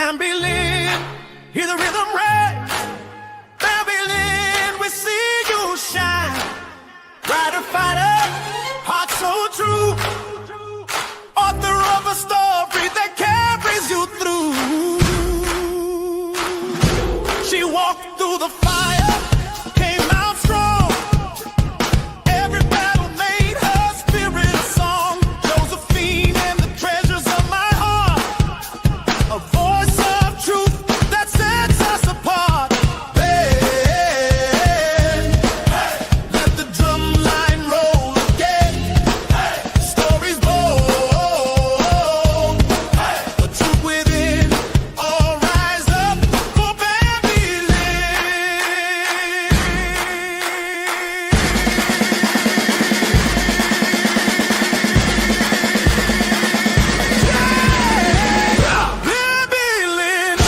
Bambi Lynn, hear the rhythm ring. Bambi Lynn, we see you shine. Rider, fighter, heart so true. Author of a story that carries you through. She walked through the fire, came out strong. Every battle made her spirit a song. Josephine and the treasures of my heart. A voice of truth that sets us apart. Hey, let the drum line roll again. Stories bold, the truth within. All rise up for Bambi Lynn. Bambi Lynn.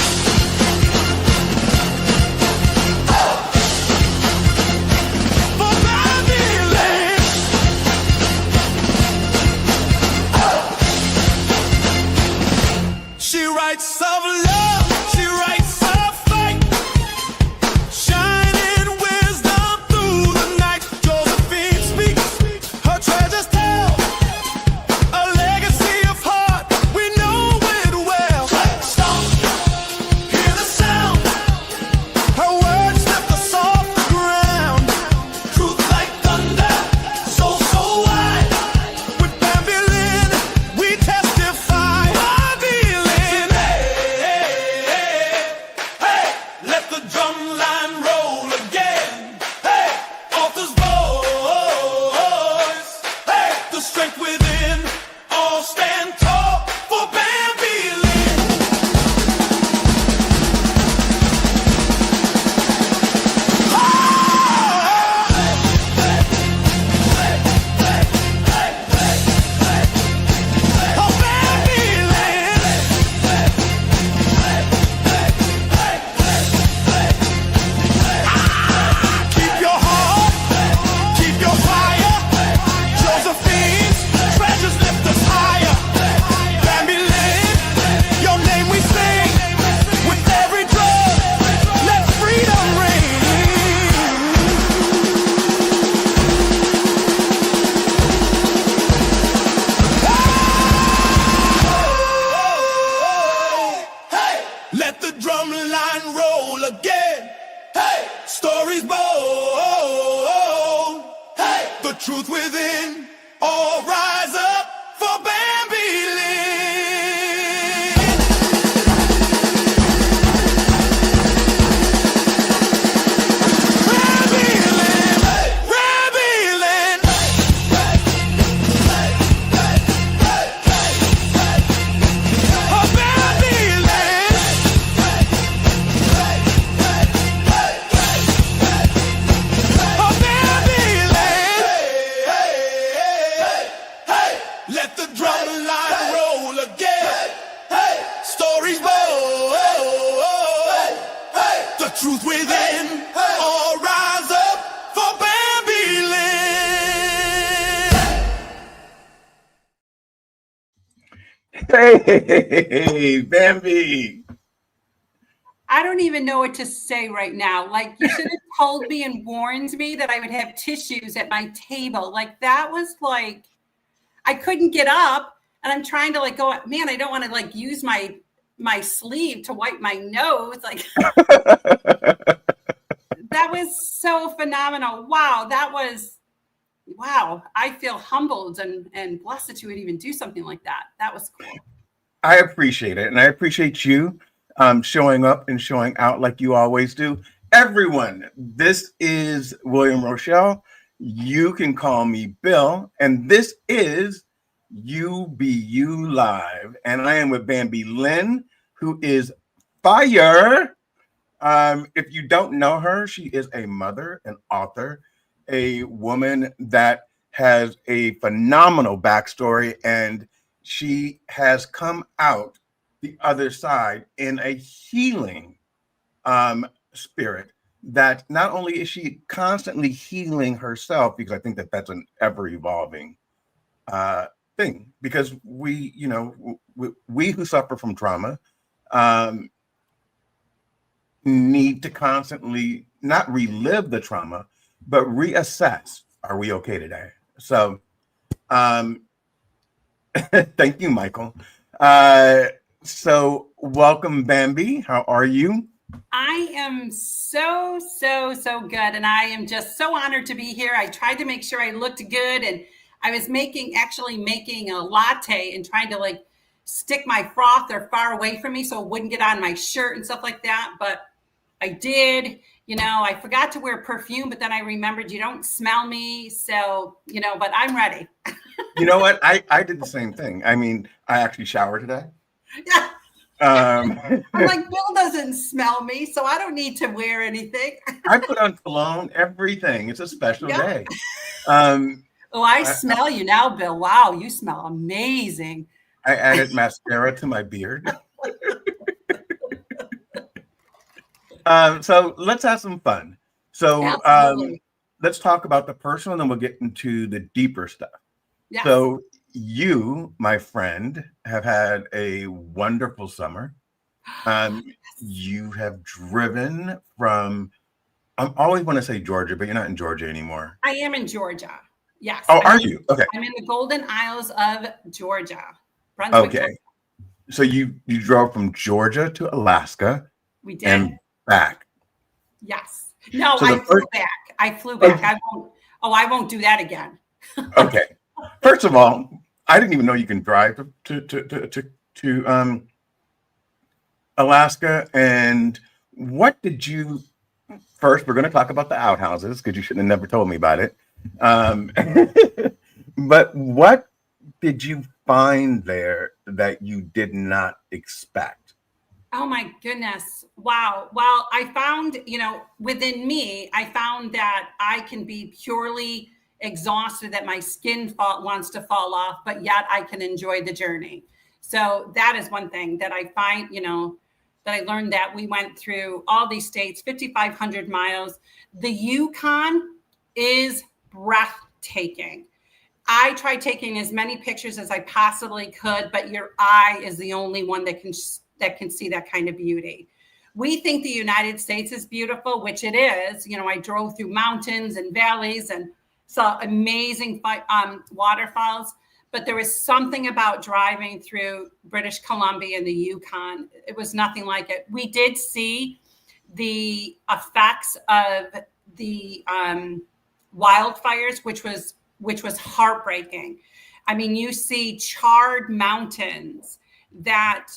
For Bambi Lynn. She writes of love, she writes of fight, shining wisdom through the night. Josephine speaks, her treasures tell, a legacy of heart, we know it well. Stop, hear the sound, her words lift us off the ground. Truth like thunder, so wide. With Bambi Lynn, we testify. Bambi Lynn, hey, let the drum line roll again. Hey, author's voice, hey, the strength within. All stand tall for Bambi Lynn. Oh, Bambi Lynn. Keep your heart, keep your fire. Josephine's treasures lift us higher. Bambi Lynn, your name we sing. With every drum, let freedom ring. Hey, let the drum line roll again. Hey, stories bold. Hey, the truth within. All rise up for Bambi Lynn. Bambi Lynn, Bambi Lynn. Oh, Bambi Lynn. Oh, Bambi Lynn. Let the drum line roll again. Stories bold, the truth within. All rise up for Bambi Lynn. Hey, Bambi. I don't even know what to say right now. Like, you should have told me and warned me that I would have tissues at my table. Like, that was like, I couldn't get up, and I'm trying to like go, man, I don't want to like use my sleeve to wipe my nose. Like, that was so phenomenal. Wow. Wow. I feel humbled and blessed that you would even do something like that. That was cool. I appreciate it. And I appreciate you showing up and showing out like you always do. Everyone, this is William Rochelle. You can call me Bill. And this is UBU Live. And I am with Bambi Lynn, who is fire. If you don't know her, she is a mother, an author, a woman that has a phenomenal backstory, and she has come out the other side in a healing spirit that not only is she constantly healing herself, because I think that that's an ever evolving thing, because we who suffer from trauma, um, need to constantly not relive the trauma, but reassess. Are we okay today? So, um, thank you, Michael. So welcome, Bambi. How are you? I am so, so, so good. And I am just so honored to be here. I tried to make sure I looked good. And I was actually making a latte and trying to like stick my frother far away from me so it wouldn't get on my shirt and stuff like that. But I did. I forgot to wear perfume, but then I remembered you don't smell me. So, but I'm ready. You know what? I did the same thing. I mean, I actually showered today. Yeah. Um, I'm like, Bill doesn't smell me, so I don't need to wear anything. I put on cologne, everything. It's a special Yeah. day. Um, Oh, I smell you now, Bill. Wow, you smell amazing. I added mascara to my beard. So let's have some fun. So Absolutely. let's talk about the personal, and then we'll get into the deeper stuff. Yes. So you, my friend, have had a wonderful summer. You have driven from, I always want to say Georgia, but you're not in Georgia anymore. I am in Georgia. Yes. Oh, are you? Okay. I'm in the Golden Isles of Georgia. Brunswick. Okay. So you drove from Georgia to Alaska We did. and back. Yes. No, So I flew back. I flew back. I won't do that again. Okay. First of all, I didn't even know you can drive to Alaska. And what did you first? We're going to talk about the outhouses because you shouldn't have never told me about it. But what did you find there that you did not expect? Oh my goodness. Wow. Well, I found, within me, I found that I can be purely exhausted, that my skin wants to fall off, but yet I can enjoy the journey. So that is one thing that I find, that I learned, that we went through all these states, 5,500 miles. The Yukon is breathtaking. I tried taking as many pictures as I possibly could, but your eye is the only one that can see that kind of beauty. We think the United States is beautiful, which it is. I drove through mountains and valleys and saw amazing waterfalls, but there was something about driving through British Columbia and the Yukon. It was nothing like it. We did see the effects of the wildfires, which was heartbreaking. I mean, you see charred mountains that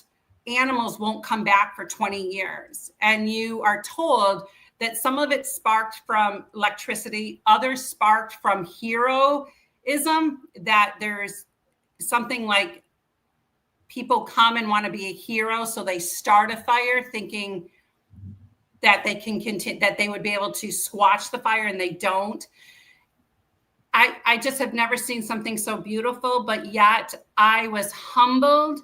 animals won't come back for 20 years. And you are told that some of it sparked from electricity, others sparked from heroism, that there's something like people come and want to be a hero, so they start a fire thinking that they can continue, that they would be able to squash the fire, and they don't. I just have never seen something so beautiful, but yet I was humbled.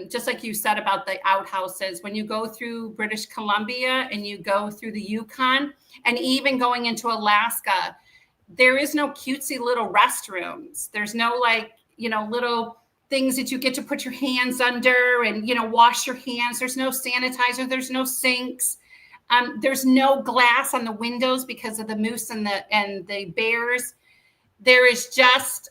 Just like you said about the outhouses, when you go through British Columbia and you go through the Yukon, and even going into Alaska, there is no cutesy little restrooms. There's no little things that you get to put your hands under and, wash your hands. There's no sanitizer. There's no sinks. There's no glass on the windows because of the moose and the bears. There is just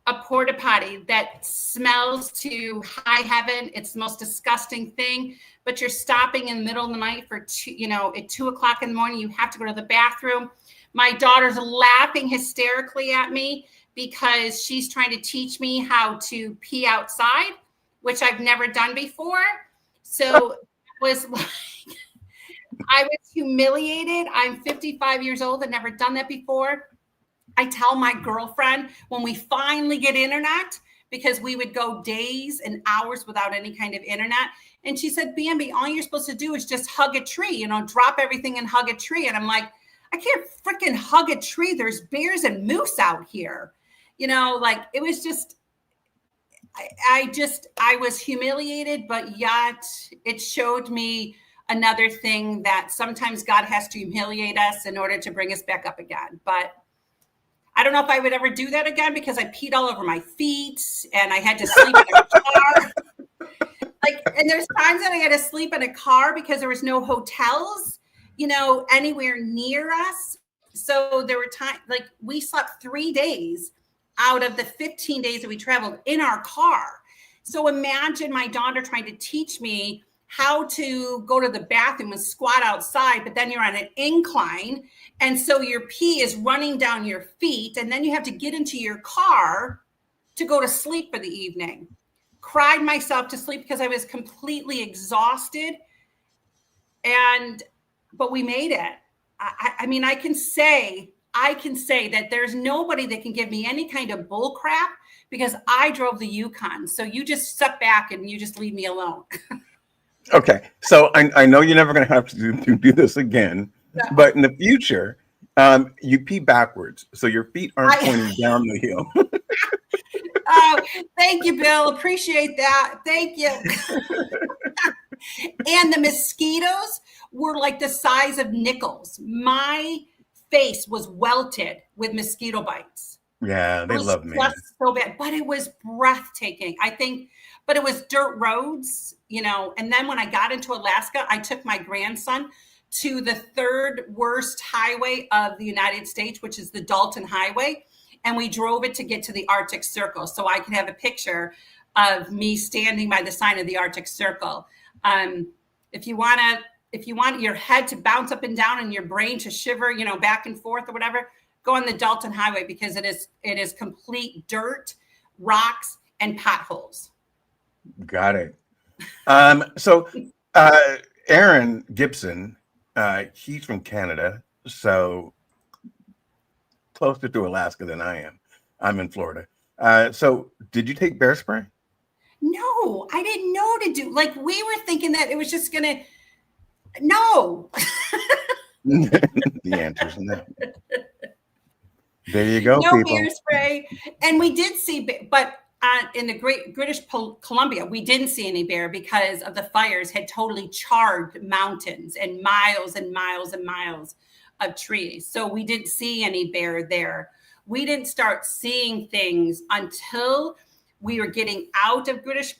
a porta potty that smells to high heaven. It's the most disgusting thing, but you're stopping in the middle of the night at 2:00 in the morning. You have to go to the bathroom. My daughter's laughing hysterically at me because she's trying to teach me how to pee outside, which I've never done before. So it was like, I was humiliated. I'm 55 years old and never done that before. I tell my girlfriend when we finally get internet, because we would go days and hours without any kind of internet. And she said, Bambi, all you're supposed to do is just hug a tree, drop everything and hug a tree. And I'm like, I can't freaking hug a tree. There's bears and moose out here. It was just, I was humiliated, but yet it showed me another thing, that sometimes God has to humiliate us in order to bring us back up again. But I don't know if I would ever do that again, because I peed all over my feet and I had to sleep in a car. Like, and there's times that I had to sleep in a car because there was no hotels, anywhere near us. So there were times like we slept 3 days out of the 15 days that we traveled in our car. So imagine my daughter trying to teach me how to go to the bathroom and squat outside, but then you're on an incline. And so your pee is running down your feet. And then you have to get into your car to go to sleep for the evening. Cried myself to sleep because I was completely exhausted. But we made it. I mean, I can say that there's nobody that can give me any kind of bull crap because I drove the Yukon. So you just sit back and you just leave me alone. Okay, so I know you're never going to have to do this again, but in the future, you pee backwards, so your feet aren't pointing down the hill. Oh, thank you, Bill. Appreciate that. Thank you. And the mosquitoes were like the size of nickels. My face was welted with mosquito bites. Yeah, they love me. So bad, but it was breathtaking. I think, but it was dirt roads, and then when I got into Alaska, I took my grandson to the third worst highway of the United States, which is the Dalton Highway. And we drove it to get to the Arctic Circle. So I could have a picture of me standing by the sign of the Arctic Circle. If you want your head to bounce up and down and your brain to shiver, back and forth or whatever, go on the Dalton Highway because it is complete dirt, rocks, and potholes. Got it. So Aaron Gibson, he's from Canada, so closer to Alaska than I am. I'm in Florida. So did you take bear spray? No, I didn't know to do. Like we were thinking that it was just gonna. No. The answer's no. There you go. No people. bear spray, and we did see, but in the Great British Columbia, we didn't see any bear because of the fires had totally charred mountains and miles and miles and miles of trees. So we didn't see any bear there. We didn't start seeing things until we were getting out of British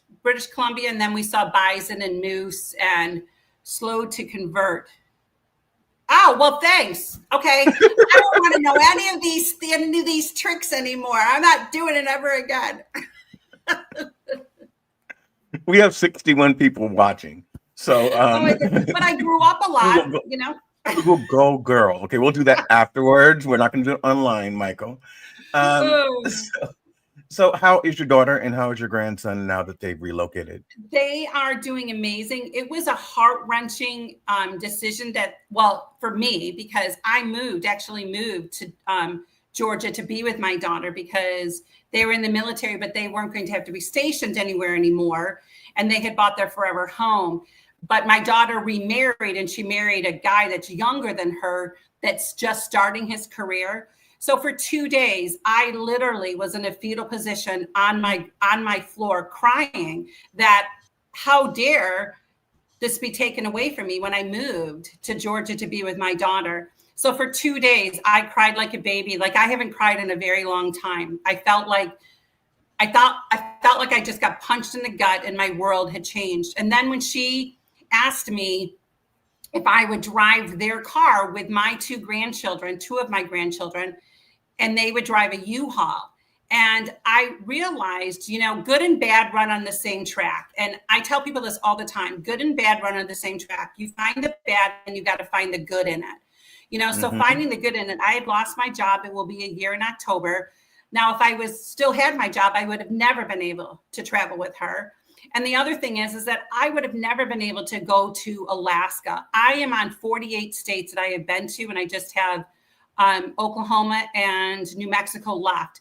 Columbia, and then we saw bison and moose and slow to convert. Oh, well, thanks. Okay. I don't want to know any of these tricks anymore. I'm not doing it ever again. We have 61 people watching. So but I grew up a lot, Google Go Girl. Okay, we'll do that afterwards. We're not going to do it online, Michael. So how is your daughter and how is your grandson now that they've relocated? They are doing amazing. It was a heart-wrenching decision for me, because I actually moved to Georgia to be with my daughter because they were in the military, but they weren't going to have to be stationed anywhere anymore. And they had bought their forever home. But my daughter remarried, and she married a guy that's younger than her that's just starting his career. So for 2 days, I literally was in a fetal position on my floor crying that how dare this be taken away from me when I moved to Georgia to be with my daughter. So for 2 days, I cried like a baby. Like I haven't cried in a very long time. I felt like I just got punched in the gut and my world had changed. And then when she asked me if I would drive their car with my two of my grandchildren, and they would drive a U-Haul. And I realized, good and bad run on the same track. And I tell people this all the time, good and bad run on the same track. You find the bad and you got to find the good in it. So finding the good in it, I had lost my job. It will be a year in October. Now, if I still had my job, I would have never been able to travel with her. And the other thing is that I would have never been able to go to Alaska. I am on 48 states that I have been to, and I just have Oklahoma and New Mexico left.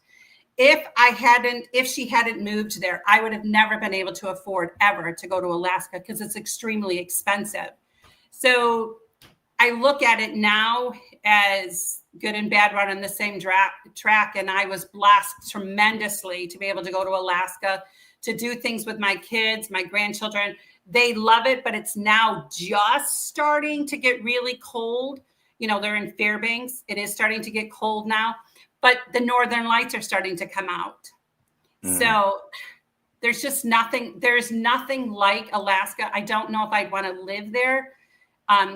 If she hadn't moved there, I would have never been able to afford ever to go to Alaska because it's extremely expensive. So I look at it now as good and bad run on the same track. And I was blessed tremendously to be able to go to Alaska, to do things with my kids, my grandchildren. They love it, but it's now just starting to get really cold. They're in Fairbanks. It is starting to get cold now, but the northern lights are starting to come out. So There's just nothing. There's nothing like Alaska. I don't know if I'd want to live there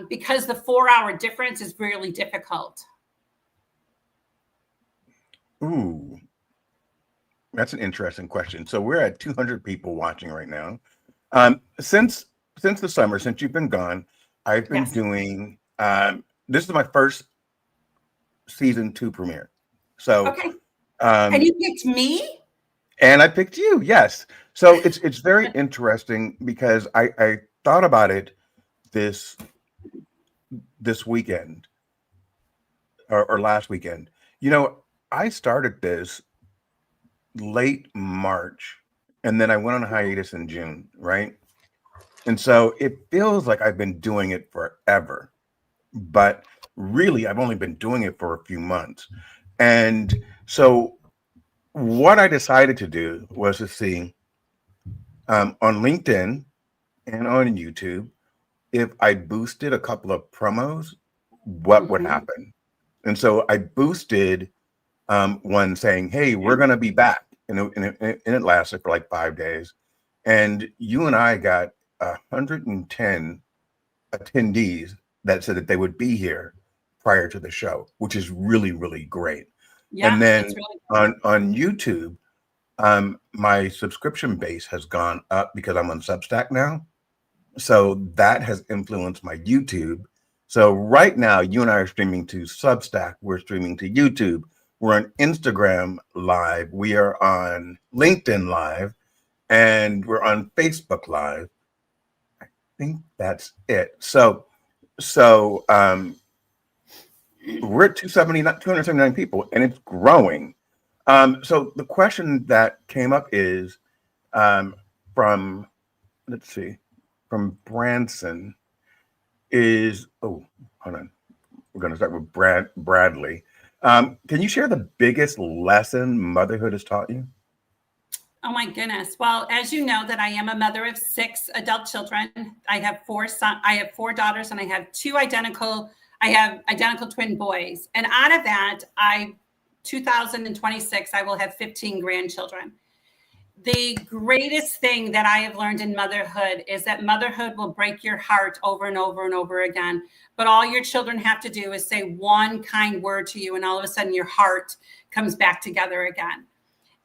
because the 4-hour difference is really difficult. Ooh, that's an interesting question. So we're at 200 people watching right now. Since the summer, since you've been gone, I've been Yes. doing. This is my first season 2 premiere. So, Okay. And um, you picked me? and I picked you. Yes. So it's very interesting because I thought about it this weekend or last weekend. You know, I started this late March, and then I went on a hiatus in June, right? And so it feels like I've been doing it forever, but really I've only been doing it for a few months. And so what I decided to do was to see on LinkedIn and on YouTube, if I boosted a couple of promos, what would Mhm. happen? And so I boosted one saying, "Hey, we're going to be back," and it lasted for like 5 days. And you and I got 110 attendees that said that they would be here prior to the show, which is really, really great. And Yeah, then it's really on YouTube, my subscription base has gone up because I'm on Substack now. So that has influenced my YouTube. So right now, you and I are streaming to Substack. We're streaming to YouTube. We're on Instagram Live. We are on LinkedIn Live, and we're on Facebook Live. I think that's it. So we're at 279 people, and it's growing. So the question that came up is from, let's see, from Branson is, oh, hold on. We're going to start with Bradley. Can you share the biggest lesson motherhood has taught you? Oh my goodness. Well, as you know, that I am a mother of 6 adult children. I have 4 daughters, and I have identical twin boys. And out of that, 2026, I will have 15 grandchildren. The greatest thing that I have learned in motherhood is that motherhood will break your heart over and over and over again. But all your children have to do is say one kind word to you, and all of a sudden your heart comes back together again.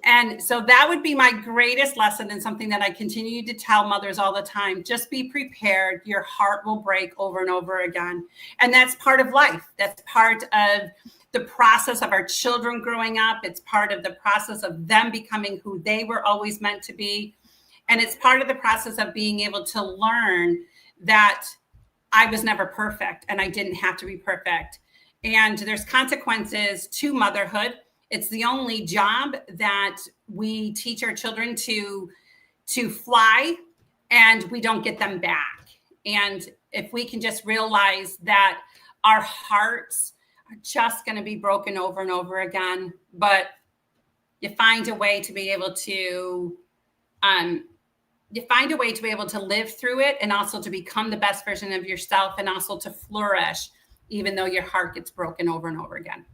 And so that would be my greatest lesson, and something that I continue to tell mothers all the time. Just be prepared. Your heart will break over and over again. And that's part of life. That's part of the process of our children growing up. It's part of the process of them becoming who they were always meant to be. And it's part of the process of being able to learn that I was never perfect and I didn't have to be perfect. And there's consequences to motherhood. It's the only job that we teach our children to fly, and we don't get them back. And if we can just realize that our hearts are just going to be broken over and over again, but you find a way to be able to live through it, and also to become the best version of yourself, and also to flourish, even though your heart gets broken over and over again.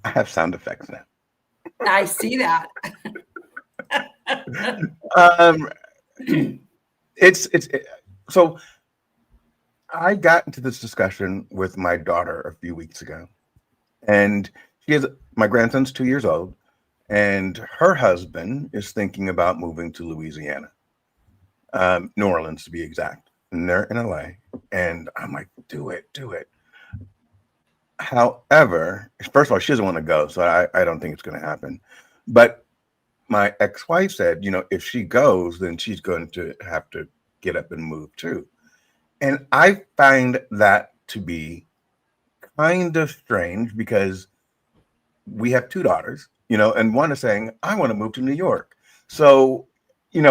I have sound effects now. I see that. Um, so I got into this discussion with my daughter a few weeks ago, and my grandson's 2 years old, and her husband is thinking about moving to Louisiana, New Orleans to be exact. And they're in LA, and I'm like, do it. However, first of all, she doesn't want to go, so I don't think it's going to happen. But my ex-wife said, if she goes, then she's going to have to get up and move too. And I find that to be kind of strange because we have 2 daughters, and one is saying, I want to move to New York. So, you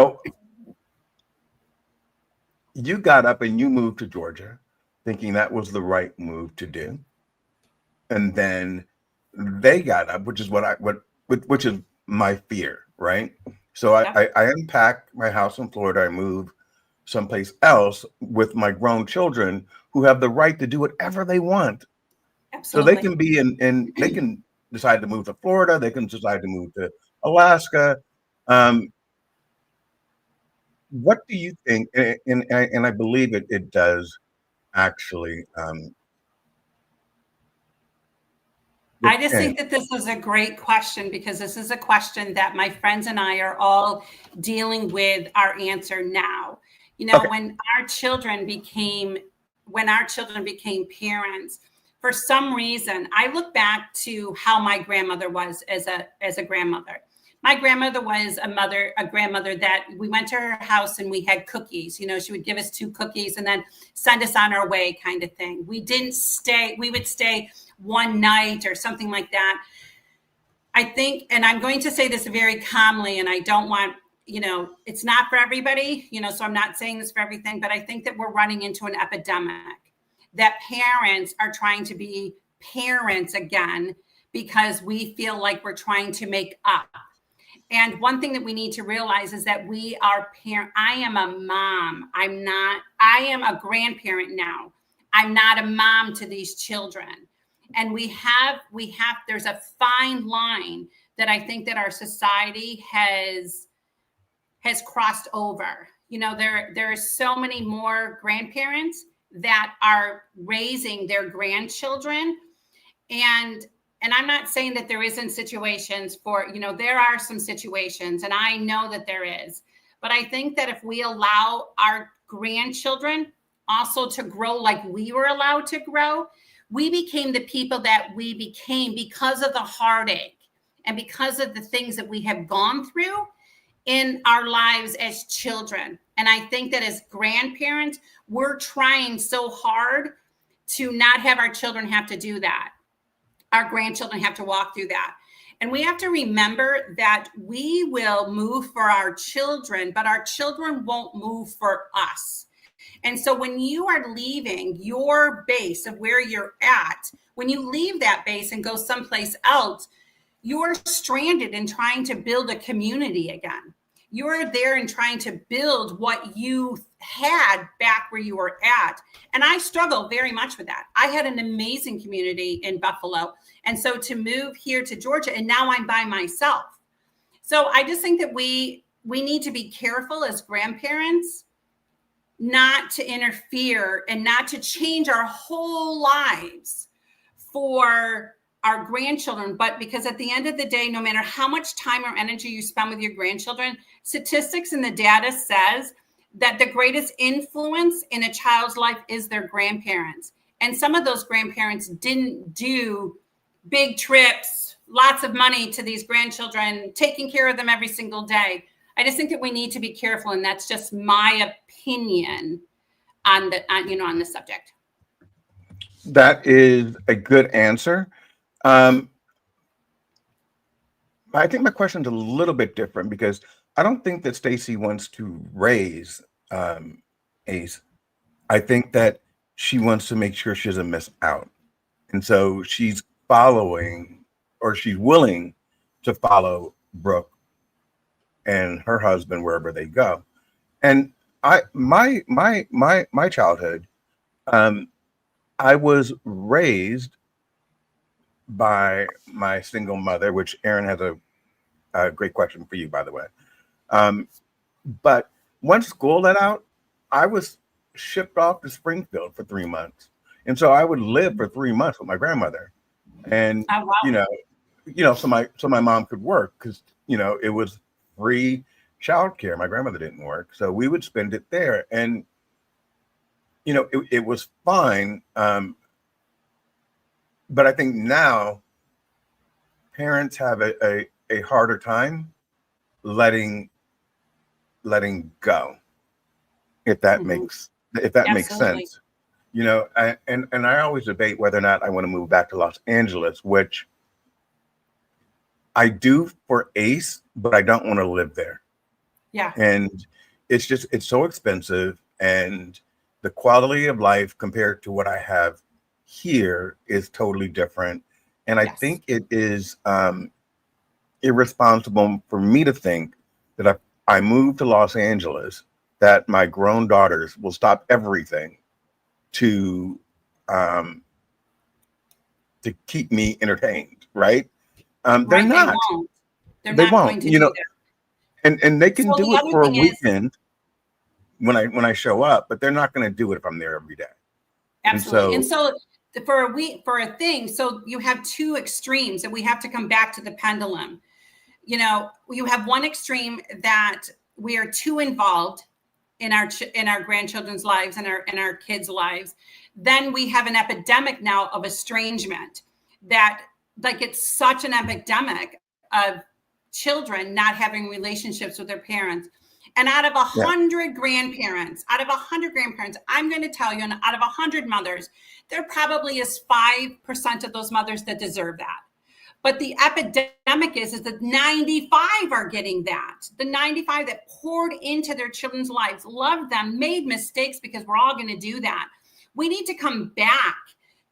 got up and you moved to Georgia thinking that was the right move to do. And then they got up, which is which is my fear, right? So I unpack my house in Florida. I move someplace else with my grown children who have the right to do whatever they want. Absolutely. So they can be decide to move to Florida. They can decide to move to Alaska. Um, what do you think? And I believe it does actually I just depend. think that this is a great question because this is a question that my friends and I are all dealing with our answer now. You know, Okay. when our children became parents, for some reason, I look back to how my grandmother was as a grandmother. My grandmother was a grandmother that we went to her house and we had cookies. You know, she would give us 2 cookies and then send us on our way, kind of thing. We didn't stay, we would stay one night or something like that. I think, and I'm going to say this very calmly, and I don't want, you know, it's not for everybody, you know, so I'm not saying this for everything, but I think that we're running into an epidemic that parents are trying to be parents again because we feel like we're trying to make up. And one thing that we need to realize is that we are parent. I am a mom. I am a grandparent now. I'm not a mom to these children. And there's a fine line that I think that our society has crossed over. You know, there are so many more grandparents that are raising their grandchildren. And I'm not saying that there isn't situations for, you know, there are some situations, and I know that there is. But I think that if we allow our grandchildren also to grow like we were allowed to grow, we became the people that we became because of the heartache and because of the things that we have gone through in our lives as children. And I think that as grandparents, we're trying so hard to not have our children have to do that. Our grandchildren have to walk through that. And we have to remember that we will move for our children, but our children won't move for us. And so when you are leaving your base of where you're at, when you leave that base and go someplace else, you're stranded in trying to build a community again. You're there and trying to build what you had back where you were at. And I struggle very much with that. I had an amazing community in Buffalo. And so to move here to Georgia, and now I'm by myself. So I just think that we need to be careful as grandparents not to interfere and not to change our whole lives for our grandchildren, but because at the end of the day, no matter how much time or energy you spend with your grandchildren, statistics and the data says that the greatest influence in a child's life is their grandparents. And some of those grandparents didn't do big trips, lots of money to these grandchildren, taking care of them every single day. I just think that we need to be careful, and that's just my opinion on the subject. That is a good answer. I think my question's a little bit different because I don't think that Stacy wants to raise Ace. I think that she wants to make sure she doesn't miss out. And so she's following, or she's willing to follow Brooke and her husband wherever they go. And my childhood, I was raised by my single mother, which Aaron has a great question for you, by the way. But once school let out, I was shipped off to Springfield for 3 months. And so I would live for 3 months with my grandmother. And, Oh, wow. so my mom could work because, it was free childcare. My grandmother didn't work. So we would spend it there. And, it was fine. But I think now parents have a harder time letting go, if that makes sense. And I always debate whether or not I want to move back to Los Angeles, which I do for Ace, but I don't want to live there. Yeah. And it's so expensive, and the quality of life compared to what I have here is totally different. And I think it is irresponsible for me to think that if I move to Los Angeles, that my grown daughters will stop everything to keep me entertained, right? They're Right, they not. won't. They're They not going won't. to do that. And they So can do the it other for a thing is, weekend when I show up, but they're not going to do it if I'm there every day. And absolutely. And so, so for a week, for a thing, so you have two extremes, and we have to come back to the pendulum. You know, you have one extreme that we are too involved in our grandchildren's lives and our kids' lives. Then we have an epidemic now of estrangement, that like it's such an epidemic of children not having relationships with their parents. And out of a yeah, hundred grandparents, I'm going to tell you, and out of 100 mothers, there probably is 5% of those mothers that deserve that. But the epidemic is that 95 are getting that. The 95 that poured into their children's lives, loved them, made mistakes, because we're all going to do that. We need to come back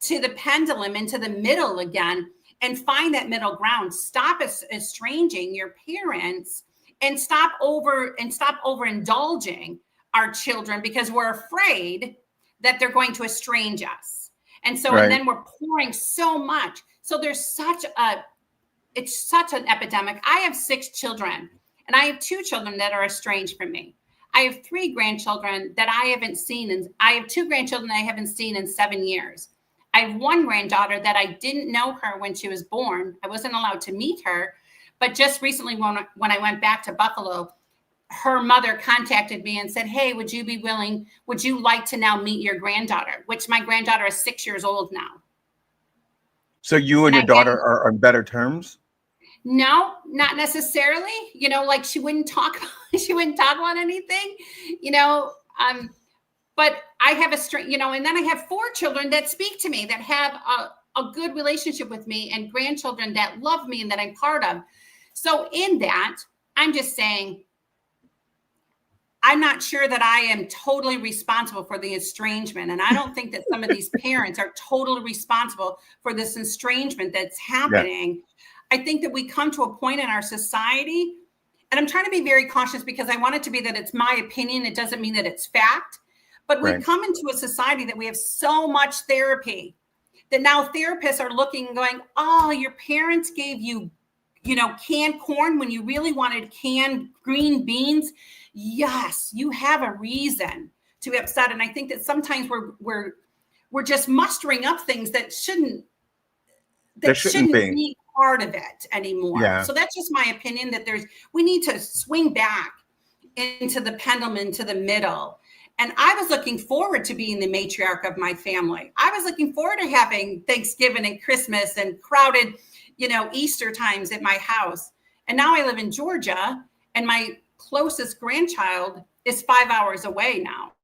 to the pendulum, into the middle again, and find that middle ground. Stop estranging your parents, and stop overindulging our children because we're afraid that they're going to estrange us. And so, and right, then we're pouring so much. So it's such an epidemic. I have 6 children, and I have 2 children that are estranged from me. I have 3 grandchildren that I haven't seen, and I have 2 grandchildren I haven't seen in 7 years. I have 1 granddaughter that I didn't know her when she was born. I wasn't allowed to meet her, but just recently when I went back to Buffalo, her mother contacted me and said, "Hey, would you like to now meet your granddaughter?" Which my granddaughter is 6 years old now. so you and And your daughter are on better terms? No, not necessarily. You know, like she wouldn't talk about anything, you know. But I have and then I have 4 children that speak to me, that have a good relationship with me, and grandchildren that love me and that I'm part of. So in that, I'm just saying, I'm not sure that I am totally responsible for the estrangement. And I don't think that some of these parents are totally responsible for this estrangement that's Yeah, happening. I think that we come to a point in our society, and I'm trying to be very cautious because I want it to be that it's my opinion. It doesn't mean that it's fact. But we've right. come into a society that we have so much therapy that now therapists are looking and going, "Oh, your parents gave you, canned corn when you really wanted canned green beans. Yes, you have a reason to be upset." And I think that sometimes we're just mustering up things that shouldn't There shouldn't be. be part of it anymore. Yeah, So that's just my opinion, that we need to swing back into the pendulum, into the middle. And I was looking forward to being the matriarch of my family. I was looking forward to having Thanksgiving and Christmas and crowded, Easter times at my house. And now I live in Georgia, and my closest grandchild is 5 hours away now.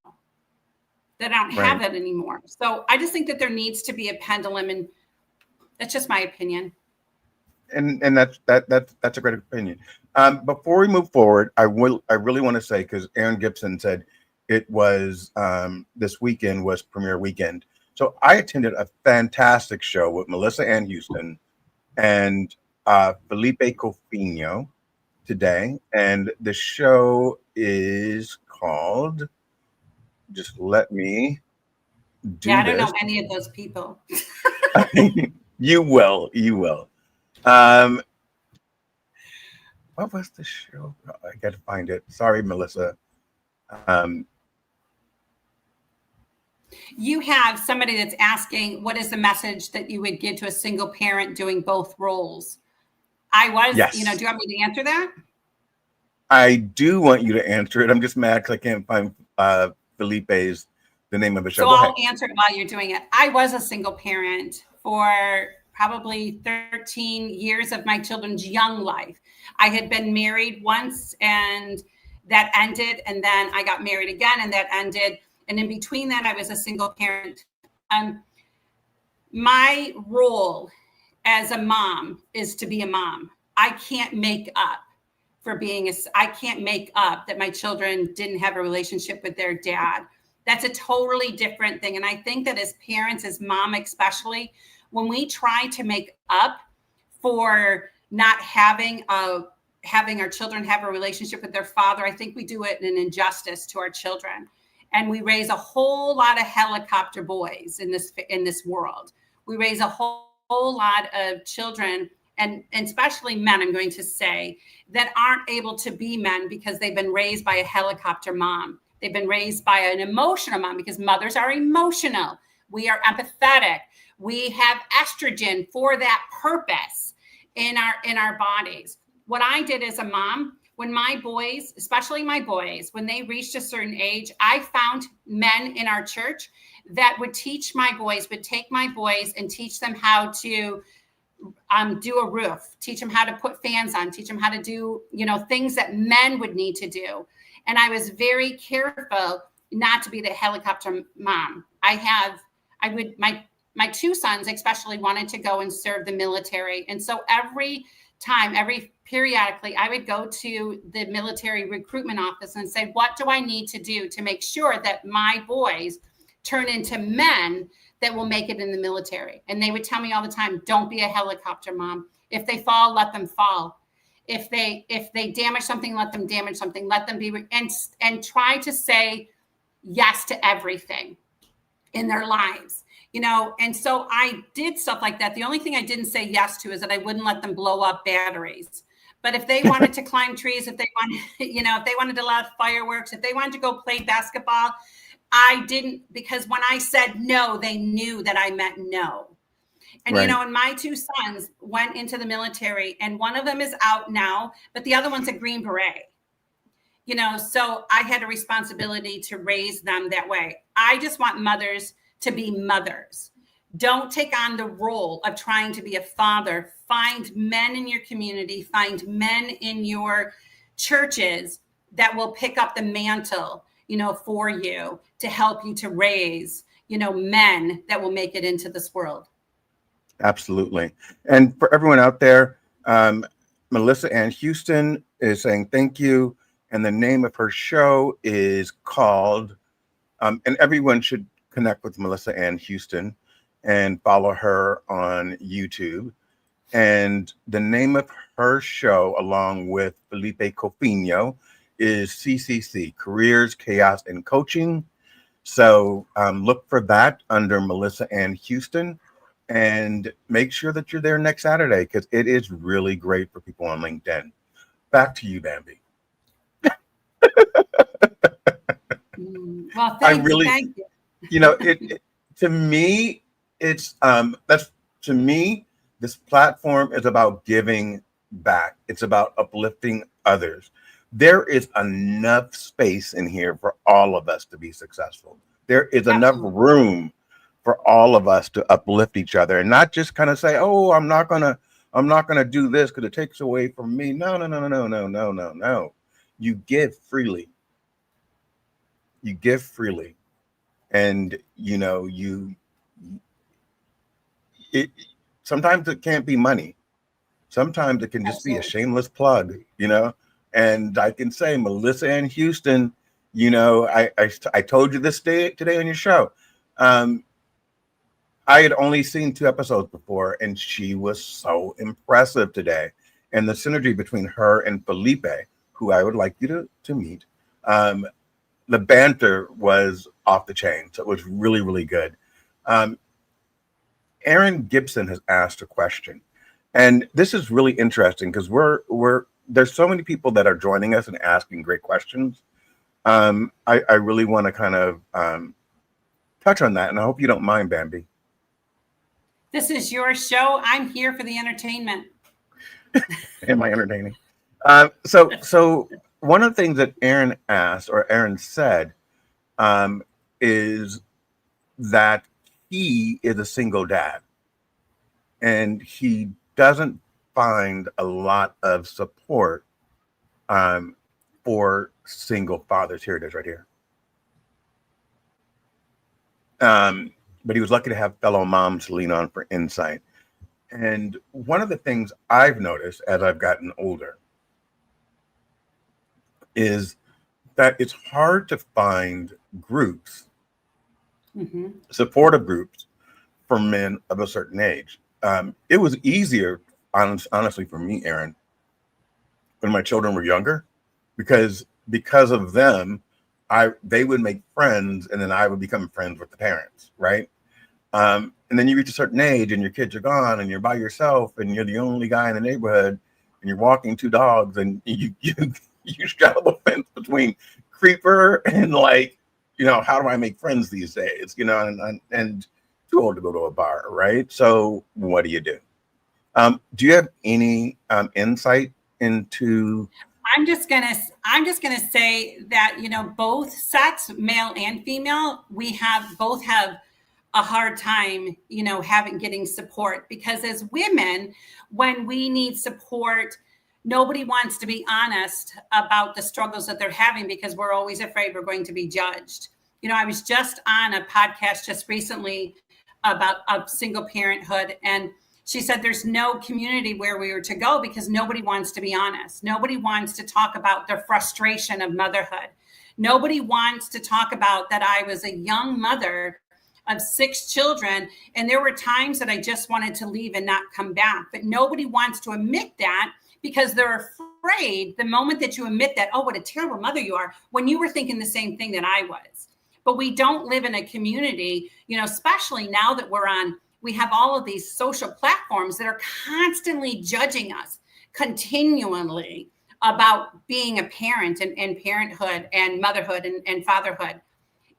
That I don't have right. that anymore. So I just think that there needs to be a pendulum, and that's just my opinion. And that's a great opinion. Before we move forward, I really want to say, because Aaron Gibson said it was this weekend was premiere weekend. So I attended a fantastic show with Melissa Ann Houston and Felipe Cofino today, and the show is called, just let me Yeah, do I don't this. know any of those people. You will. Um, what was the show? I got to find it. Sorry, Melissa. Um, You have somebody that's asking, what is the message that you would give to a single parent doing both roles? Do you yes, want me to answer that? I do want you to answer it. I'm just mad because I can't find Felipe's the name of the show. So Go I'll ahead. answer it while you're doing it. I was a single parent for probably 13 years of my children's young life. I had been married once, and that ended. And then I got married again, and that ended. And in between that, I was a single parent. My role as a mom is to be a mom. I can't make up I can't make up that my children didn't have a relationship with their dad. That's a totally different thing. And I think that as parents, as mom especially, when we try to make up for not having our children have a relationship with their father, I think we do it an injustice to our children. And we raise a whole lot of helicopter boys in this world. We raise a whole lot of children and especially men, I'm going to say, that aren't able to be men because they've been raised by a helicopter mom. They've been raised by an emotional mom, because mothers are emotional. We are empathetic. We have estrogen for that purpose in our bodies. What I did as a mom, when my boys, especially my boys, when they reached a certain age, I found men in our church that would teach my boys, would take my boys and teach them how to do a roof, teach them how to put fans on, teach them how to do, things that men would need to do. And I was very careful not to be the helicopter mom. My two sons especially wanted to go and serve the military. And so periodically, I would go to the military recruitment office and say, what do I need to do to make sure that my boys turn into men that will make it in the military? And they would tell me all the time, don't be a helicopter mom. If they fall, let them fall. If they damage something, let them damage something. Let them be, and try to say yes to everything in their lives, And so I did stuff like that. The only thing I didn't say yes to is that I wouldn't let them blow up batteries. But if they wanted to climb trees, if they wanted to let fireworks, if they wanted to go play basketball, I didn't, because when I said no, they knew that I meant no. And, Right. And my two sons went into the military, and one of them is out now, but the other one's a Green Beret. So I had a responsibility to raise them that way. I just want mothers to be mothers. Don't take on the role of trying to be a father. Find men in your community, find men in your churches that will pick up the mantle, for you, to help you to raise, men that will make it into this world. Absolutely. And for everyone out there, Melissa Ann Houston is saying thank you. And the name of her show is called, and everyone should connect with Melissa Ann Houston and follow her on YouTube. And the name of her show, along with Felipe Cofino, is CCC, Careers, Chaos, and Coaching. So look for that under Melissa Ann Houston. And make sure that you're there next Saturday, because it is really great for people on LinkedIn. Back to you, Bambi. Well, thank you. To me, it's to me, this platform is about giving back. It's about uplifting others. There is enough space in here for all of us to be successful. There is enough room for all of us to uplift each other, and not just kind of say, "Oh, I'm not gonna do this because it takes away from me." No. You give freely. You give freely, and sometimes it can't be money. Sometimes it can just be a shameless plug, And I can say, Melissa Ann Houston, I told you this today on your show. I had only seen 2 episodes before, and she was so impressive today. And the synergy between her and Felipe, who I would like you to meet, the banter was off the chain. So it was really, really good. Aaron Gibson has asked a question, and this is really interesting because there's so many people that are joining us and asking great questions. I really want to kind of touch on that, and I hope you don't mind, Bambi. This is your show. I'm here for the entertainment. Am I entertaining? So one of the things that Aaron asked, or Aaron said, is that he is a single dad, and he doesn't find a lot of support for single fathers. Here it is right here. But he was lucky to have fellow moms to lean on for insight. And one of the things I've noticed as I've gotten older is that it's hard to find groups, supportive groups for men of a certain age. It was easier, honestly, for me, Aaron, when my children were younger, because of them, they would make friends, and then I would become friends with the parents, right? And then you reach a certain age and your kids are gone and you're by yourself and you're the only guy in the neighborhood and you're walking two dogs and you straddle the fence between creeper and like, how do I make friends these days? And too old to go to a bar, right? So what do you do? Do you have any insight into? I'm just gonna say that both sets, male and female, both have a hard time, getting support, because as women, when we need support, nobody wants to be honest about the struggles that they're having because we're always afraid we're going to be judged. I was just on a podcast just recently about single parenthood, and she said there's no community where we were to go because nobody wants to be honest. Nobody wants to talk about their frustration of motherhood. Nobody wants to talk about that I was a young mother of 6 children, and there were times that I just wanted to leave and not come back. But nobody wants to admit that because they're afraid the moment that you admit that, oh, what a terrible mother you are, when you were thinking the same thing that I was. But we don't live in a community, especially now that we have all of these social platforms that are constantly judging us continually about being a parent and parenthood and motherhood and fatherhood.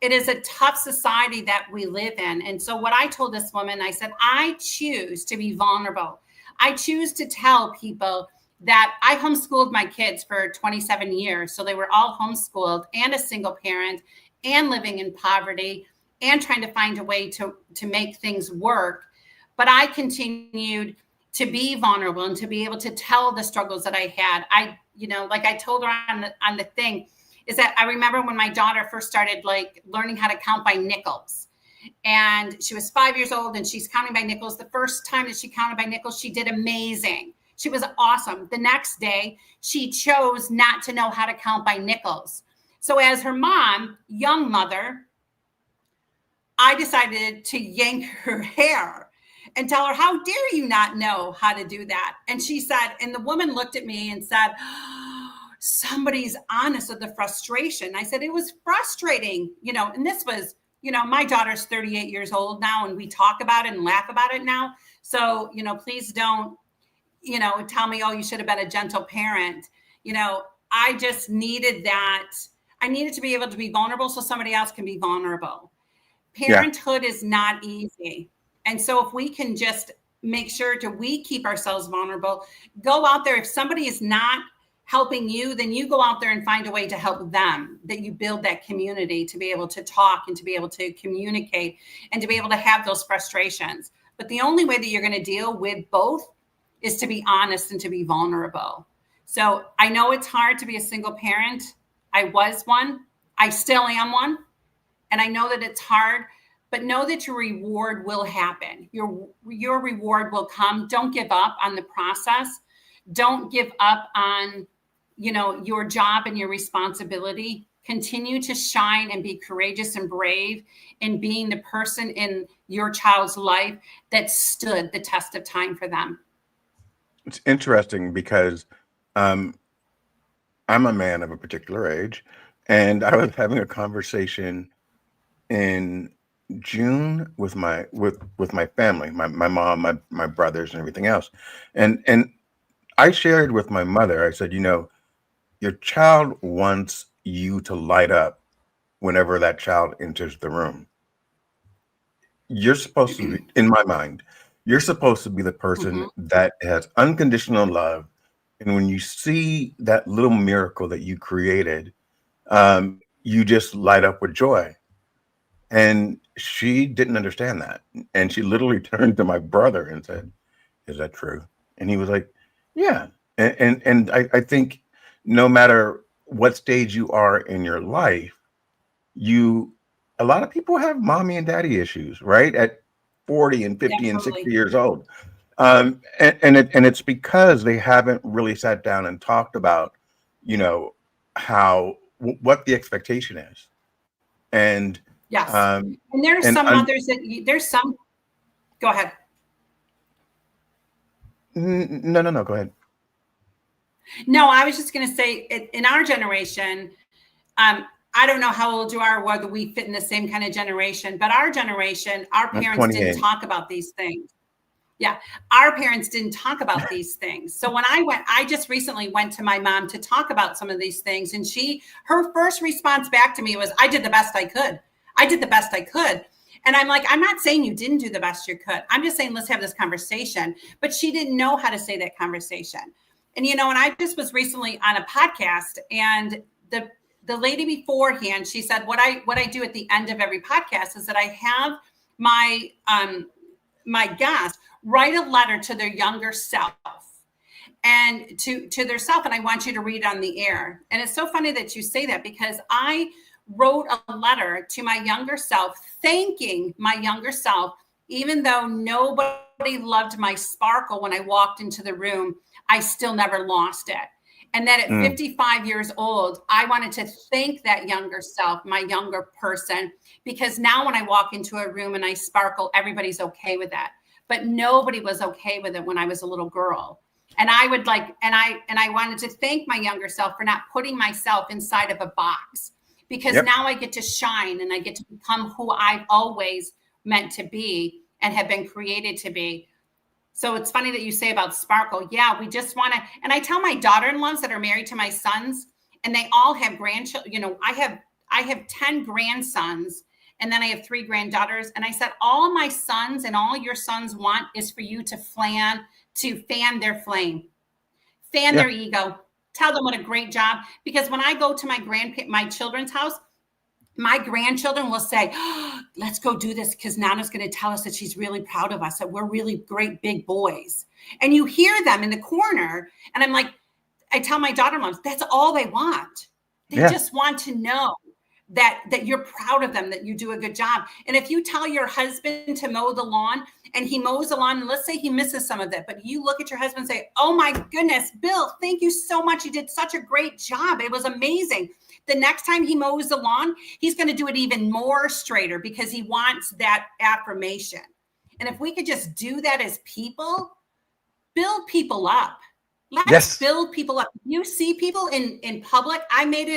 It is a tough society that we live in. And so what I told this woman, I said, I choose to be vulnerable. I choose to tell people that I homeschooled my kids for 27 years. So they were all homeschooled and a single parent and living in poverty and trying to find a way to make things work. But I continued to be vulnerable and to be able to tell the struggles that I had. Like I told her on the thing, is that I remember when my daughter first started like learning how to count by nickels, and she was 5 years old and she's counting by nickels. The first time that she counted by nickels, she did amazing. She was awesome. The next day, she chose not to know how to count by nickels. So as her mom, young mother, I decided to yank her hair and tell her, how dare you not know how to do that? And she said, and the woman looked at me and said, somebody's honest with the frustration. I said, it was frustrating, and this was, my daughter's 38 years old now, and we talk about it and laugh about it now. So, please don't, tell me, oh, you should have been a gentle parent. I just needed that. I needed to be able to be vulnerable so somebody else can be vulnerable. Parenthood is not easy. And so if we can just make sure we keep ourselves vulnerable, go out there. If somebody is not helping you, then you go out there and find a way to help them, that you build that community to be able to talk and to be able to communicate and to be able to have those frustrations. But the only way that you're going to deal with both is to be honest and to be vulnerable. So I know it's hard to be a single parent. I was one. I still am one. And I know that it's hard, but know that your reward will happen. Your reward will come. Don't give up on the process. Don't give up on, your job and your responsibility. Continue to shine and be courageous and brave in being the person in your child's life that stood the test of time for them. It's interesting because I'm a man of a particular age, and I was having a conversation in June with my family, my mom, my brothers, and everything else, and I shared with my mother. I said, your child wants you to light up whenever that child enters the room. You're supposed to be, in my mind, you're supposed to be the person that has unconditional love. And when you see that little miracle that you created, you just light up with joy. And she didn't understand that. And she literally turned to my brother and said, is that true? And he was like, yeah. And I think no matter what stage you are in your life, a lot of people have mommy and daddy issues, right? At 40 and 50 and 60 years old. And it's because they haven't really sat down and talked about, what the expectation is. And yes. And there's some mothers go ahead. No, go ahead. No, I was just going to say in our generation, I don't know how old you are, whether we fit in the same kind of generation, but our generation, our I'm parents 28. didn't talk about these things. Yeah, our parents didn't talk about these things. So when I just recently went to my mom to talk about some of these things, and her first response back to me was, I did the best I could. I did the best I could. And I'm like, I'm not saying you didn't do the best you could. I'm just saying, let's have this conversation. But she didn't know how to say that conversation. And, and I just was recently on a podcast, and the lady beforehand, she said, what I do at the end of every podcast is that I have my guests write a letter to their younger self and to their self. And I want you to read it on the air. And it's so funny that you say that, because I wrote a letter to my younger self, thanking my younger self, even though nobody loved my sparkle when I walked into the room, I still never lost it. And that at 55 years old, I wanted to thank that younger self, my younger person, because now when I walk into a room and I sparkle, everybody's okay with that. But nobody was okay with it when I was a little girl. And I would I wanted to thank my younger self for not putting myself inside of a box, because now I get to shine and I get to become who I've always meant to be and have been created to be. So it's funny that you say about sparkle. Yeah, we just want to, and I tell my daughter-in-laws that are married to my sons, and they all have grandchildren. I have 10 grandsons, and then I have 3 granddaughters. And I said, all my sons and all your sons want is for you to fan their flame, fan their ego, tell them what a great job. Because when I go to my children's house, my grandchildren will say, oh, let's go do this, because Nana's going to tell us that she's really proud of us, that we're really great big boys. And you hear them in the corner. And I'm like, I tell my daughter-in-laws, that's all they want. They just want to know that you're proud of them, that you do a good job. And if you tell your husband to mow the lawn and he mows the lawn, and let's say he misses some of it, but you look at your husband and say, oh my goodness, Bill, thank you so much. You did such a great job. It was amazing. The next time he mows the lawn, he's going to do it even more straighter, because he wants that affirmation. And if we could just do that as people, build people up. Let's build people up. You see people in public. I made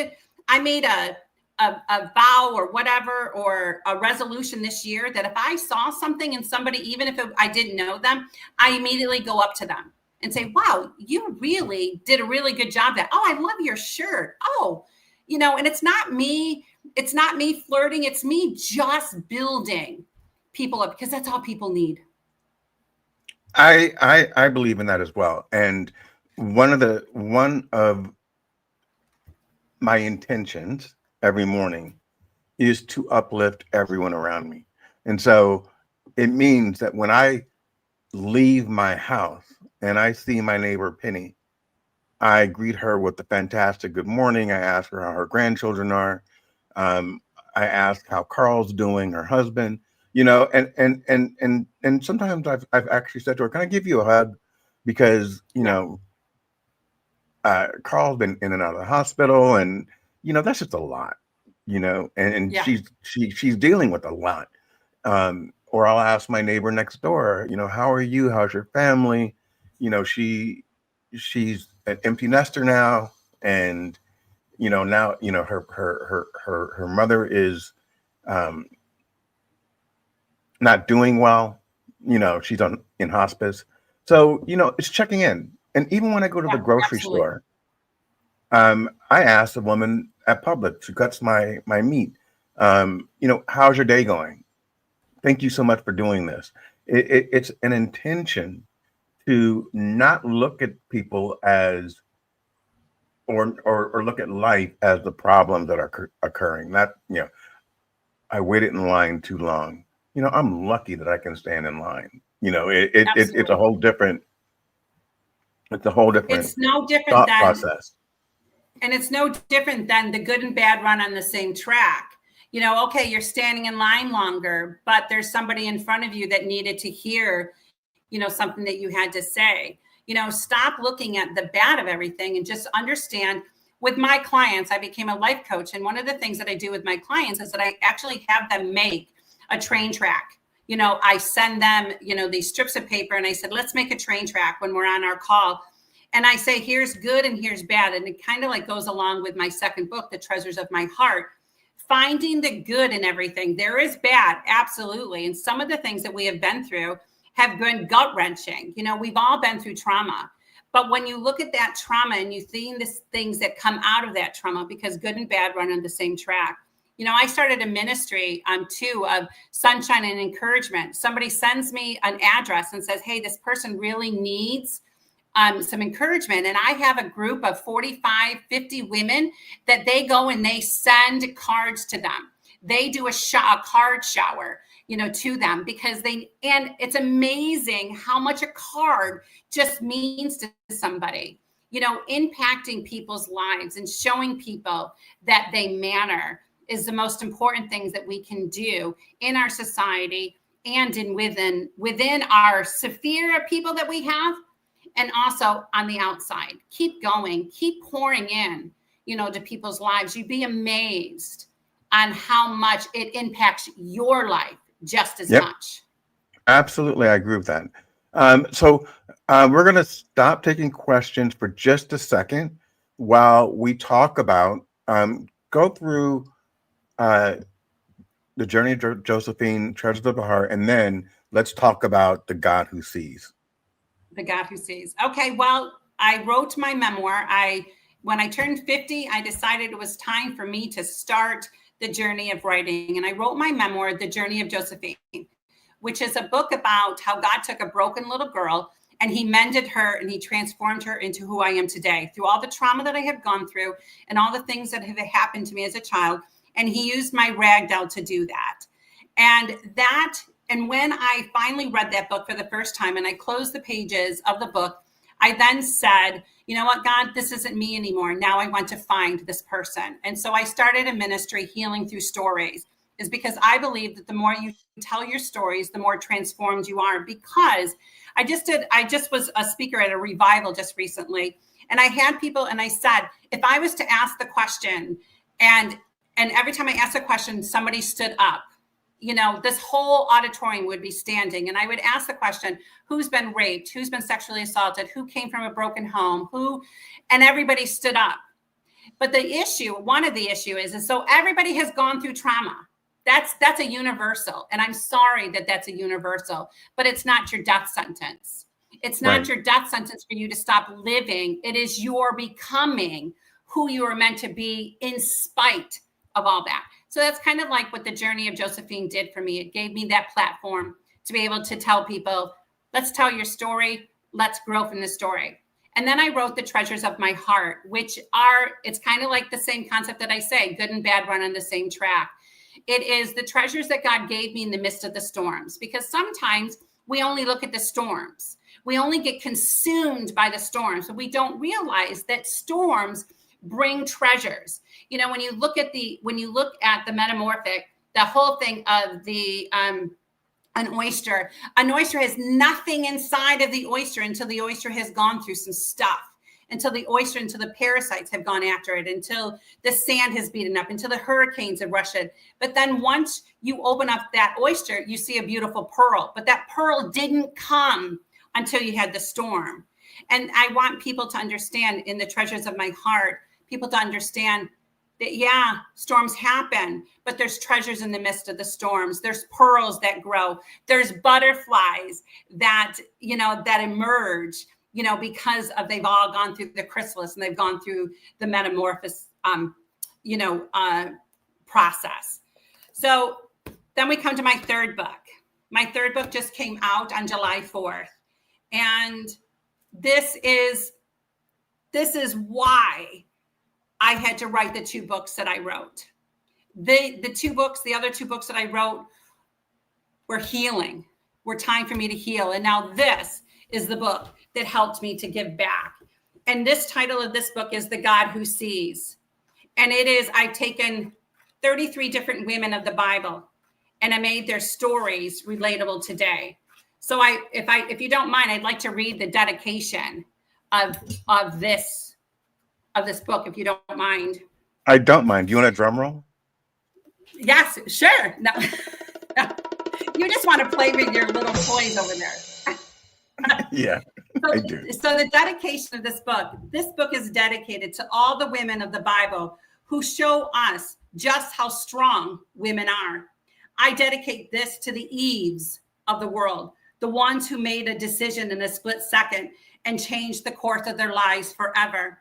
a vow or whatever, or a resolution this year, that if I saw something in somebody, even if I didn't know them, I immediately go up to them and say, wow, you really did a really good job. That, oh, I love your shirt. Oh, and it's not me flirting. It's me just building people up, because that's all people need. I believe in that as well. And one of my intentions every morning is to uplift everyone around me. And so it means that when I leave my house and I see my neighbor Penny, I greet her with a fantastic good morning. I ask her how her grandchildren are. I ask how Carl's doing, her husband, and sometimes I've actually said to her, can I give you a hug? Because, Carl's been in and out of the hospital, and, that's just a lot, and she's dealing with a lot. Or I'll ask my neighbor next door, how are you? How's your family? She's an empty nester now, and now her mother is not doing well. She's in hospice, so it's checking in. And even when I go to the grocery store, I ask the woman at Publix who cuts my meat, how's your day going? Thank you so much for doing this. It's an intention to not look at people as, or look at life as the problems that are occurring. Not, I waited in line too long. I'm lucky that I can stand in line. It's a whole different. It's no different thought than process. And it's no different than the good and bad run on the same track. Okay, you're standing in line longer, but there's somebody in front of you that needed to hear something that you had to say. Stop looking at the bad of everything and just understand. With my clients, I became a life coach. And one of the things that I do with my clients is that I actually have them make a train track. I send them, these strips of paper, and I said, let's make a train track when we're on our call. And I say, here's good and here's bad. And it kind of like goes along with my second book, The Treasures of My Heart. finding the good in everything. There is bad, absolutely. And some of the things that we have been through have been gut wrenching. You know, we've all been through trauma. But when you look at that trauma and you see the things that come out of that trauma, because good and bad run on the same track. You know, I started a ministry too of sunshine and encouragement. Somebody sends me an address and says, hey, this person really needs some encouragement. And I have a group of 45, 50 women that they go and they send cards to them. They do a card shower, you know, to them, because and it's amazing how much a card just means to somebody, you know, impacting people's lives and showing people that they matter is the most important things that we can do in our society and within our sphere of people that we have, and also on the outside. Keep going, keep pouring in, you know, to people's lives. You'd be amazed on how much it impacts your life just as much. Absolutely, I agree with that. So we're going to stop taking questions for just a second while we talk about, go through the journey of Josephine, Treasures of the Heart, and then let's talk about the God who sees. The God who sees. Okay, well, I wrote my memoir. When I turned 50, I decided it was time for me to start the journey of writing. And I wrote my memoir, The Journey of Josephine, which is a book about how God took a broken little girl and he mended her and he transformed her into who I am today through all the trauma that I have gone through and all the things that have happened to me as a child. And he used my rag doll to do that. And when I finally read that book for the first time and I closed the pages of the book, I then said, you know what, God, this isn't me anymore. Now I want to find this person. And so I started a ministry, Healing Through Stories, is because I believe that the more you tell your stories, the more transformed you are. Because I just was a speaker at a revival just recently. And I had people and I said, if I was to ask the question and every time I asked a question, somebody stood up, you know, this whole auditorium would be standing. And I would ask the question, who's been raped? Who's been sexually assaulted? Who came from a broken home? And everybody stood up. But one of the issue is so everybody has gone through trauma. That's a universal. And I'm sorry that that's a universal, but it's not your death sentence. It's not your death sentence for you to stop living. It is your becoming who you are meant to be in spite of all that. So that's kind of like what the journey of Josephine did for me. It gave me that platform to be able to tell people, let's tell your story. Let's grow from the story. And then I wrote the Treasures of My Heart, it's kind of like the same concept that I say, good and bad run on the same track. It is the treasures that God gave me in the midst of the storms, because sometimes we only look at the storms. We only get consumed by the storms. So we don't realize that storms bring treasures. You know, when you look at the metamorphic, the whole thing of an oyster has nothing inside of the oyster until the oyster has gone through some stuff, until the parasites have gone after it, until the sand has beaten up, until the hurricanes have rushed it. But then once you open up that oyster, you see a beautiful pearl, but that pearl didn't come until you had the storm. And I want people to understand in the Treasures of My Heart, people to understand that, storms happen, but there's treasures in the midst of the storms. There's pearls that grow. There's butterflies that emerge, because they've all gone through the chrysalis and they've gone through the metamorphosis, process. So then we come to my third book. My third book just came out on July 4th. And this is why I had to write the two books that I wrote. The other two books that I wrote were healing, were time for me to heal. And now this is the book that helped me to give back. And this title of this book is The God Who Sees. And I've taken 33 different women of the Bible and I made their stories relatable today. So if you don't mind, I'd like to read the dedication of this book, if you don't mind. I don't mind. Do you want a drum roll? Yes, sure. No. You just want to play with your little toys over there. Yeah, I do. So the dedication of this book is dedicated to all the women of the Bible who show us just how strong women are. I dedicate this to the Eves of the world, the ones who made a decision in a split second and changed the course of their lives forever.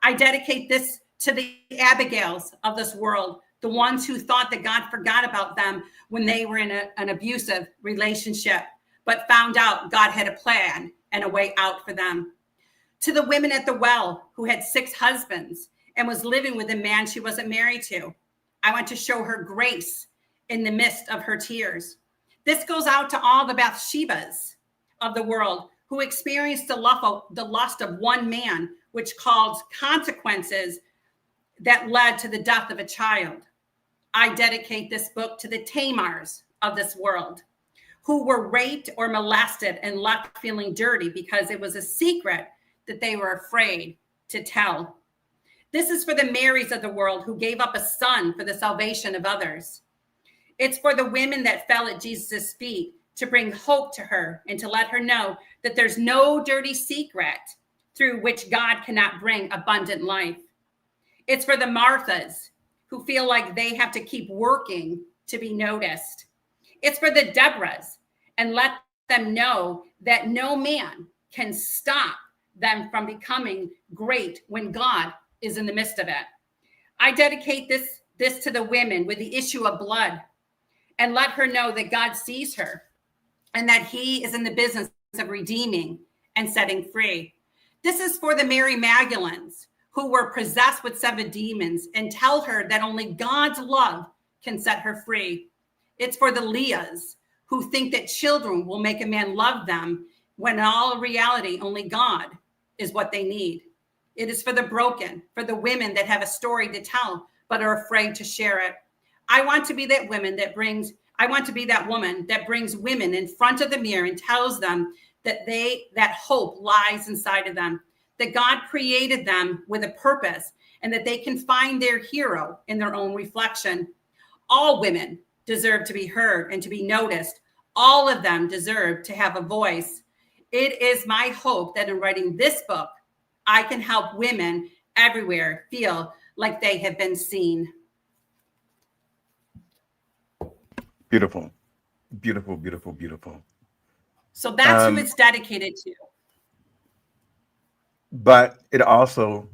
I dedicate this to the Abigails of this world, the ones who thought that God forgot about them when they were in an abusive relationship, but found out God had a plan and a way out for them. To the women at the well who had 6 husbands and was living with a man she wasn't married to, I want to show her grace in the midst of her tears. This goes out to all the Bathshebas of the world who experienced the lust of one man, which caused consequences that led to the death of a child. I dedicate this book to the Tamars of this world who were raped or molested and left feeling dirty because it was a secret that they were afraid to tell. This is for the Marys of the world who gave up a son for the salvation of others. It's for the women that fell at Jesus' feet to bring hope to her and to let her know that there's no dirty secret through which God cannot bring abundant life. It's for the Marthas who feel like they have to keep working to be noticed. It's for the Deborahs, and let them know that no man can stop them from becoming great when God is in the midst of it. I dedicate this to the women with the issue of blood, and let her know that God sees her and that he is in the business of redeeming and setting free. This is for the Mary Magdalens who were possessed with 7 demons, and tell her that only God's love can set her free. It's for the Leahs who think that children will make a man love them when in all reality, only God is what they need. It is for the broken, for the women that have a story to tell, but are afraid to share it. I want to be that woman that brings women in front of the mirror and tells them that hope lies inside of them, that God created them with a purpose, and that they can find their hero in their own reflection. All women deserve to be heard and to be noticed. All of them deserve to have a voice. It is my hope that in writing this book, I can help women everywhere feel like they have been seen. Beautiful, beautiful, beautiful, beautiful. So that's who it's dedicated to. But it also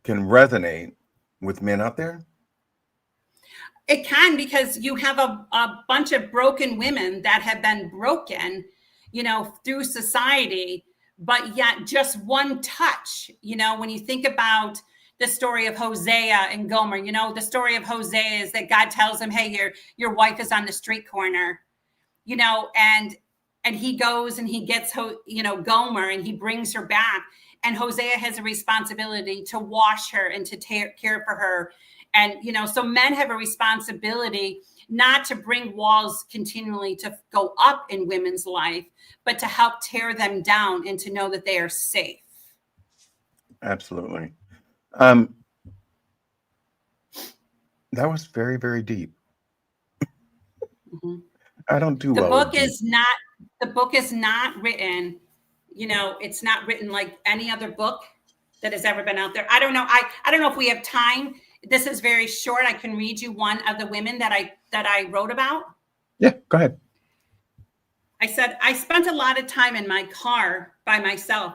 can resonate with men out there. It can, because you have a bunch of broken women that have been broken, through society, but yet just one touch, when you think about the story of Hosea and Gomer, the story of Hosea is that God tells him, hey, your wife is on the street corner, and he goes and he gets, Gomer, and he brings her back. And Hosea has a responsibility to wash her and to care for her. And, so men have a responsibility not to bring walls continually to go up in women's life, but to help tear them down and to know that they are safe. Absolutely. That was very, very deep. Mm-hmm. I don't do the well. Book is not written, it's not written like any other book that has ever been out there. I don't know. I don't know if we have time. This is very short. I can read you one of the women that I wrote about. Yeah, go ahead. I said, I spent a lot of time in my car by myself,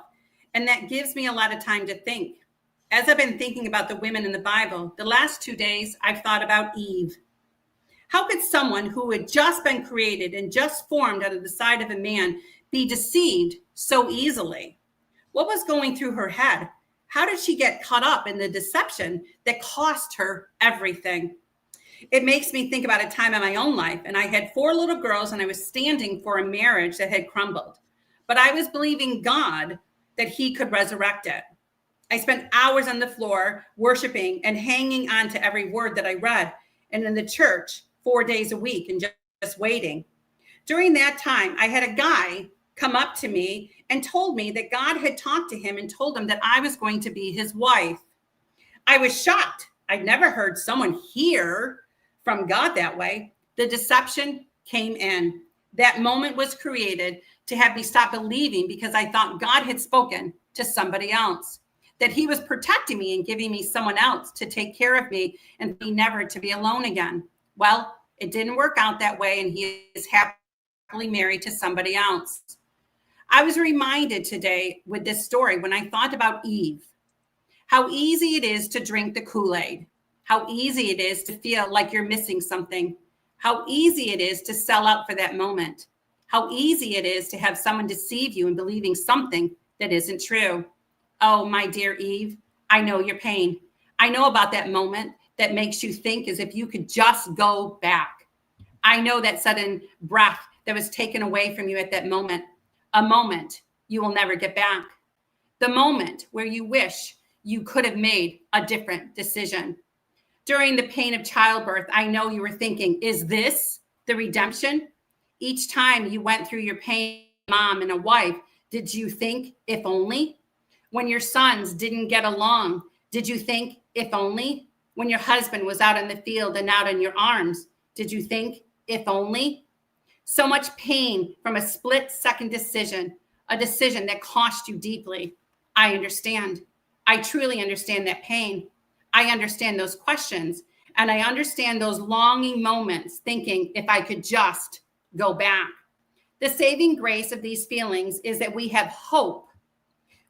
and that gives me a lot of time to think. As I've been thinking about the women in the Bible, the last 2 days, I've thought about Eve. How could someone who had just been created and just formed out of the side of a man be deceived so easily? What was going through her head? How did she get caught up in the deception that cost her everything? It makes me think about a time in my own life, and I had 4 little girls, and I was standing for a marriage that had crumbled. But I was believing God that he could resurrect it. I spent hours on the floor worshiping and hanging on to every word that I read, and in the church 4 days a week and just waiting. During that time, I had a guy come up to me and told me that God had talked to him and told him that I was going to be his wife. I was shocked. I'd never heard someone hear from God that way. The deception came in. That moment was created to have me stop believing because I thought God had spoken to somebody else. that he was protecting me and giving me someone else to take care of me and me never to be alone again. Well, it didn't work out that way, and he is happily married to somebody else. I was reminded today with this story when I thought about Eve, how easy it is to drink the Kool-Aid, how easy it is to feel like you're missing something, how easy it is to sell out for that moment, how easy it is to have someone deceive you in believing something that isn't true. Oh, my dear Eve, I know your pain. I know about that moment that makes you think as if you could just go back. I know that sudden breath that was taken away from you at that moment, a moment you will never get back. The moment where you wish you could have made a different decision. During the pain of childbirth, I know you were thinking, is this the redemption? Each time you went through your pain, mom and a wife, did you think, if only? When your sons didn't get along, did you think, if only? When your husband was out in the field and out in your arms, did you think, if only? So much pain from a split-second decision, a decision that cost you deeply. I understand. I truly understand that pain. I understand those questions, and I understand those longing moments thinking, if I could just go back. The saving grace of these feelings is that we have hope.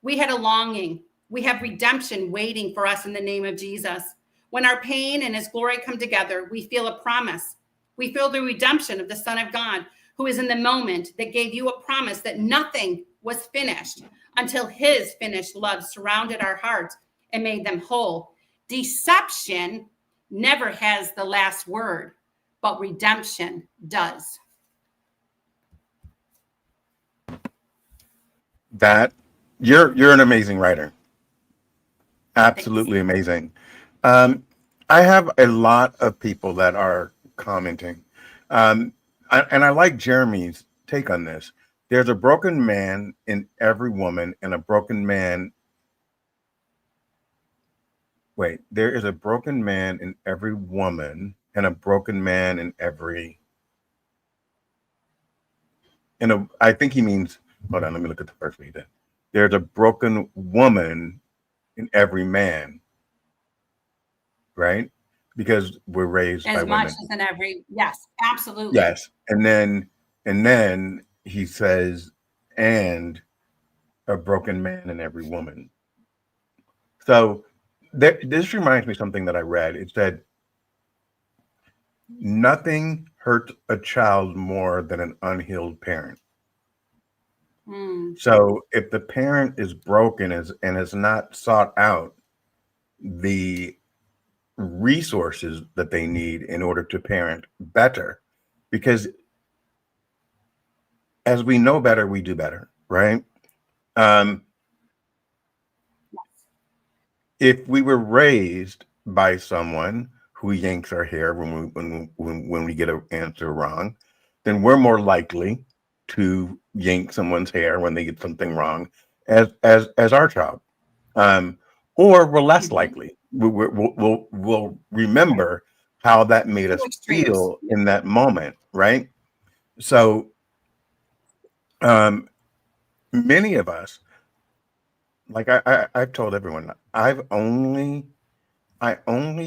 We had a longing. We have redemption waiting for us in the name of Jesus. When our pain and his glory come together, we feel a promise. We feel the redemption of the Son of God, who is in the moment that gave you a promise that nothing was finished until his finished love surrounded our hearts and made them whole. Deception never has the last word, but redemption does. That you're an amazing writer. Absolutely amazing. I have a lot of people that are commenting. And I like Jeremy's take on this. There's a broken man in every woman and a broken man. Wait, there is a broken man in every woman and a broken man in every. I think he means, hold on, let me look at the first one he did. There's a broken woman in every man, right? Because we're raised by As women. much as in every, yes, absolutely. Yes. And then he says, and a broken man in every woman. So this reminds me of something that I read. It said, nothing hurts a child more than an unhealed parent. So if the parent is broken and has not sought out the resources that they need in order to parent better, because as we know better, we do better, right? If we were raised by someone who yanks our hair when we get an answer wrong, then we're more likely to yank someone's hair when they get something wrong as our child, or we're less likely. We'll remember how that made us feel in that moment, right? So many of us, like I've told everyone, I only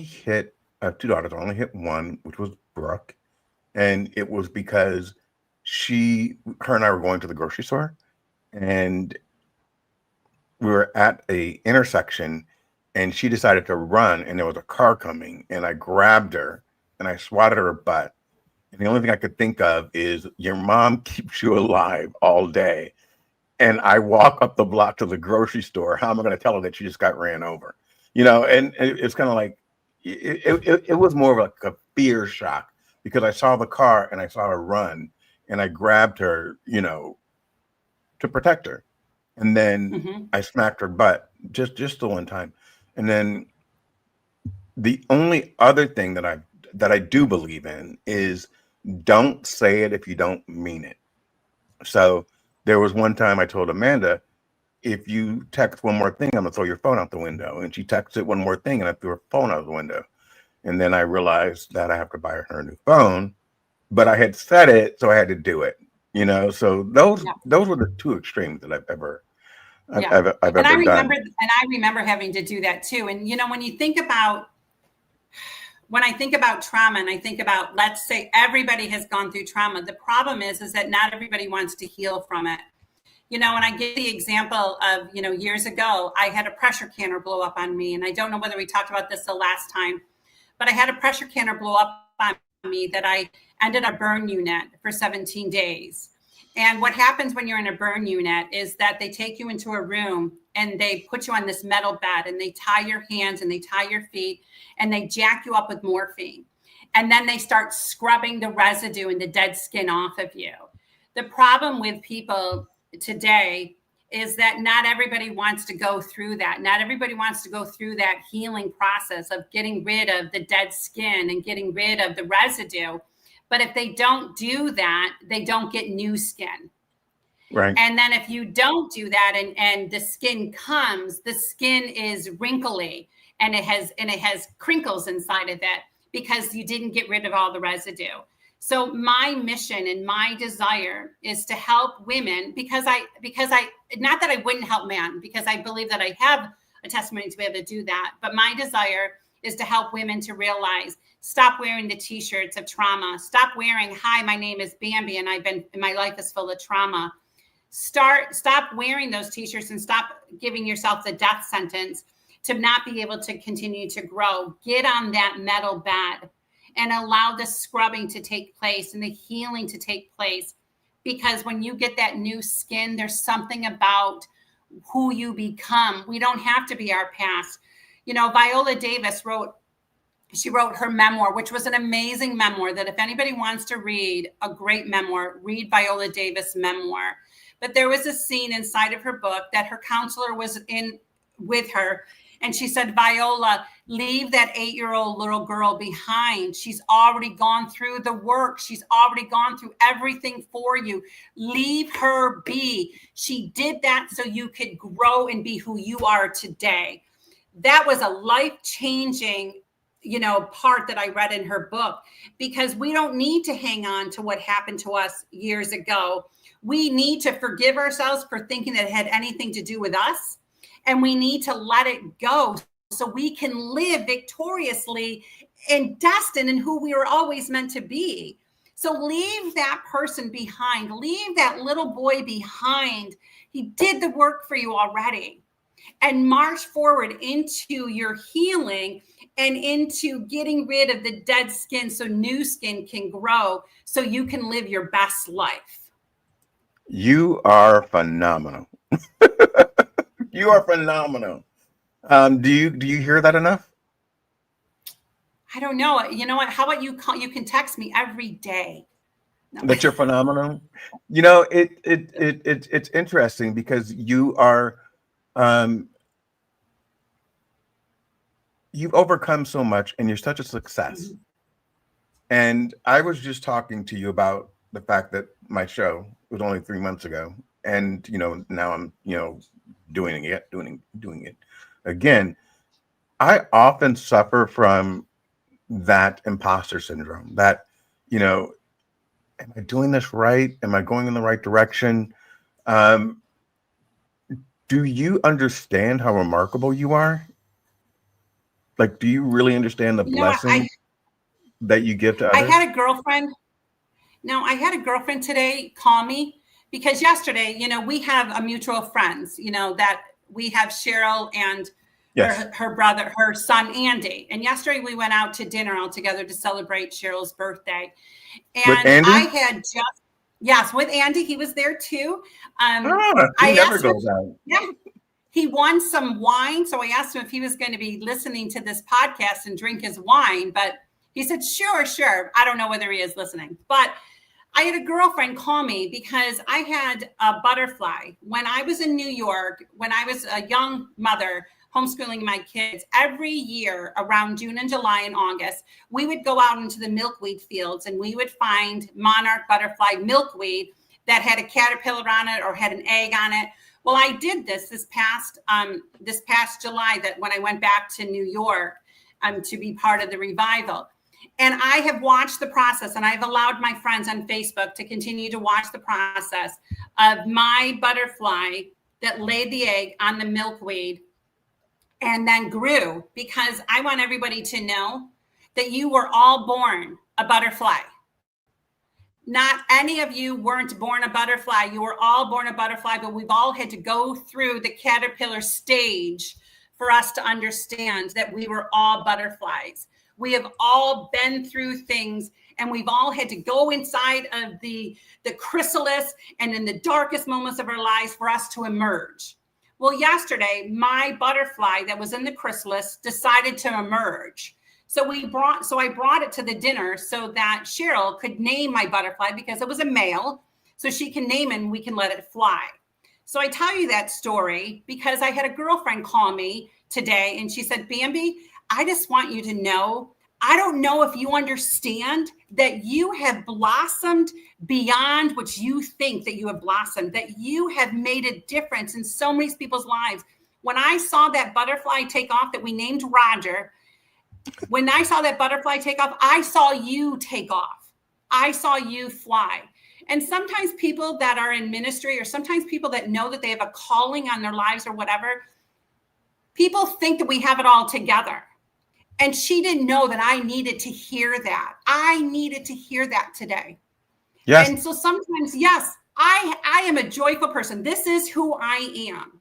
hit, I have two daughters. I only hit one, which was Brooke, and it was because her and I were going to the grocery store, and we were at a intersection, and she decided to run, and there was a car coming, and I grabbed her and I swatted her butt. And the only thing I could think of is, your mom keeps you alive all day, and I walk up the block to the grocery store. How am I going to tell her that she just got ran over? And it's kind of like, it was more of like a fear shock, because I saw the car and I saw her run, and I grabbed her, to protect her. And then I smacked her butt just the one time. And then the only other thing that I do believe in is, don't say it if you don't mean it. So there was one time I told Amanda, if you text one more thing, I'm gonna throw your phone out the window. And she texted one more thing, and I threw her phone out the window. And then I realized that I have to buy her a new phone, but I had said it, so I had to do it. So those were the two extremes that I've ever I've And I ever done. remember having to do that too. And when you think about when I think about trauma and I think about, let's say everybody has gone through trauma, the problem is that not everybody wants to heal from it. And I give the example of, years ago, I had a pressure canner blow up on me. And I don't know whether we talked about this the last time, but I had a pressure canner blow up on me that I ended up burn unit for 17 days. And what happens when you're in a burn unit is that they take you into a room and they put you on this metal bed and they tie your hands and they tie your feet and they jack you up with morphine. And then they start scrubbing the residue and the dead skin off of you. The problem with people today is that not everybody wants to go through that. Not everybody wants to go through that healing process of getting rid of the dead skin and getting rid of the residue. But if they don't do that, they don't get new skin. Right. And then if you don't do that and the skin comes, the skin is wrinkly and it has crinkles inside of it because you didn't get rid of all the residue. So my mission and my desire is to help women because I not that I wouldn't help men, because I believe that I have a testimony to be able to do that. But my desire is to help women to realize, stop wearing the t-shirts of trauma. Stop wearing, hi, my name is Bambi and my life is full of trauma. Stop wearing those t-shirts and stop giving yourself the death sentence to not be able to continue to grow. Get on that metal bed and allow the scrubbing to take place and the healing to take place. Because when you get that new skin, there's something about who you become. We don't have to be our past. Viola Davis wrote her memoir, which was an amazing memoir that if anybody wants to read a great memoir, read Viola Davis' memoir. But there was a scene inside of her book that her counselor was in with her. And she said, Viola, leave that 8-year-old little girl behind. She's already gone through the work. She's already gone through everything for you. Leave her be. She did that so you could grow and be who you are today. That was a life-changing, part that I read in her book, because we don't need to hang on to what happened to us years ago. We need to forgive ourselves for thinking that it had anything to do with us. And we need to let it go so we can live victoriously and destined in who we were always meant to be. So leave that person behind. Leave that little boy behind. He did the work for you already. And march forward into your healing and into getting rid of the dead skin so new skin can grow so you can live your best life. You are phenomenal. You are phenomenal. Do you hear that enough? I don't know. You know what? How about you can text me every day. No. That you're phenomenal. It's interesting because you are you've overcome so much and you're such a success. Mm-hmm. And I was just talking to you about the fact that my show was only 3 months ago. And now I'm doing it again. I often suffer from that imposter syndrome, that am I doing this right? Am I going in the right direction? Do you understand how remarkable you are? Like, do you really understand the blessing that you give to others? I had a girlfriend today call me because yesterday, we have a mutual friends, that we have Cheryl and yes. her brother, her son, Andy. And yesterday we went out to dinner all together to celebrate Cheryl's birthday. And with Andy? I had yes, with Andy, he was there too. He never goes out. Yeah. He won some wine. So I asked him if he was going to be listening to this podcast and drink his wine, but he said, sure. I don't know whether he is listening, but I had a girlfriend call me because I had a butterfly. When I was in New York, when I was a young mother homeschooling my kids, every year around June and July and August, we would go out into the milkweed fields and we would find monarch butterfly milkweed that had a caterpillar on it or had an egg on it. Well, I did this past July, that when I went back to New York to be part of the revival. And I have watched the process, and I've allowed my friends on Facebook to continue to watch the process of my butterfly that laid the egg on the milkweed and then grew, because I want everybody to know that you were all born a butterfly. Not any of you weren't born a butterfly. You were all born a butterfly, but we've all had to go through the caterpillar stage for us to understand that we were all butterflies. We have all been through things, and we've all had to go inside of the chrysalis and in the darkest moments of our lives for us to emerge. Well, yesterday, my butterfly that was in the chrysalis decided to emerge. So I brought it to the dinner so that Cheryl could name my butterfly, because it was a male, so she can name it and we can let it fly. So I tell you that story because I had a girlfriend call me today and she said, Bambi, I just want you to know, I don't know if you understand that you have blossomed beyond what you think that you have blossomed, that you have made a difference in so many people's lives. When I saw that butterfly take off that we named Roger, when I saw that butterfly take off, I saw you take off. I saw you fly. And sometimes people that are in ministry, or sometimes people that know that they have a calling on their lives or whatever, people think that we have it all together. And she didn't know that I needed to hear that. I needed to hear that today. Yes. And so sometimes, yes, I am a joyful person. This is who I am.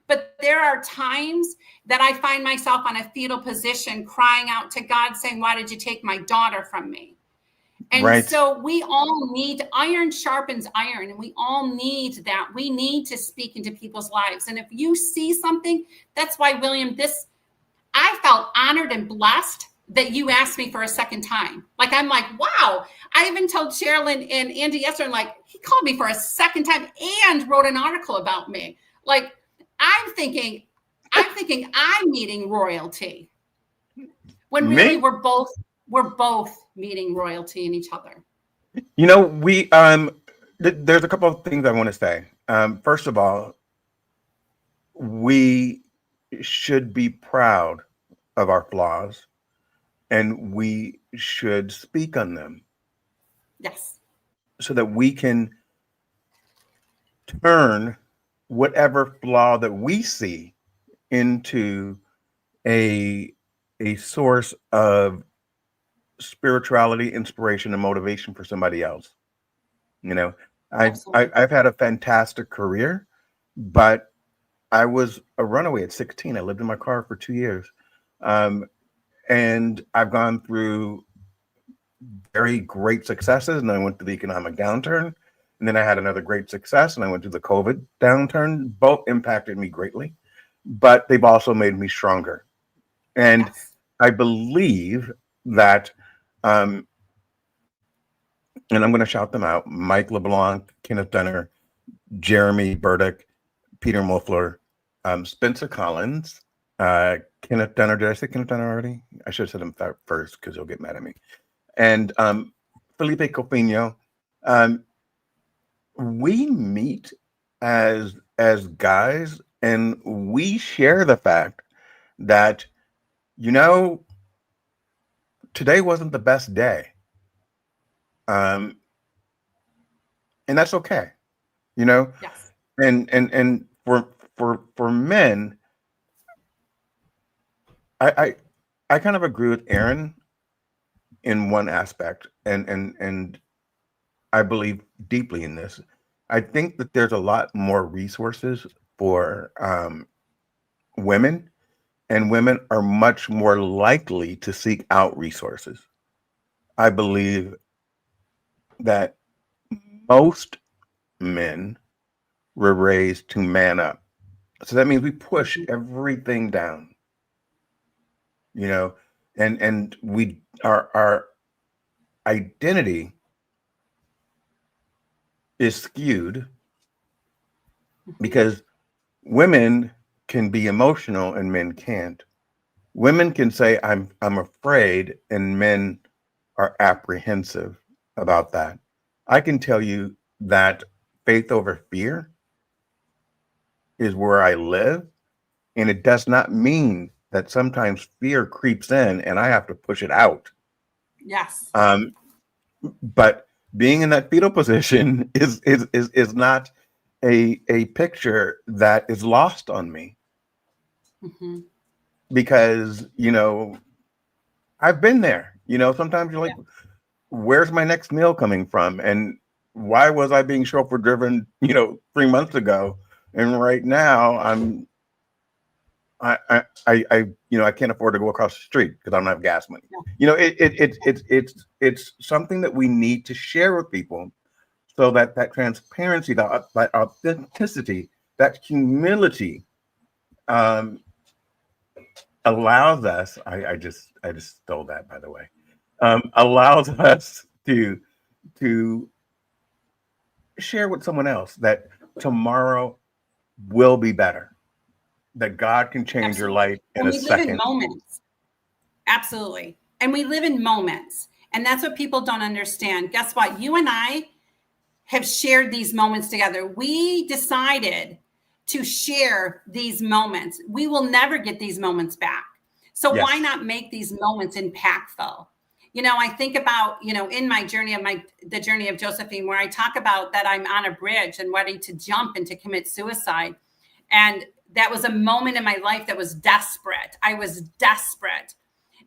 But there are times that I find myself on a fetal position crying out to God saying, why did you take my daughter from me? And so we all need, iron sharpens iron, and we all need that. We need to speak into people's lives. And if you see something, that's why, William, I felt honored and blessed that you asked me for a second time. Like, I'm like, wow. I even told Sherilyn and Andy yesterday, I'm like, he called me for a second time and wrote an article about me. Like, I'm thinking I'm meeting royalty, when really we're both meeting royalty in each other. You know, there's a couple of things I want to say. First of all, we should be proud of our flaws, and we should speak on them. Yes. So that we can turn whatever flaw that we see into a source of spirituality, inspiration, and motivation for somebody else. You know, I've had a fantastic career, but I was a runaway at 16. I lived in my car for 2 years. And I've gone through very great successes, and then I went through the economic downturn. And then I had another great success, and I went through the COVID downturn. Both impacted me greatly, but they've also made me stronger. And I believe that, and I'm going to shout them out: Mike LeBlanc, Kenneth Dunner, Jeremy Burdick, Peter Muffler, Spencer Collins, Kenneth Dunner. Did I say Kenneth Dunner already? I should have said him first because he'll get mad at me. And Felipe Copino. We meet as guys, and we share the fact that, you know, today wasn't the best day. And that's okay, you know. Yes. And for men, I kind of agree with Aaron in one aspect, and I believe deeply in this. I think that there's a lot more resources for women, and women are much more likely to seek out resources. I believe that most men were raised to man up. So that means we push everything down, you know, and our identity is skewed because women can be emotional and men can't. Women can say, I'm afraid, and men are apprehensive about that. I can tell you that faith over fear is where I live, and it does not mean that sometimes fear creeps in and I have to push it out. Yes. But being in that fetal position is not a picture that is lost on me Hmm. because, I've been there. Sometimes you're like, where's my next meal coming from? And why was I being chauffeur driven, 3 months ago? And right now I can't afford to go across the street because I don't have gas money. It's something that we need to share with people so that transparency, that authenticity, that humility um, allows us. I just stole that, by the way. Allows us to share with someone else that tomorrow will be better. That God can change your Absolutely. life in And a we live in second. moments. Absolutely. And we live in moments. And that's what people don't understand. Guess what? You and I have shared these moments together. We decided to share these moments. We will never get these moments back. So why Yes. not make these moments impactful? I think about, in my journey the journey of Josephine, where I talk about that I'm on a bridge and ready to jump and to commit suicide. And that was a moment in my life that was desperate. I was desperate.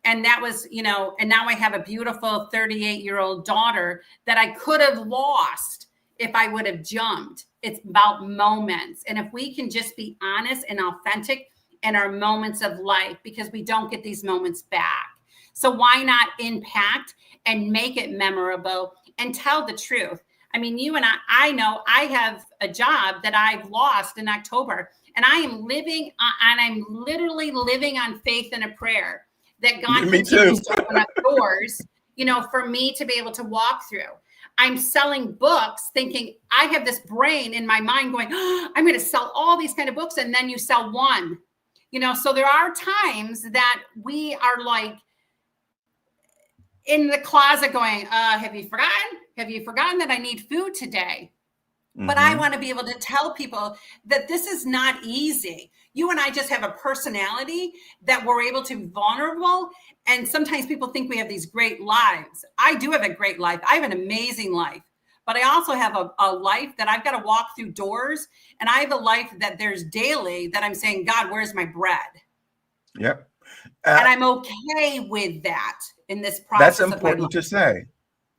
And that was, and now I have a beautiful 38-year-old daughter that I could have lost if I would have jumped. It's about moments. And if we can just be honest and authentic in our moments of life, because we don't get these moments back. So why not impact and make it memorable and tell the truth? I mean, you and I know I have a job that I've lost in October, and I am living and I'm literally living on faith and a prayer that God Me too. continues to open up doors, for me to be able to walk through. I'm selling books thinking I have this brain in my mind going, oh, I'm going to sell all these kind of books. And then you sell one, so there are times that we are like in the closet going, have you forgotten? Have you forgotten that I need food today? But I want to be able to tell people that this is not easy. You and I just have a personality that we're able to be vulnerable. And sometimes people think we have these great lives. I do have a great life. I have an amazing life. But I also have a life that I've got to walk through doors. And I have a life that there's daily that I'm saying, God, where's my bread? Yep. And I'm okay with that in this That's process of my life. important to say.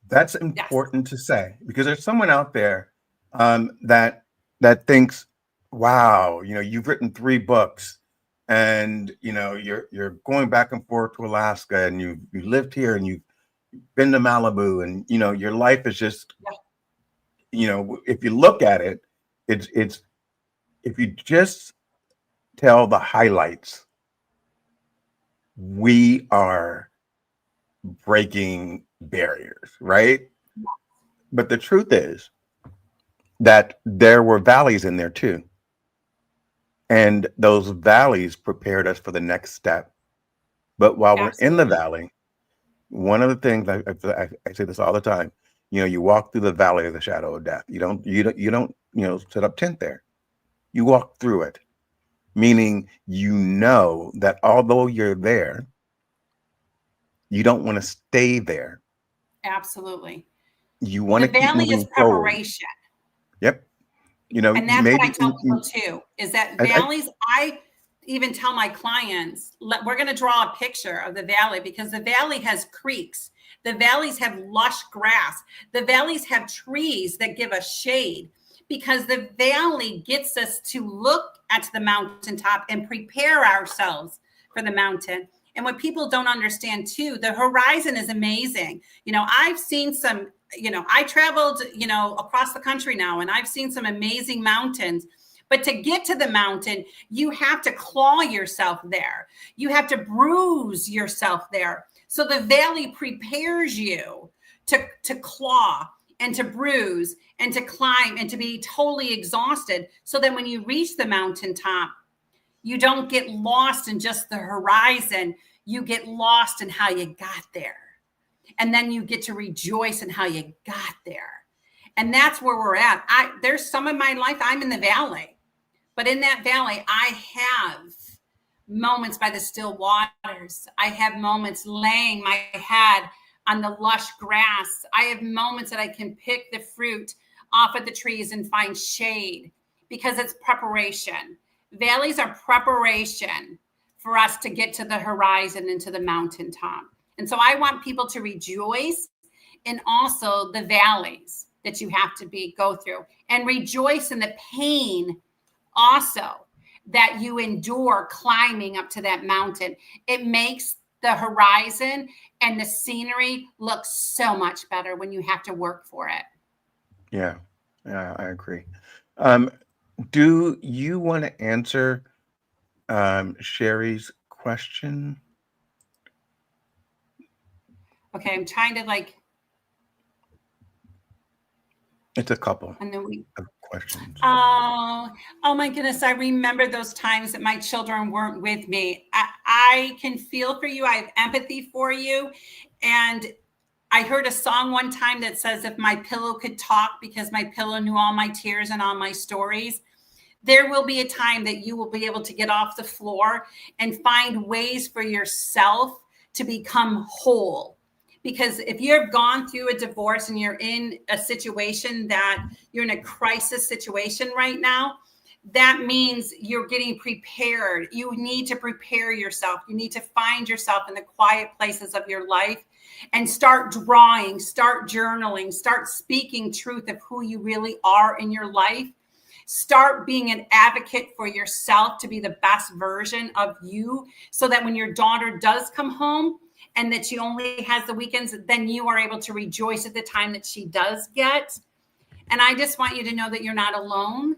That's Yes. important to say because there's someone out there that thinks, "Wow, you've written 3 books, and you're going back and forth to Alaska, and you lived here, and you've been to Malibu, and your life is just, if you look at it, it's if you just tell the highlights, we are breaking barriers, right? But the truth is that there were valleys in there too. And those valleys prepared us for the next step. But while we're in the Absolutely. valley, one of the things I say this all the time, you walk through the valley of the shadow of death. You don't set up tent there. You walk through it, meaning that although you're there, you don't want to stay there. Absolutely. You want The to keep valley is moving forward. preparation. Yep. And that's what I Maybe tell people too, is that I valleys, I even tell my clients, we're going to draw a picture of the valley because the valley has creeks. The valleys have lush grass. The valleys have trees that give us shade because the valley gets us to look at the mountaintop and prepare ourselves for the mountain. And what people don't understand too, the horizon is amazing. I've seen some, I traveled, across the country now, and I've seen some amazing mountains. But to get to the mountain, you have to claw yourself there. You have to bruise yourself there. So the valley prepares you to claw and to bruise and to climb and to be totally exhausted. So that when you reach the mountaintop, you don't get lost in just the horizon. You get lost in how you got there. And then you get to rejoice in how you got there. And that's where we're at. There's some of my life I'm in the valley, but in that valley, I have moments by the still waters. I have moments laying my head on the lush grass. I have moments that I can pick the fruit off of the trees and find shade. because it's preparation. Valleys are preparation for us to get to the horizon and to the mountaintop. And so I want people to rejoice in also the valleys that you have to go through, and rejoice in the pain also that you endure climbing up to that mountain. It makes the horizon and the scenery look so much better when you have to work for it. Yeah, I agree. Do you want to answer Sherry's question? Okay, I'm trying to It's a couple and then we of questions. oh my goodness, I remember those times that my children weren't with me. I can feel for you. I have empathy for you. And I heard a song one time that says, if my pillow could talk, because my pillow knew all my tears and all my stories. There will be a time that you will be able to get off the floor and find ways for yourself to become whole. Because if you've gone through a divorce and you're in a situation that you're in a crisis situation right now, that means you're getting prepared. You need to prepare yourself. You need to find yourself in the quiet places of your life and start drawing, start journaling, start speaking truth of who you really are in your life. Start being an advocate for yourself to be the best version of you, so that when your daughter does come home and that she only has the weekends, then you are able to rejoice at the time that she does get. And I just want you to know that you're not alone,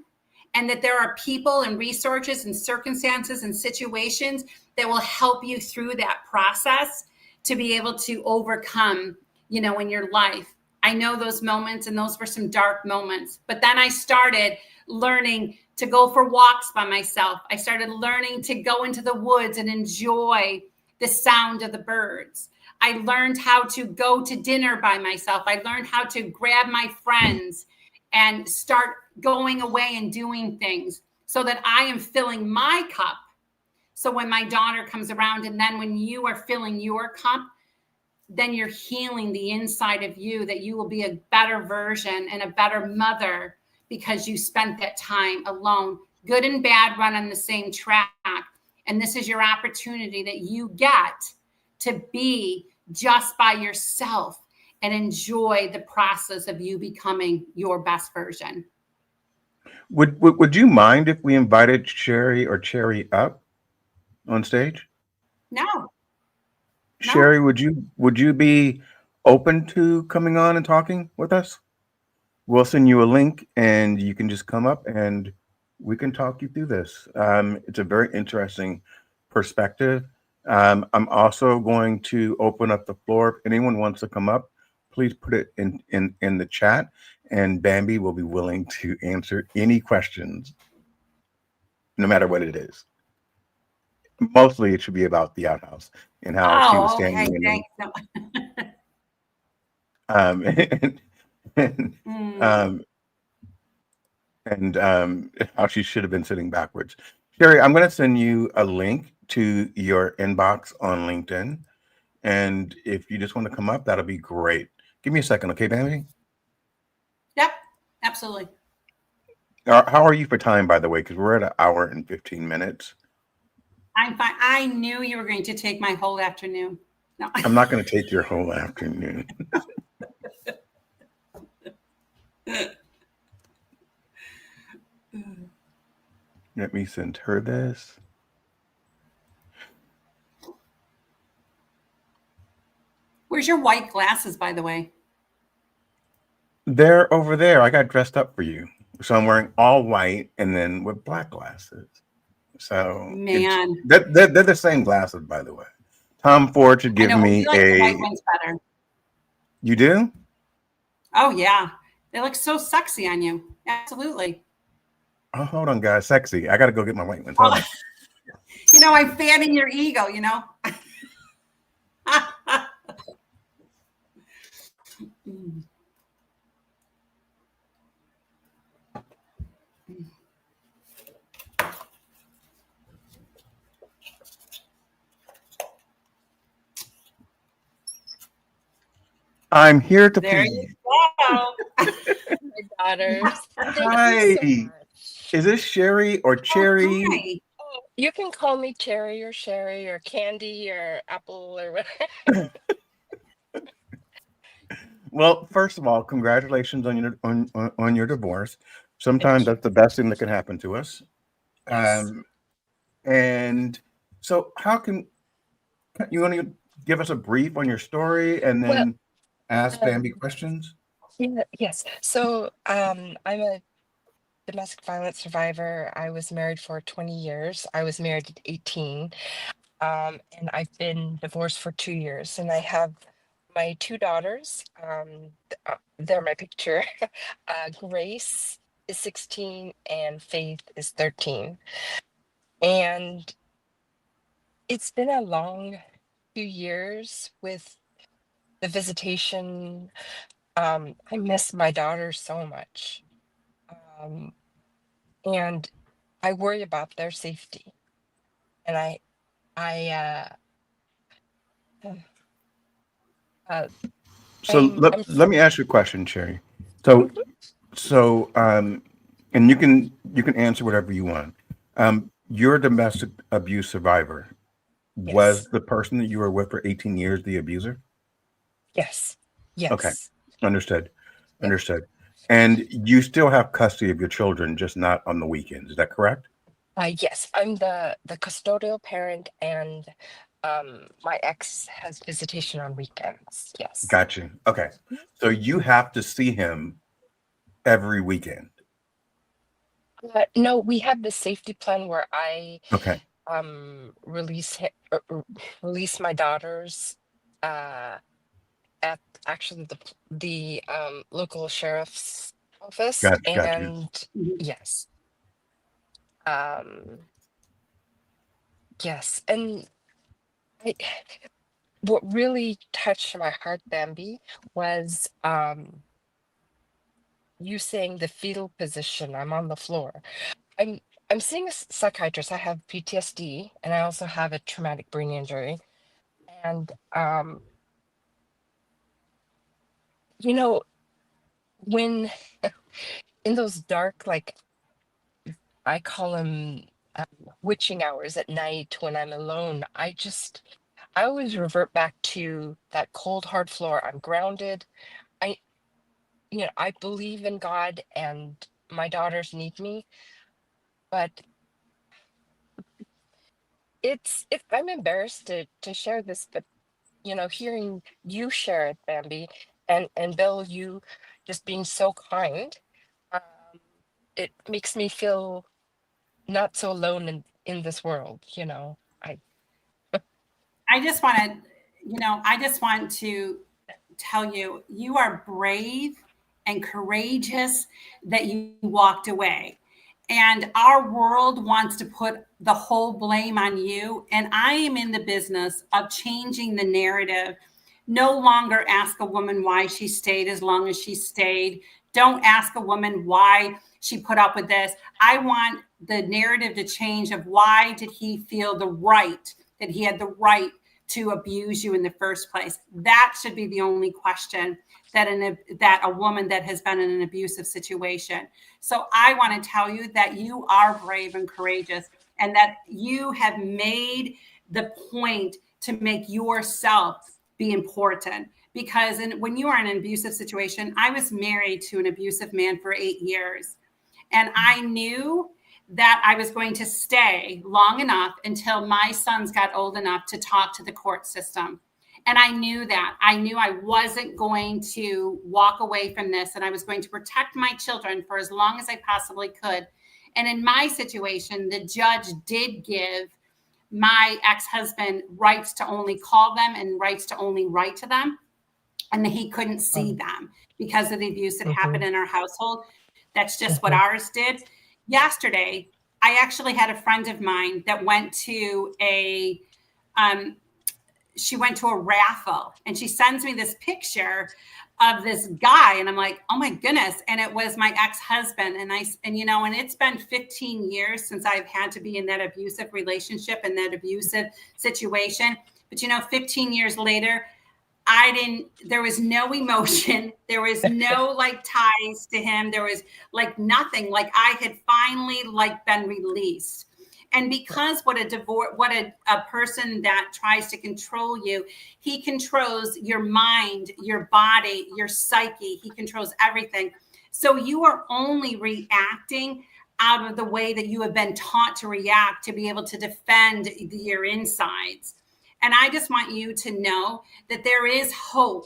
and that there are people and resources and circumstances and situations that will help you through that process to be able to overcome, in your life. I know those moments, and those were some dark moments. But then I started learning to go for walks by myself. I started learning to go into the woods and enjoy the sound of the birds. I learned how to go to dinner by myself. I learned how to grab my friends and start going away and doing things so that I am filling my cup. So when my daughter comes around, and then when you are filling your cup, then you're healing the inside of you, that you will be a better version and a better mother because you spent that time alone. Good and bad run on the same track. And this is your opportunity that you get to be just by yourself and enjoy the process of you becoming your best version. Would you mind if we invited Sherry or Cherry up on stage? No. Sherry, would you be open to coming on and talking with us? We'll send you a link, and you can just come up and we can talk you through this. It's a very interesting perspective. I'm also going to open up the floor. If anyone wants to come up, please put it in the chat, and Bambi will be willing to answer any questions, no matter what it is. Mostly it should be about the outhouse and how she was standing okay, in thanks. and, how she should have been sitting backwards. Sherry, I'm going to send you a link to your inbox on LinkedIn. And if you just want to come up, that'll be great. Give me a second, okay, Bambi? Yep, absolutely. How are you for time, by the way? Because we're at 1 hour and 15 minutes. I'm fine. I knew you were going to take my whole afternoon. No. I'm not going to take your whole afternoon. Let me send her this. Where's your white glasses, by the way? They're over there. I got dressed up for you. So I'm wearing all white and then with black glasses. So man, they're the same glasses, by the way. Tom Ford should give me like the white ones better. You do? Oh yeah, they look so sexy on you. Absolutely. Oh, hold on, guys. Sexy. I got to go get my white ones. I'm fanning your ego. I'm here to there please. You go. My daughters. Hi. Is this Sherry or Oh, Cherry? hi. Oh, you can call me Cherry or Sherry or Candy or Apple or whatever. Well, first of all, congratulations on on your divorce. Sometimes Thank you. that's the best thing that can happen to us. Yes. Um, and so, how can you want to give us a brief on your story and Well, then ask Bambi um, questions? yeah, yes. So, I'm a domestic violence survivor. I was married for 20 years. I was married at 18. And I've been divorced for 2 years. And I have my two daughters. They're my picture. Grace is 16 and Faith is 13. And it's been a long few years with the visitation. I miss my daughter so much. Um, and I worry about their safety. And I, uh, uh, So I'm, let me ask you a question, Cherry. So Mhm. and you can answer whatever you want. You're a domestic abuse survivor. Was Yes, the person that you were with for 18 years the abuser? yes, Okay, yes. understood, Yeah. understood. And you still have custody of your children, just not on the weekends. Is that correct? Yes, I'm the custodial parent, and my ex has visitation on weekends. Yes. Got you. Okay, so you have to see him every weekend. No, we have the safety plan where I Okay, release my daughters uh at actually the local sheriff's office, got you. and Mhm. yes, um yes, and I, what really touched my heart, Bambi, was you saying the fetal position. I'm on the floor. I'm I'm seeing a psychiatrist. I have PTSD and I also have a traumatic brain injury. And you know, when in those dark, like I call them witching hours at night when I'm alone, I always revert back to that cold hard floor. I'm grounded. I I believe in God and my daughters need me, but I'm embarrassed to share this, but hearing you share it, Bambi, and Bill, you just being so kind, um, it makes me feel not so alone in this world. I I just want to, I just want to tell you, you are brave and courageous that you walked away. And our world wants to put the whole blame on you. And I am in the business of changing the narrative. No longer ask a woman why she stayed as long as she stayed. Don't ask a woman why she put up with this. I want the narrative to change of why did he feel that he had the right to abuse you in the first place. That should be the only question that a woman that has been in an abusive situation. So I want to tell you that you are brave and courageous, and that you have made the point to make yourself be important. Because when you are in an abusive situation, I was married to an abusive man for 8 years, and I knew that I was going to stay long enough until my sons got old enough to talk to the court system. And I knew that. I knew I wasn't going to walk away from this, and I was going to protect my children for as long as I possibly could. And in my situation, the judge did give my ex-husband rights to only call them and rights to only write to them. And he couldn't see um, them because of the abuse that happened mhm, in our household. That's just what mhm, ours did. Yesterday, I actually had a friend of mine that um, she went to a raffle, and she sends me this picture of this guy, and I'm like, oh my goodness. And it was my ex-husband. And it's been 15 years since I've had to be in that abusive relationship and that abusive situation. But 15 years later, there was no emotion. There was no like ties to him. There was like nothing. Like I had finally like been released. And because what a person that tries to control you, he controls your mind, your body, your psyche. He controls everything. So you are only reacting out of the way that you have been taught to react to be able to defend your insides. And I just want you to know that there is hope.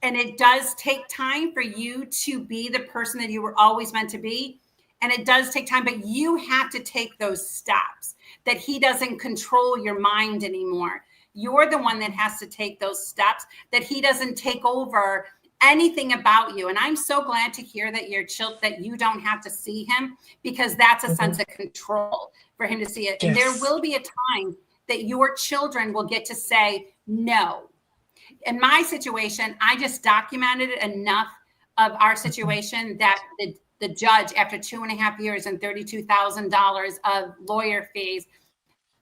And it does take time for you to be the person that you were always meant to be. And it does take time, but you have to take those steps, that he doesn't control your mind anymore. You're the one that has to take those steps, that he doesn't take over anything about you. And I'm so glad to hear that that you don't have to see him, because that's a sense of control for him to see it. And there will be a time that your children will get to say no. In my situation, I just documented enough of our situation that the judge, after 2.5 years and $32,000 of lawyer fees,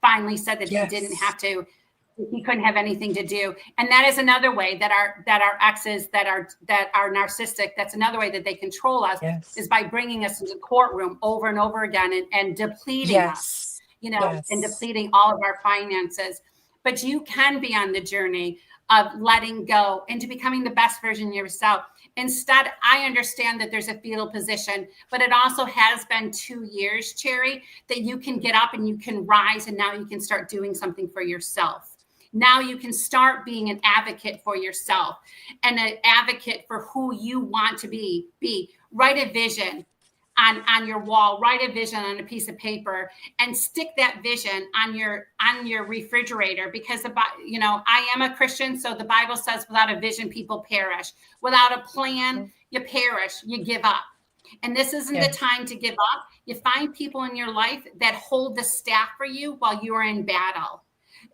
finally said that he didn't have to, he couldn't have anything to do. And that is another way that our exes that are narcissistic, that's another way that they control us, is by bringing us into the courtroom over and over again and depleting us, and depleting all of our finances. But you can be on the journey of letting go into becoming the best version of yourself. Instead, I understand that there's a fetal position, but it also has been 2 years, Cherry, that you can get up and you can rise, and now you can start doing something for yourself. Now you can start being an advocate for yourself and an advocate for who you want to be. Write a vision on your wall, write a vision on a piece of paper, and stick that vision on your refrigerator, because I am a Christian, so the Bible says without a vision people perish. Without a plan, you perish, you give up. And this isn't the time to give up. You find people in your life that hold the staff for you while you are in battle.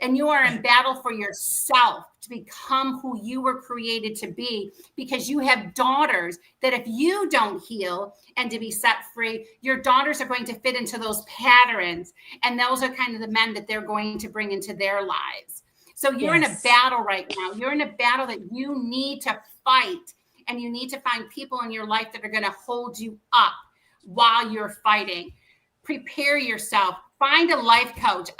And you are in battle for yourself to become who you were created to be, because you have daughters that if you don't heal and to be set free, your daughters are going to fit into those patterns. And those are kind of the men that they're going to bring into their lives. So you're in a battle right now. You're in a battle that you need to fight. And you need to find people in your life that are going to hold you up while you're fighting. Prepare yourself. Find a life coach.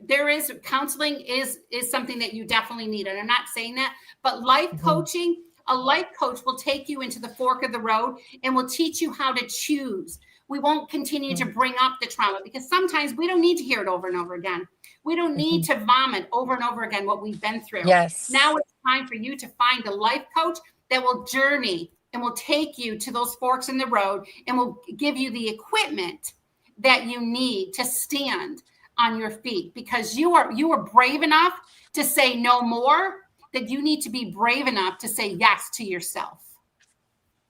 There is counseling is something that you definitely need. And I'm not saying that, but life coaching, a life coach will take you into the fork of the road and will teach you how to choose. We won't continue to bring up the trauma, because sometimes we don't need to hear it over and over again. We don't need to vomit over and over again what we've been through. Yes. Now it's time for you to find a life coach that will journey and will take you to those forks in the road and will give you the equipment that you need to stand on your feet, because you are brave enough to say no more, that you need to be brave enough to say yes to yourself.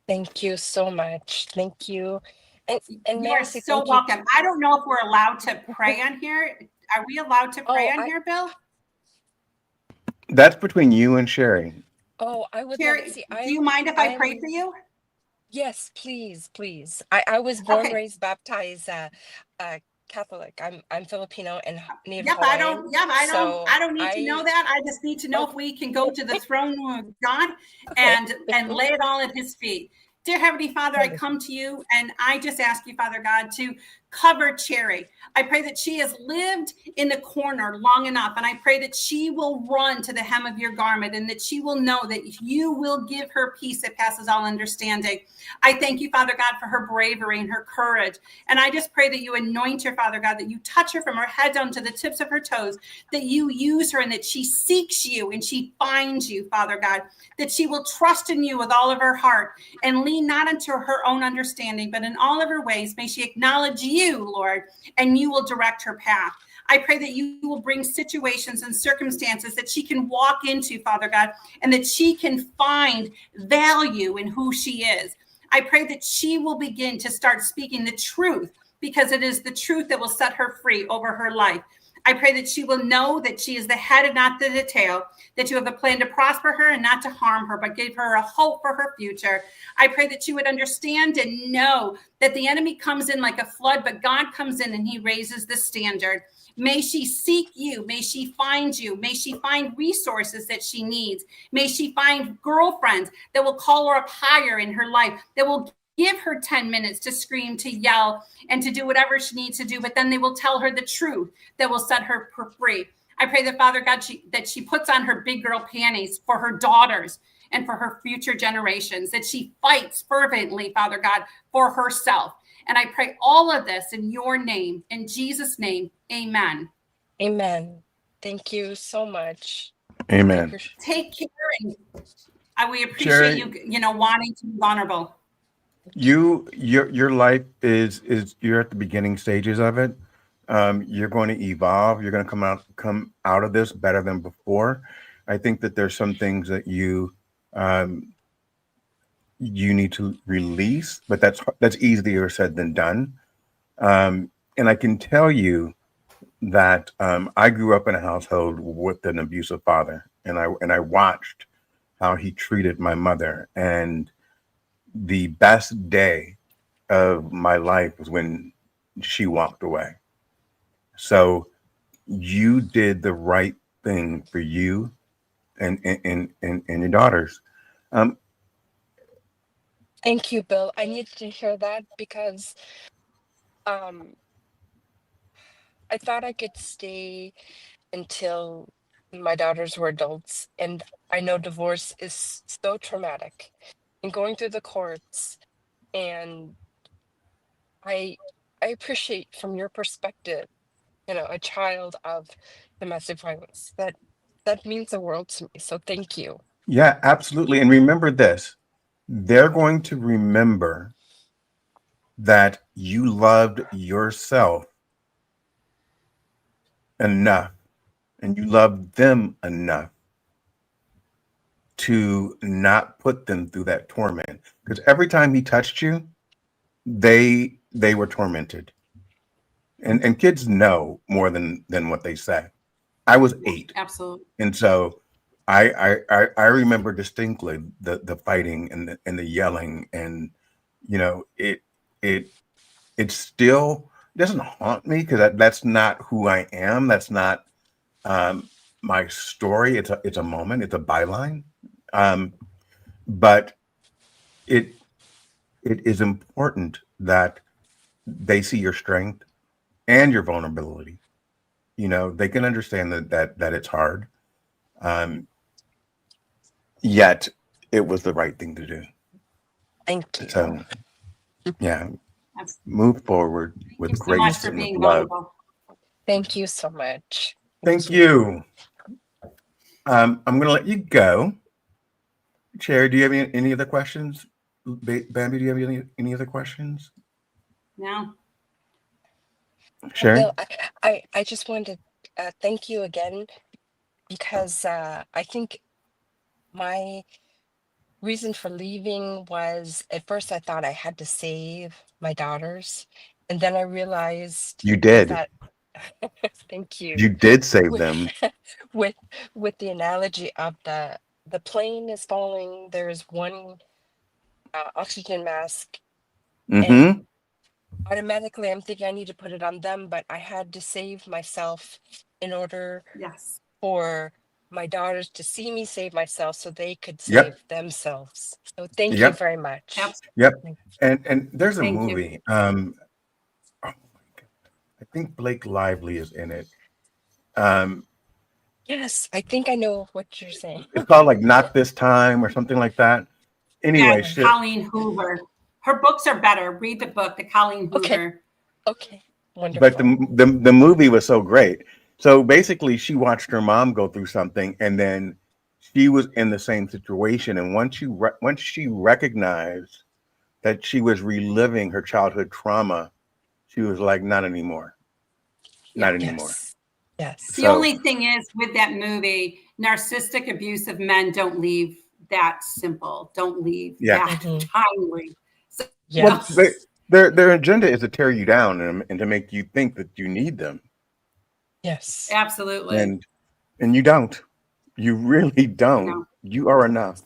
Thank you so much. Thank you. And you are so welcome. I don't know if we're allowed to pray on here. Are we allowed to pray on here, Bill? That's between you and Sherry. Oh, I would Sherry, love to see. do you mind if I pray for you? Yes, please. I was born, raised, baptized Catholic. I'm Filipino and Native Hawaiian. I don't need to know that. I just need to know if we can go to the throne room of God and lay it all at his feet. Dear Heavenly Father, I come to you and I just ask you, Father God, to cover Cherry. I pray that she has lived in the corner long enough, and I pray that she will run to the hem of your garment, and that she will know that you will give her peace that passes all understanding. I thank you, Father God, for her bravery and her courage. And I just pray that you anoint her, Father God, that you touch her from her head down to the tips of her toes, that you use her and that she seeks you and she finds you, Father God, that she will trust in you with all of her heart and lean not into her own understanding, but in all of her ways, may she acknowledge you, Lord, and you will direct her path. I pray that you will bring situations and circumstances that she can walk into, Father God, and that she can find value in who she is. I pray that she will begin to start speaking the truth, because it is the truth that will set her free over her life. I pray that she will know that she is the head and not the tail, that you have a plan to prosper her and not to harm her, but give her a hope for her future. I pray that she would understand and know that the enemy comes in like a flood, but God comes in and he raises the standard. May she seek you. May she find you. May she find resources that she needs. May she find girlfriends that will call her up higher in her life, that will give her 10 minutes to scream, to yell, and to do whatever she needs to do. But then they will tell her the truth that will set her free. I pray that, Father God, that she puts on her big girl panties for her daughters and for her future generations, that she fights fervently, Father God, for herself. And I pray all of this in your name, in Jesus' name, amen. Amen. Thank you so much. Amen. Take care. And we appreciate Sherry, you, wanting to be vulnerable. your life is you're at the beginning stages of it. You're going to evolve. You're going to come out of this better than before. I think that there's some things that um, you need to release, but that's easier said than done. And I can tell you that I grew up in a household with an abusive father, and I watched how he treated my mother. And the best day of my life was when she walked away. So you did the right thing for you and your daughters. Um, Thank you, Bill. I needed to hear that because um, I thought I could stay until my daughters were adults. And I know divorce is so traumatic and going through the courts. And I I appreciate from your perspective, a child of domestic violence. That means the world to me. So thank you. yeah, absolutely. And remember this, they're going to remember that you loved yourself enough and you loved them enough to not put them through that torment. Because every time he touched you, they were tormented. And kids know more than what they say. I was 8, Absolutely. and so I remember distinctly the fighting and the yelling, and it it still doesn't haunt me because that's not who I am. That's not um, my story. It's a moment. It's a byline. Um, but it it is important that they see your strength and your vulnerability. They can understand that it's hard. Um, Yet it was the right thing to do. Thank you. So yeah, That's, move forward thank you with so much grace for and with being love. vulnerable. Thank you so much. Thank you. I'm going to let you go. Cherry, do you have any other questions? Bambi, do you have any other questions? No. Sherry? Bill, I just wanted to thank you again because I think my reason for leaving was at first I thought I had to save my daughters, and then I realized You with did. that thank You you did save with them. with with the analogy of the plane is falling, there's one oxygen mask, and Mm-hmm. automatically I'm thinking I need to put it on them, but I had to save myself in order Yes. for my daughters to see me save myself so they could Yep. save themselves. So thank you Yep. very much. Absolutely. Yep. And there's a Thank you. movie. Oh my God. I think Blake Lively is in it. Um, Yes, I think I know what you're saying. it's called like Not This Time or something like that. Yes, Anyway, Yeah. Colleen Hoover. Her books are better. Read the book, The Colleen Okay. Hoover. Okay. but Wonderful. the movie was so great. So basically, she watched her mom go through something, and then she was in the same situation. And once she recognized that she was reliving her childhood trauma, she was like, "Not anymore, not Yeah. anymore." Yes. Yes. The So only thing is with that movie, narcissistic, abusive men don't leave that simple, don't leave yeah, that Mhm. timely. So, well, Yes. their agenda is to tear you down and to make you think that you need them. Yes. Absolutely. And you don't. You really don't. No. You are enough.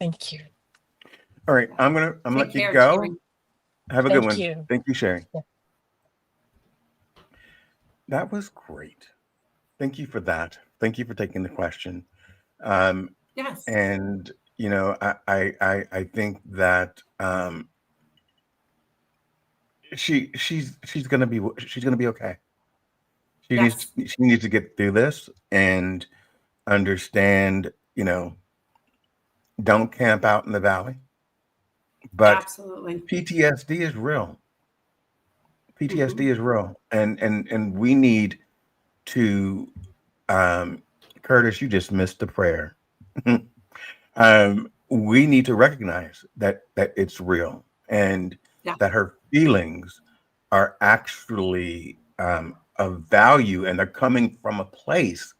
Thank you. All right, I'm gonna Take let you care, go. Sherry. Have a good Thank one. you. Thank you, Sherry. Yeah. That was great. Thank you for that. Thank you for taking the question. Um, Yes. and you know, I think that she's gonna be okay. Yes. She needs to get through this and understand. You know, don't camp out in the valley. But Absolutely. PTSD is real. Mhm. PTSD is real, and we need to. Curtis, you just missed the prayer. We need to recognize that it's real and Yeah. that her feelings are actually of value, and they're coming from a place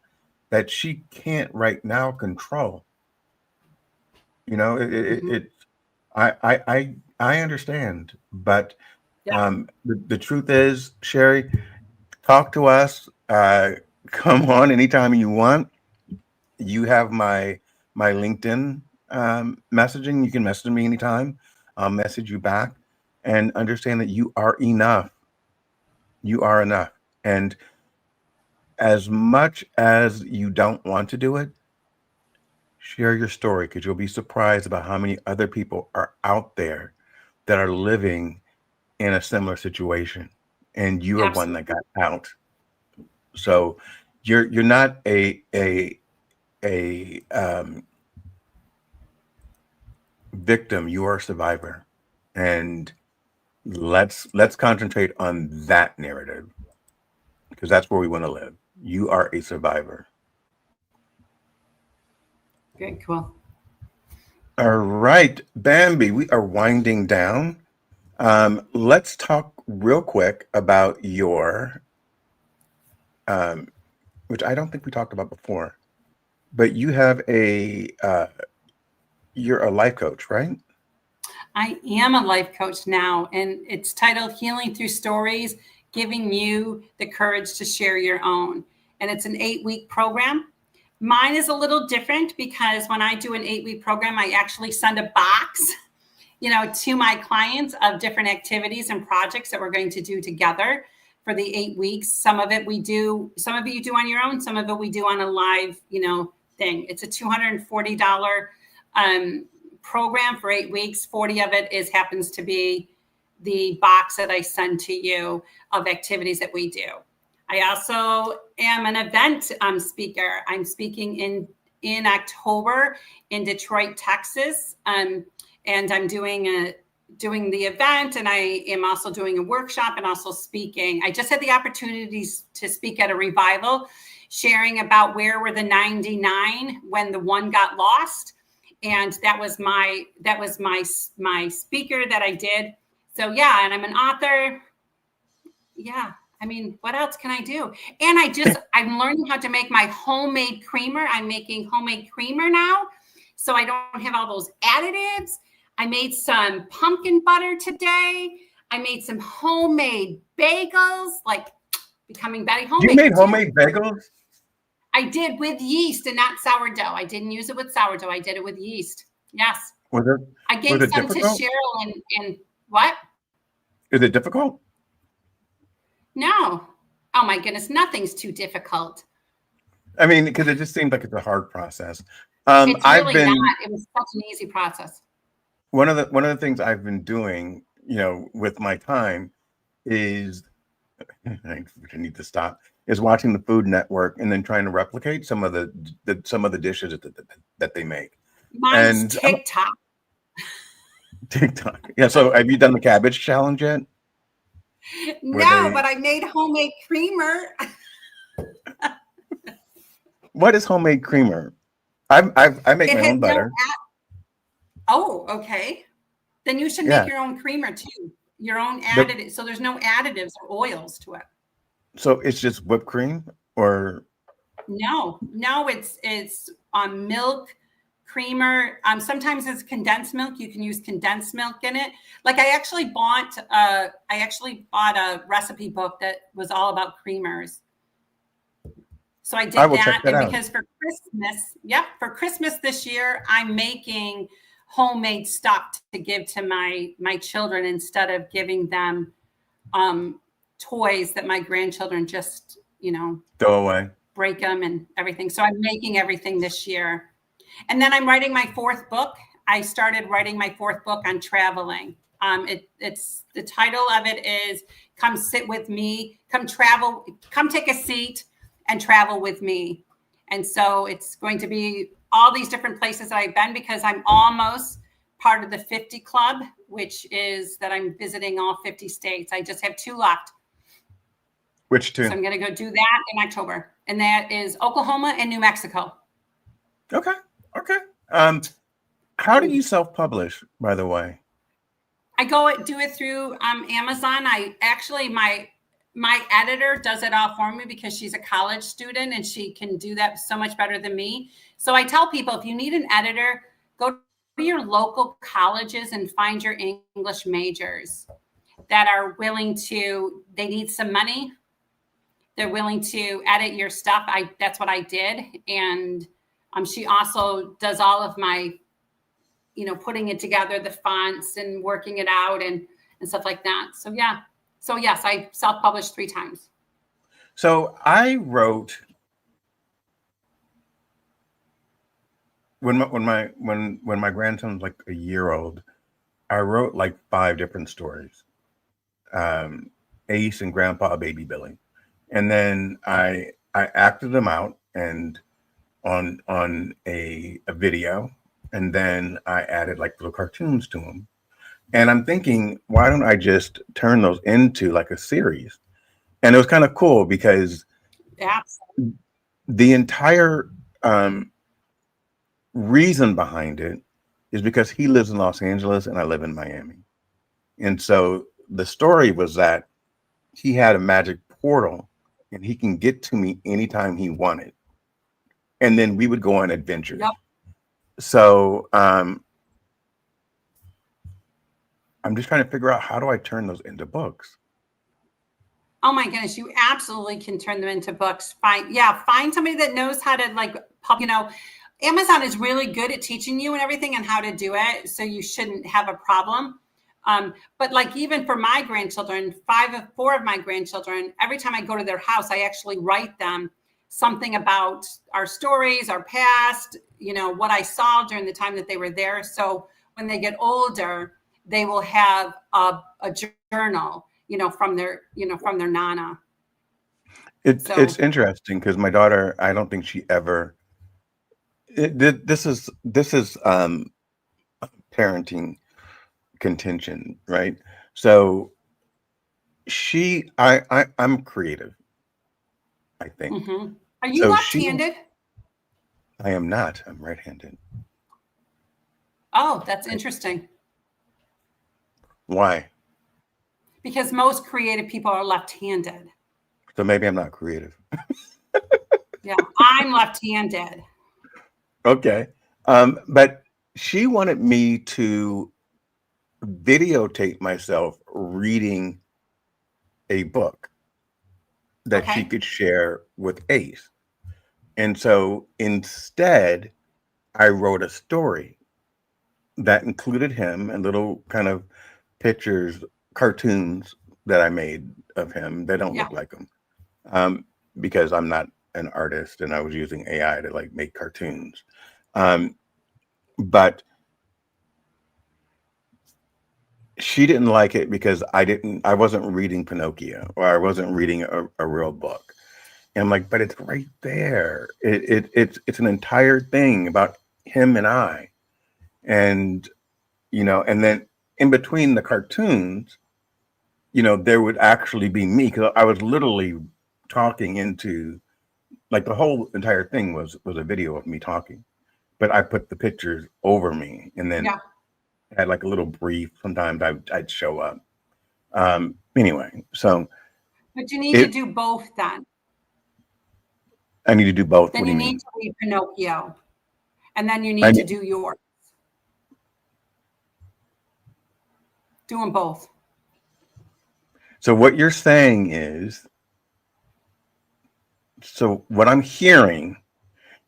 that she can't right now control. You know, Mhm. I understand, but Yeah. the truth is, Sherry, talk to us. Come on anytime you want. You have my LinkedIn messaging. You can message me anytime. I'll message you back, and understand that you are enough. You are enough. And as much as you don't want to do it, share your story, because you'll be surprised about how many other people are out there that are living in a similar situation, and you are one that Absolutely. got out. So you're not a victim. You are a survivor, and let's concentrate on that narrative, because that's where we want to live. You are a survivor. Very cool. All right, Bambi, we are winding down. Let's talk real quick about your um, which I don't think we talked about before, but you have you're a life coach, right? I am a life coach now, and it's titled Healing Through Stories, Giving You the Courage to Share Your Own. And it's an 8-week program. Mine is a little different because when I do an 8-week program, I actually send a box, to my clients of different activities and projects that we're going to do together for the 8 weeks. Some of it some of it you do on your own, some of it we do on a live, thing. It's a $240 program for 8 weeks. 40 of it happens to be the box that I send to you of activities that we do. I also am an event speaker. I'm speaking in October in Detroit, Texas, and I'm doing the event, and I am also doing a workshop and also speaking. I just had the opportunities to speak at a revival, sharing about where were the 99 when the one got lost, and that was my speaker that I did. So yeah, and I'm an author. Yeah. I mean, what else can I do? And I'm learning how to make my homemade creamer. I'm making homemade creamer now, so I don't have all those additives. I made some pumpkin butter today. I made some homemade bagels, like becoming Betty You homemaker made too. homemade bagels? I did with yeast and not sourdough. I didn't use it with sourdough. I did it with yeast. Yes. Was it I was gave it some to difficult? Cheryl and what? Is it difficult? No. Oh my goodness, nothing's too difficult. I mean, because it just seems like it's a hard process. It's I've really been not. It was such an easy process. one of the things I've been doing, with my time is I need to stop, is watching the Food Network and then trying to replicate some of the dishes that they make. Mine's And TikTok. TikTok. Yeah. So have you done the cabbage challenge yet? Where No, they but I made homemade creamer. What is homemade creamer? I make It my had own no. butter. Oh, okay. Then you should Yeah. make your own creamer too. Your own But additives. So there's no additives or oils to it. so it's just whipped cream, or No, it's milk, creamer. Sometimes it's condensed milk. You can use condensed milk in it. Like I actually bought a recipe book that was all about creamers. So I I did will check that. that And out. because for Christmas, yep, for Christmas this year, I'm making homemade stuff to give to my children instead of giving them toys that my grandchildren just, Go away. break them and everything. So I'm making everything this year. And then I'm writing my fourth book. I started writing my fourth book on traveling. It's the title of it is "Come Sit with Me, Come Travel, Come Take a Seat and Travel with Me." And so it's going to be all these different places that I've been because I'm almost part of the 50 Club, which is that I'm visiting all 50 states. I just have 2 left. Which two? So I'm going to go do that in October. And that is Oklahoma and New Mexico. Okay. Okay. How do you self-publish, by the way? I go do it through Amazon. I actually my editor does it all for me because she's a college student and she can do that so much better than me. So I tell people if you need an editor, go to your local colleges and find your English majors that are willing to. They need some money. They're willing to edit your stuff. That's what I did, and she also does all of my putting it together, the fonts and working it out and stuff like that. So yeah. So yes, I self-published 3 times. So I wrote when my grandson was like a year old, I wrote like 5 different stories. Ace and Grandpa Baby Billy. And then I acted them out and on a video, and then I added like little cartoons to them. And I'm thinking, why don't I just turn those into like a series? And it was kind of cool because Absolutely. the entire reason behind it is because he lives in Los Angeles and I live in Miami. And so the story was that he had a magic portal and he can get to me anytime he wanted. And then we would go on adventures. Yep. So I'm just trying to figure out, how do I turn those into books? Oh my goodness, you absolutely can turn them into books. Find somebody that knows how to Amazon is really good at teaching you and everything and how to do it. So you shouldn't have a problem. But like even for my grandchildren, 4 of my grandchildren, every time I go to their house, I actually write them something about our stories, our past, what I saw during the time that they were there. So when they get older, they will have a journal, from their nana. It's interesting because my daughter, I don't think she ever. This is parenting contention, right? So I'm creative, I think. Mm-hmm. Are you So left-handed? I am not. I'm right-handed. Oh, that's interesting. Why? Because most creative people are left-handed. So maybe I'm not creative. Yeah, I'm left-handed. Okay. But she wanted me to videotape myself reading a book that she could share with Ace. And so instead, I wrote a story that included him and little kind of pictures, cartoons that I made of him. They don't look like him because I'm not an artist and I was using AI to like make cartoons. But she didn't like it because I wasn't reading Pinocchio or I wasn't reading a real book. And I'm like, but it's right there. It's an entire thing about him and I. And, and then in between the cartoons, there would actually be me because I was literally talking into, like, the whole entire thing was a video of me talking, but I put the pictures over me and then had like a little brief. Sometimes I'd show up. Anyway, so. But you need to do both then. I need to do both. Then What do you you mean? need to read Pinocchio. And then you need to do yours. Do them both. So what you're saying is, So what I'm hearing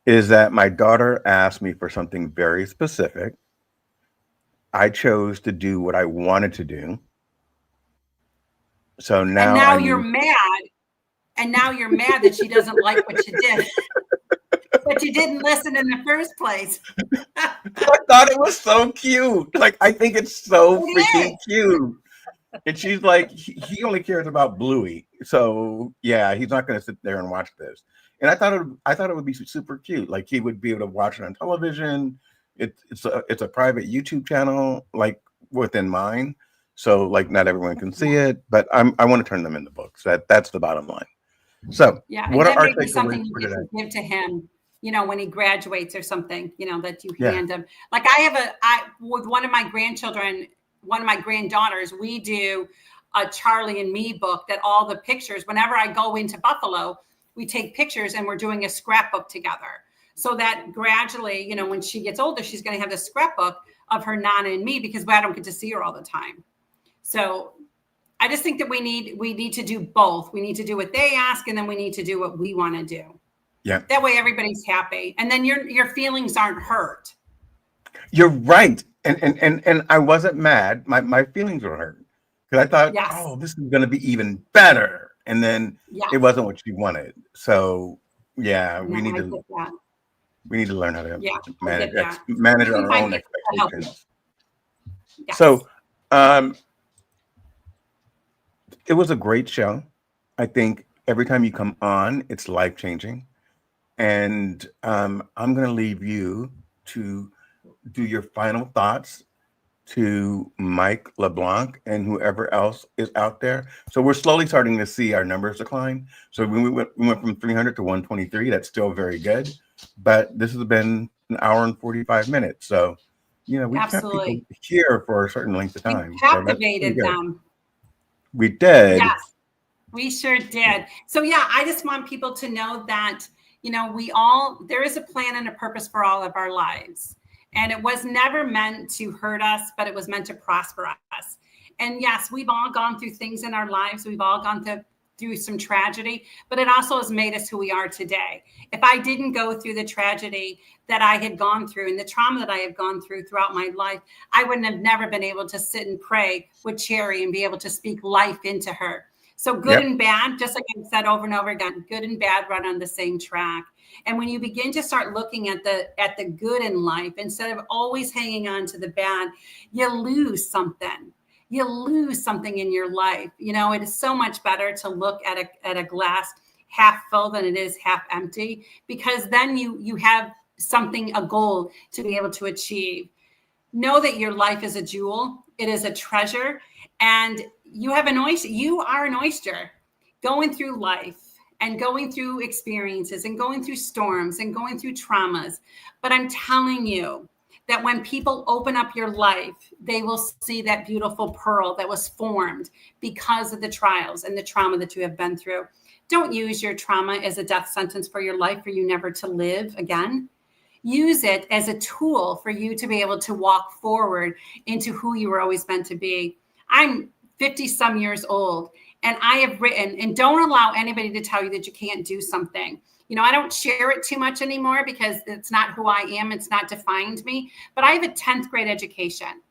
is that my daughter asked me for something very specific. I chose to do what I wanted to do. So And now now I you're need. mad. And now you're mad that she doesn't like what you did. But you didn't listen in the first place. I thought it was so cute. Like, I think it's so It freaking is. cute. And she's like, he only cares about Bluey. So yeah, he's not going to sit there and watch this. And I thought it would be super cute. Like, he would be able to watch it on television. It's a private YouTube channel, like within mine. So like, not everyone can see it, but I want to turn them into books. That's the bottom line. So Yeah, and what are then our maybe takeaways something you for get today? to give to him, when he graduates or something, that you Yeah. hand him. Like I with one of my grandchildren, one of my granddaughters, we do a Charlie and Me book that all the pictures, whenever I go into Buffalo, we take pictures and we're doing a scrapbook together. So that gradually, when she gets older, she's going to have a scrapbook of her Nana and me because I don't get to see her all the time. So I just think that we need to do both. We need to do what they ask, and then we need to do what we want to do. Yeah. That way everybody's happy. And then your feelings aren't hurt. You're right. And I wasn't mad. My feelings were hurt. Because I thought, Yes. oh, this is gonna be even better. And then Yeah. it wasn't what she wanted. So yeah, No, I get that. we need to learn how to Yeah, I get that. manage You can our find own people to help you. expectations. Yes. So it was a great show. I think every time you come on, it's life changing. And I'm gonna leave you to do your final thoughts to Mike LeBlanc and whoever else is out there. So we're slowly starting to see our numbers decline. So when we went from 300 to 123. That's still very good. But this has been an hour and 45 minutes. So, we've kept people Absolutely. here for a certain length of We time. So that's pretty captivated good. them. We did. Yes, we sure did. So yeah, I just want people to know that, there is a plan and a purpose for all of our lives. And it was never meant to hurt us, but it was meant to prosper us. And yes, we've all gone through things in our lives. We've all gone through some tragedy, but it also has made us who we are today. If I didn't go through the tragedy that I had gone through and the trauma that I have gone through throughout my life, I wouldn't have never been able to sit and pray with Cherry and be able to speak life into her. So good and bad, just like I've said over and over again, good and bad run on the same track. And when you begin to start looking at the good in life, instead of always hanging on to the bad, you lose something. You lose something in your life. It is so much better to look at a glass half full than it is half empty, because then you have something, a goal to be able to achieve. Know that your life is a jewel. It is a treasure. And you are an oyster going through life and going through experiences and going through storms and going through traumas. But I'm telling you that when people open up your life, they will see that beautiful pearl that was formed because of the trials and the trauma that you have been through. Don't use your trauma as a death sentence for your life, for you never to live again. Use it as a tool for you to be able to walk forward into who you were always meant to be. I'm 50 some years old, and I have written, and don't allow anybody to tell you that you can't do something. I don't share it too much anymore because it's not who I am. It's not defined me, but I have a 10th grade education.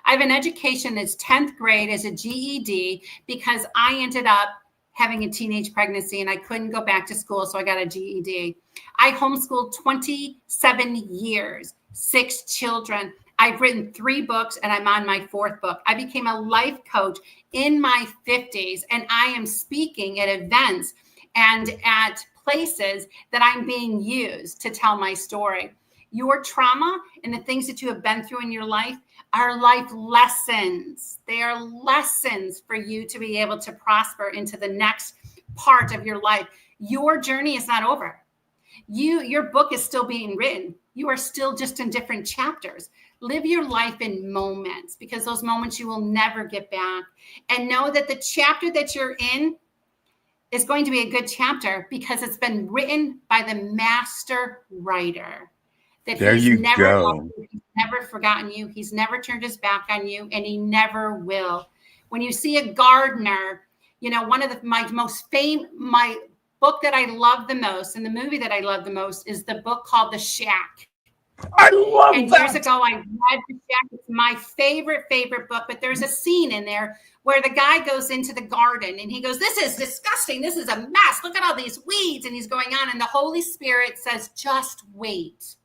I have an education that's 10th grade as a GED because I ended up having a teenage pregnancy and I couldn't go back to school. So I got a GED. I homeschooled 27 years, 6 children. I've written 3 books and I'm on my 4th book. I became a life coach in my 50s, and I am speaking at events and at places that I'm being used to tell my story. Your trauma and the things that you have been through in your life are life lessons. They are lessons for you to be able to prosper into the next part of your life. Your journey is not over. Your book is still being written. You are still just in different chapters. Live your life in moments, because those moments you will never get back. And know that the chapter that you're in is going to be a good chapter because it's been written by the master writer. That There he's you never go. loved you, he's never forgotten you, he's never turned his back on you, and he never will. When you see a gardener, one of my book that I love the most and the movie that I love the most is the book called The Shack. I love And that. years ago, I read The Shack. It's my favorite book, but there's a scene in there where the guy goes into the garden and he goes, this is disgusting. This is a mess. Look at all these weeds. And he's going on. And the Holy Spirit says, just wait.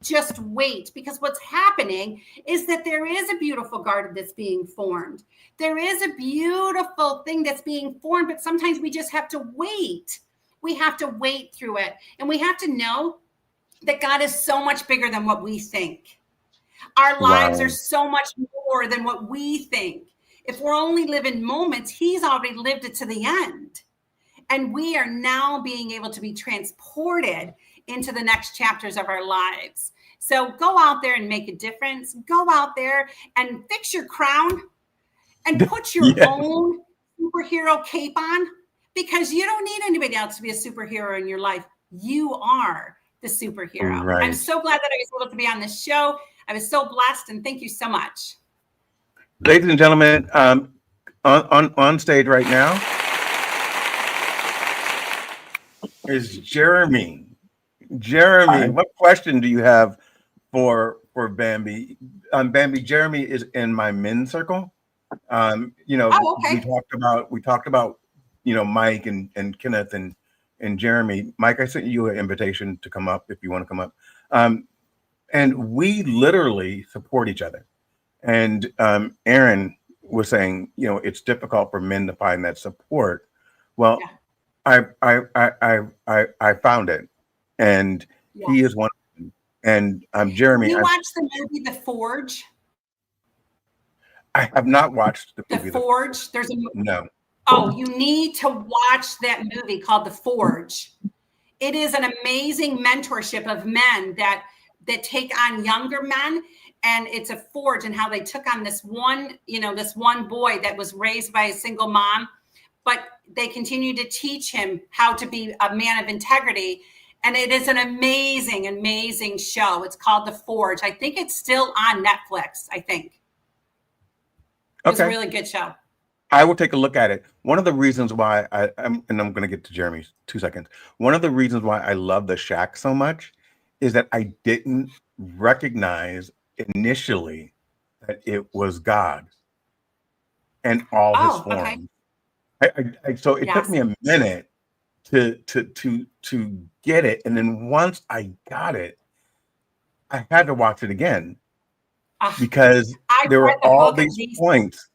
Just wait. Because what's happening is that there is a beautiful garden that's being formed. There is a beautiful thing that's being formed, but sometimes we just have to wait. We have to wait through it. And we have to know that God is so much bigger than what we think. Our lives are so much more than what we think. If we're only living moments, he's already lived it to the end. And we are now being able to be transported into the next chapters of our lives. So go out there and make a difference. Go out there and fix your crown and put your own superhero cape on, because you don't need anybody else to be a superhero in your life. You are the superhero. Right. I'm so glad that I was able to be on this show. I was so blessed, and thank you so much. Ladies and gentlemen, on stage right now is Jeremy. Jeremy, what question do you have for Bambi? Bambi, Jeremy is in my men's circle. You know, okay. we talked about, you know, Mike and Kenneth and Jeremy. Mike, I sent you an invitation to come up if you want to come up. And we literally support each other. And Aaron was saying, you know, it's difficult for men to find that support. Well, I found it, and he is one of them. And Jeremy, you watched the movie The Forge? I have not watched the movie The Forge. There's a no. Oh, you need to watch that movie called The Forge. It is an amazing mentorship of men that take on younger men, and it's a forge, and how they took on this one boy that was raised by a single mom, but they continue to teach him how to be a man of integrity. And it is an amazing, amazing show. It's called The Forge. I think it's still on Netflix, I think. It's a really good show. I will take a look at it. One of the reasons why I'm going to get to Jeremy's 2 seconds. One of the reasons why I love The Shack so much is that I didn't recognize initially that it was God and all his forms. Okay. So it took me a minute to get it, and then once I got it, I had to watch it again because there were all these points.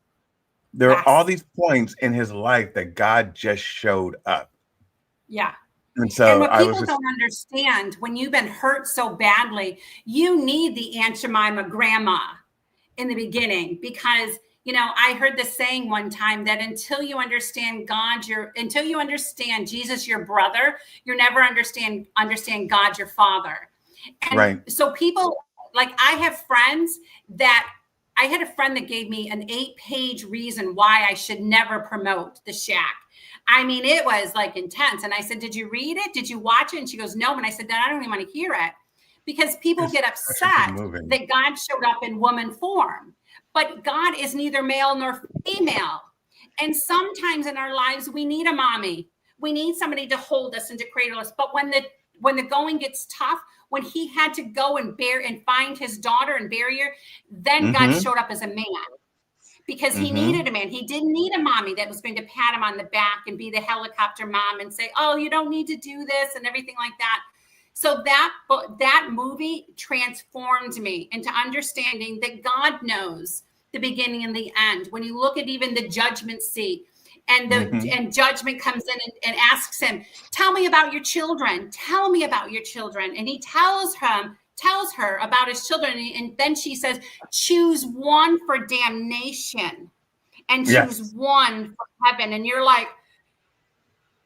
There are all these points in his life that God just showed up. Yeah. And so what people don't understand, when you've been hurt so badly, you need the Aunt Jemima grandma in the beginning, because, you know, I heard this saying one time that until you understand God, until you understand Jesus, your brother, you never understand God, your father. And so people, like, I had a friend that gave me an 8-page reason why I should never promote The Shack. I mean, it was like intense. And I said, did you read it? Did you watch it? And she goes, no. And I said, then I don't even want to hear it, because people get upset that God showed up in woman form. But God is neither male nor female. And sometimes in our lives, we need a mommy. We need somebody to hold us and to cradle us. But when the going gets tough, when he had to go and find his daughter and bury her, then God showed up as a man, because he needed a man. He didn't need a mommy that was going to pat him on the back and be the helicopter mom and say, oh, you don't need to do this and everything like that. So that movie transformed me into understanding that God knows the beginning and the end. When you look at even the judgment seat, and and judgment comes in and asks him, tell me about your children. Tell me about your children. And he tells her about his children. And then she says, choose one for damnation and choose one for heaven. And you're like,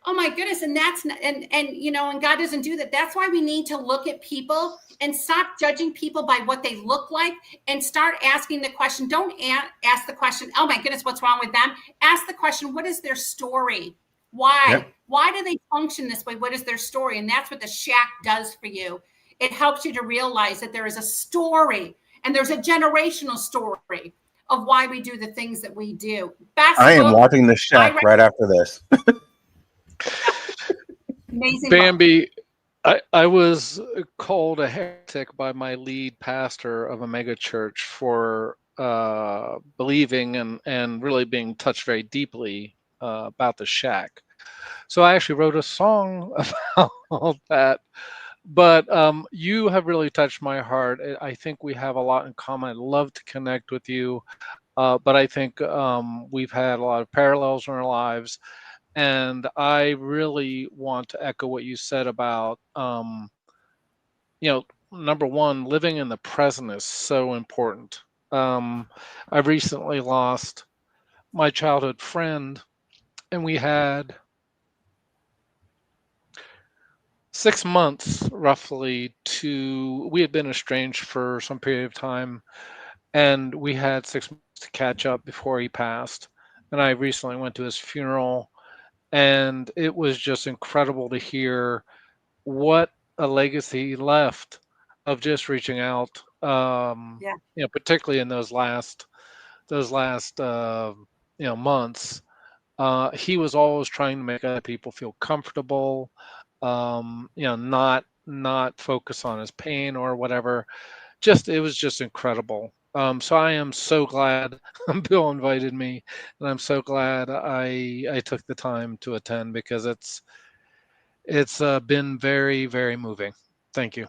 oh my goodness. And that's not, and you know, and God doesn't do that. That's why we need to look at people and stop judging people by what they look like, and start asking the question. Don't ask the question, oh my goodness, what's wrong with them? Ask the question, what is their story? Why do they function this way? What is their story? And that's what The Shack does for you. It helps you to realize that there is a story, and there's a generational story of why we do the things that we do. I am watching The Shack right after this. Amazing book. Bambi, I was called a heretic by my lead pastor of a mega church for believing and really being touched very deeply about the shack. So I actually wrote a song about that. But you have really touched my heart. I think we have a lot in common. I'd love to connect with you, but I think we've had a lot of parallels in our lives. And I really want to echo what you said about, number one, living in the present is so important. I recently lost my childhood friend, and we had 6 months roughly we had been estranged for some period of time, and we had 6 months to catch up before he passed. And I recently went to his funeral, and it was just incredible to hear what a legacy he left of just reaching out. Yeah. Particularly in those last months. He was always trying to make other people feel comfortable, not focus on his pain or whatever. It was just incredible. So I am so glad Bill invited me, and I'm so glad I took the time to attend, because it's been very, very moving. Thank you.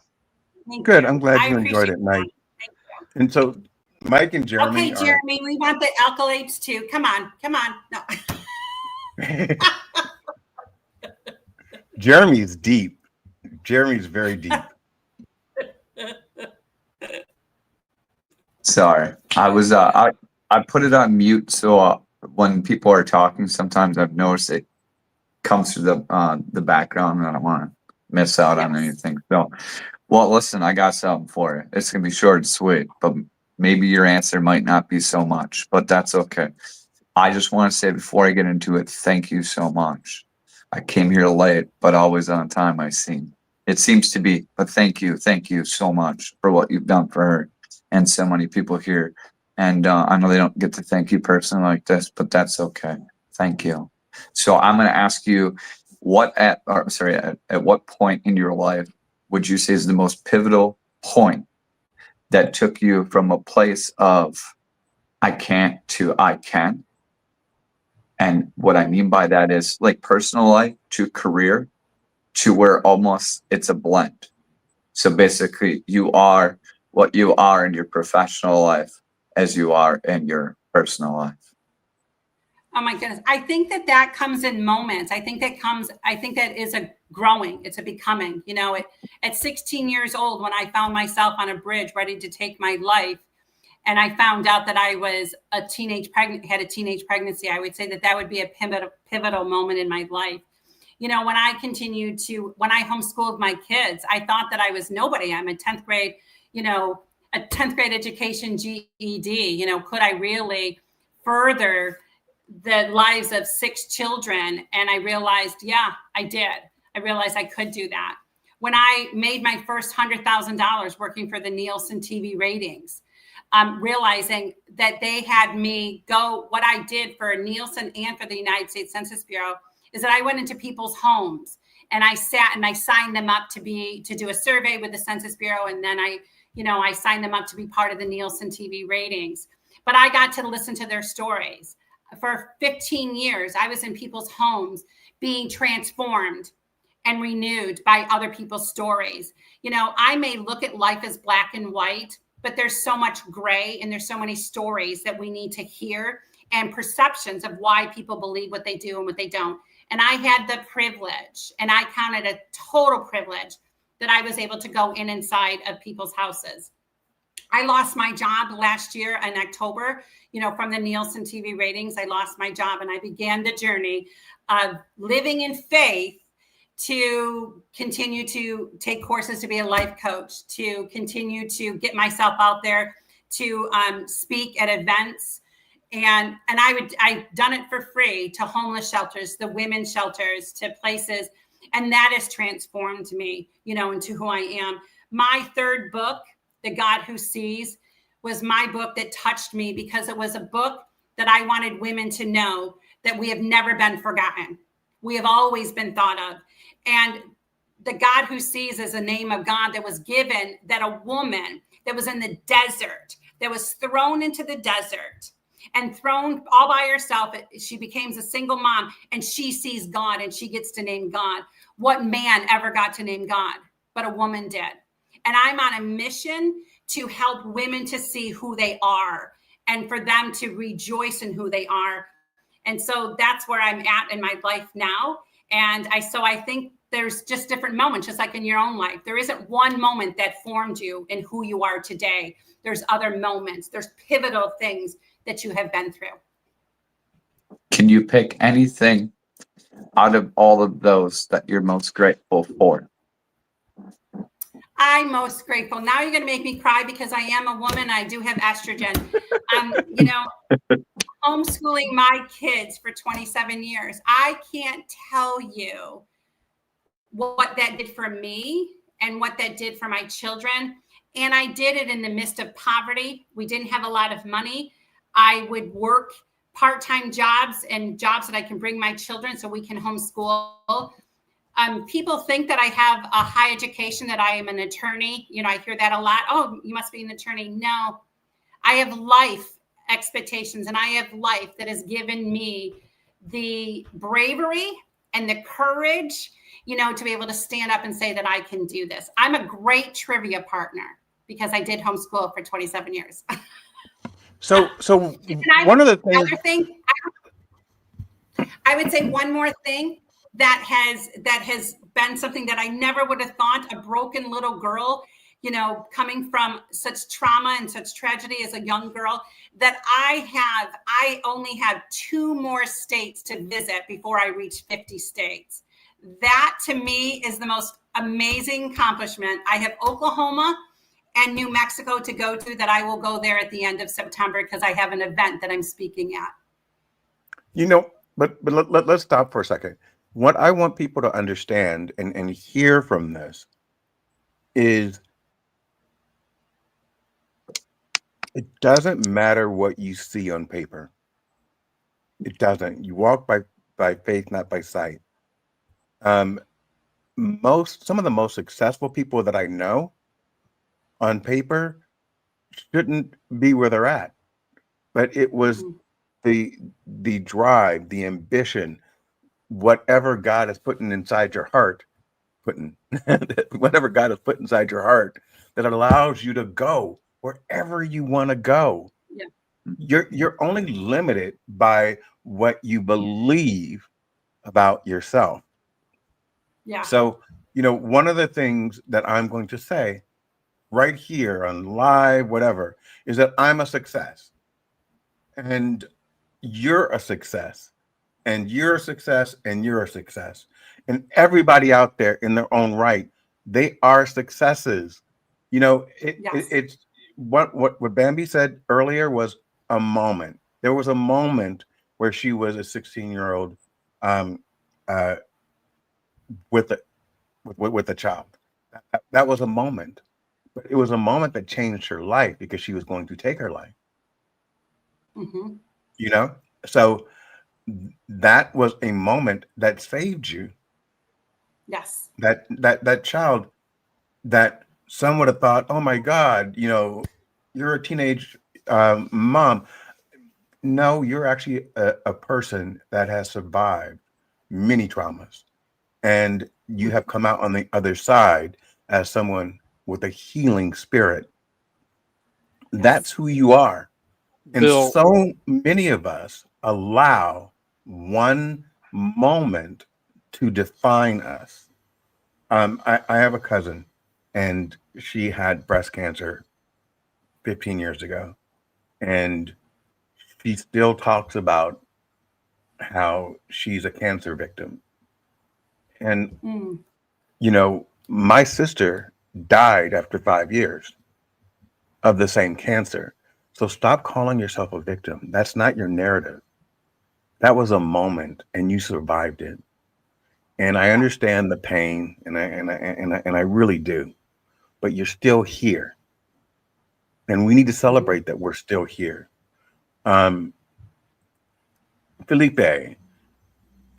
Thank Good. you. I'm glad I you enjoyed appreciate it, Mike. that. Thank you. And so Mike and Jeremy Okay, Jeremy, we want the accolades too. Come on. No. Jeremy's deep. Jeremy's very deep. Sorry, I was I put it on mute, so when people are talking, sometimes I've noticed it comes through the background, and I don't want to miss out on anything. So, well, listen, I got something for you. It's gonna be short and sweet, but maybe your answer might not be so much, but that's okay. I just want to say before I get into it, thank you so much. I came here late, but always on time, I seem. It seems to be, but thank you so much for what you've done for her and so many people here. And I know they don't get to thank you personally like this, but that's okay. Thank you. So I'm going to ask you, at what point in your life would you say is the most pivotal point that took you from a place of I can't to I can? And what I mean by that is like personal life to career, to where almost it's a blend. So basically you are what you are in your professional life as you are in your personal life. Oh my goodness. I think that comes in moments. I think that is a growing, it's a becoming, at 16 years old, when I found myself on a bridge ready to take my life, and I found out that I was had a teenage pregnancy, I would say that would be a pivotal moment in my life. When I homeschooled my kids, I thought that I was nobody. I'm a 10th grade, a 10th grade education, GED, could I really further the lives of 6 children? And I realized, yeah, I did. I realized I could do that. When I made my first $100,000 working for the Nielsen TV ratings, realizing that they had me go, what I did for Nielsen and for the United States Census Bureau is that I went into people's homes and I sat and I signed them up to do a survey with the Census Bureau. And then I signed them up to be part of the Nielsen TV ratings. But I got to listen to their stories. For 15 years, I was in people's homes being transformed and renewed by other people's stories. I may look at life as black and white, but there's so much gray, and there's so many stories that we need to hear, and perceptions of why people believe what they do and what they don't. And I had the privilege, and I counted a total privilege, that I was able to go inside of people's houses. I lost my job last year in October, from the Nielsen TV ratings. I lost my job, and I began the journey of living in faith to continue to take courses to be a life coach, to continue to get myself out there, to speak at events. And I've done it for free to homeless shelters, the women's shelters, to places. And that has transformed me, into who I am. My third book, The God Who Sees, was my book that touched me, because it was a book that I wanted women to know that we have never been forgotten. We have always been thought of. And the God who sees is a name of God that was given, that a woman that was in the desert, that was thrown into the desert and thrown all by herself. She becomes a single mom and she sees God and she gets to name God. What man ever got to name God? But a woman did. And I'm on a mission to help women to see who they are and for them to rejoice in who they are. And so that's where I'm at in my life now. And I think there's just different moments, just like in your own life. There isn't one moment that formed you in who you are today. There's other moments. There's pivotal things that you have been through. Can you pick anything out of all of those that you're most grateful for? I'm most grateful. Now you're going to make me cry because I am a woman. I do have estrogen. Homeschooling my kids for 27 years. I can't tell you what that did for me and what that did for my children. And I did it in the midst of poverty. We didn't have a lot of money. I would work part-time jobs and jobs that I can bring my children so we can homeschool. People think that I have a high education, that I am an attorney. I hear that a lot. Oh, you must be an attorney. No, I have life expectations and I have life that has given me the bravery and the courage, to be able to stand up and say that I can do this. I'm a great trivia partner because I did homeschool for 27 years. So one of the things. I would say one more thing that has been something that I never would have thought. A broken little girl, coming from such trauma and such tragedy as a young girl, that I only have 2 more states to visit before I reach 50 states. That to me is the most amazing accomplishment. I have Oklahoma and New Mexico to go to, that I will go there at the end of September because I have an event that I'm speaking at. But let's stop for a second. What I want people to understand and hear from this is it doesn't matter what you see on paper. It doesn't. You walk by faith, not by sight. Some of the most successful people that I know on paper shouldn't be where they're at, but it was the drive, the ambition, whatever God is putting inside your heart, whatever God has put inside your heart that allows you to go wherever you want to go. Yeah. You're only limited by what you believe about yourself. Yeah. So, one of the things that I'm going to say right here on live, whatever, is that I'm a success and you're a success and you're a success and you're a success. And everybody out there in their own right, they are successes. It's what Bambi said earlier was a moment. There was a moment where she was a 16-year-old with a child. That was a moment, but it was a moment that changed her life because she was going to take her life. Mm-hmm. So that was a moment that saved you. Yes. That child that some would have thought, oh my God, you're a teenage mom. No, you're actually a person that has survived many traumas, and you have come out on the other side as someone with a healing spirit. Yes. That's who you are. And Bill, so many of us allow one moment to define us. I have a cousin, and she had breast cancer 15 years ago, and she still talks about how she's a cancer victim. And, my sister died after 5 years of the same cancer. So stop calling yourself a victim. That's not your narrative. That was a moment, and you survived it. And I understand the pain, and I really do. But you're still here, and we need to celebrate that we're still here. Felipe,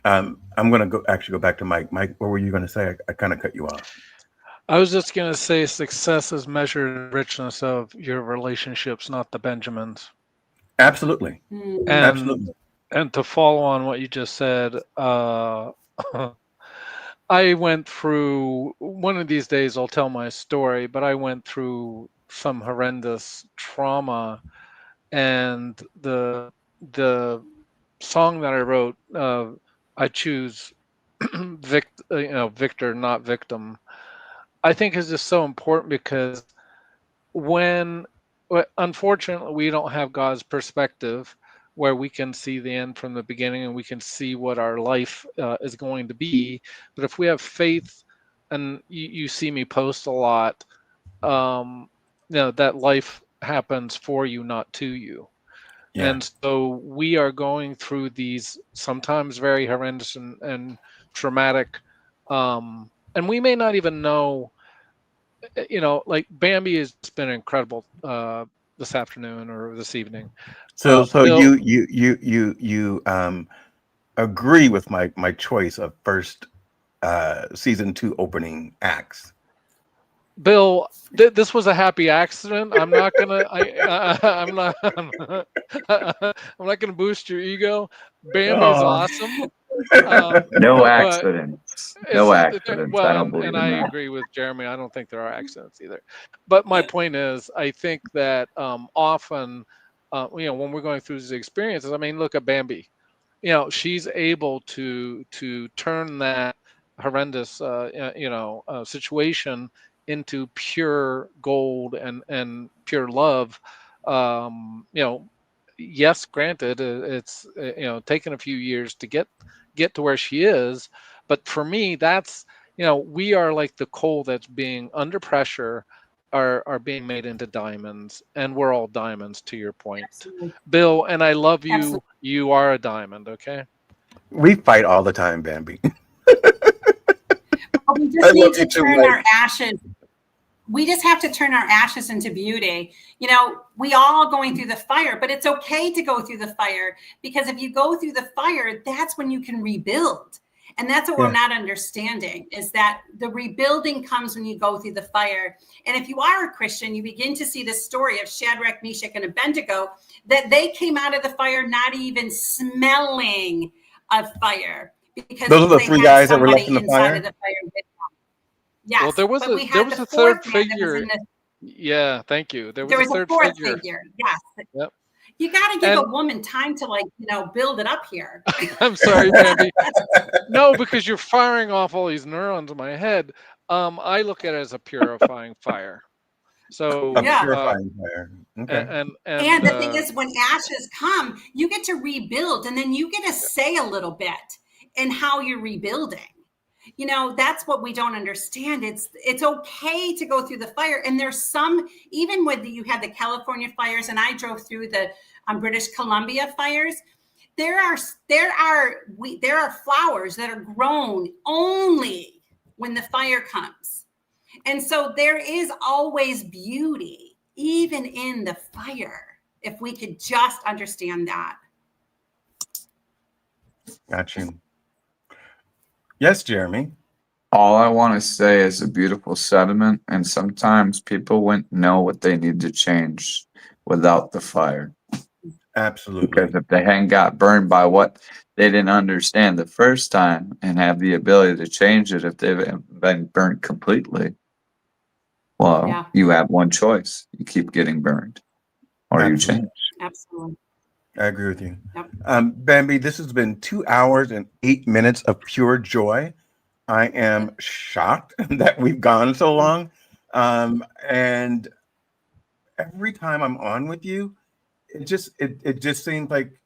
I'm going to go back to Mike. Mike, what were you going to say? I kind of cut you off. I was just going to say success is measured in the richness of your relationships, not the Benjamins. Absolutely. Mm. And Absolutely. and to follow on what you just said, I went through one of these days. I'll tell my story, but I went through some horrendous trauma, and the song that I wrote, I choose Victor, not victim. I think is just so important because when unfortunately we don't have God's perspective where we can see the end from the beginning and we can see what our life is going to be. But if we have faith, and you see me post a lot, that life happens for you, not to you. Yeah. And so we are going through these sometimes very horrendous and traumatic, and we may not even know, like Bambi has been incredible this afternoon or this evening. So Bill, you agree with my choice of first season 2 opening acts. Bill, this was a happy accident. I'm not gonna. I'm not. I'm not gonna boost your ego. Bambi's Oh. awesome. No But accidents. it's No accidents. I well, don't and believe I in that. agree with Jeremy. I don't think there are accidents either. But my point is, I think that often, when we're going through these experiences, I mean, look at Bambi. She's able to turn that horrendous, situation into pure gold and pure love. Yes, granted, it's taken a few years to get to where she is, but for me, that's we are like the coal that's being under pressure, are being made into diamonds, and we're all diamonds, to your point, Absolutely. Bill. And I love you. Absolutely. You are a diamond. Okay. We fight all the time, Bambi. But we I just love need you to too, turn Mike. our ashes. We just have to turn our ashes into beauty. We all going through the fire, but it's okay to go through the fire, because if you go through the fire, that's when you can rebuild. And that's what Yeah. we're not understanding, is that the rebuilding comes when you go through the fire. And if you are a Christian, you begin to see the story of Shadrach, Meshach, and Abednego, that they came out of the fire not even smelling of fire, because Those are the they 3 had guys that were left somebody in the inside fire. of the fire with them. Yes, Well, there was but we there had was the a fourth third man that was in figure. the. Yeah, thank you. There was There a was a third fourth figure. figure. Yes, Yep. you got to give And a woman time to build it up here. I'm sorry, Bambi. No, because you're firing off all these neurons in my head. I look at it as a purifying fire. So, A Yeah. purifying fire. Okay. And the thing is, when ashes come, you get to rebuild, and then you get to say a little bit in how you're rebuilding. That's what we don't understand. It's okay to go through the fire. And there's some, even when you had the California fires, and I drove through the British Columbia fires, there are flowers that are grown only when the fire comes. And so there is always beauty, even in the fire, if we could just understand that. Got you. Yes, Jeremy. All I want to say is a beautiful sentiment, and sometimes people wouldn't know what they need to change without the fire. Absolutely. Because if they hadn't got burned by what they didn't understand the first time and have the ability to change it, if they've been burnt completely, well, Yeah. you have one choice. You keep getting burned or you Absolutely. change. Absolutely. I agree with you. Yep. Bambi, this has been 2 hours and 8 minutes of pure joy. I am shocked that we've gone so long. And every time I'm on with you, it just seems like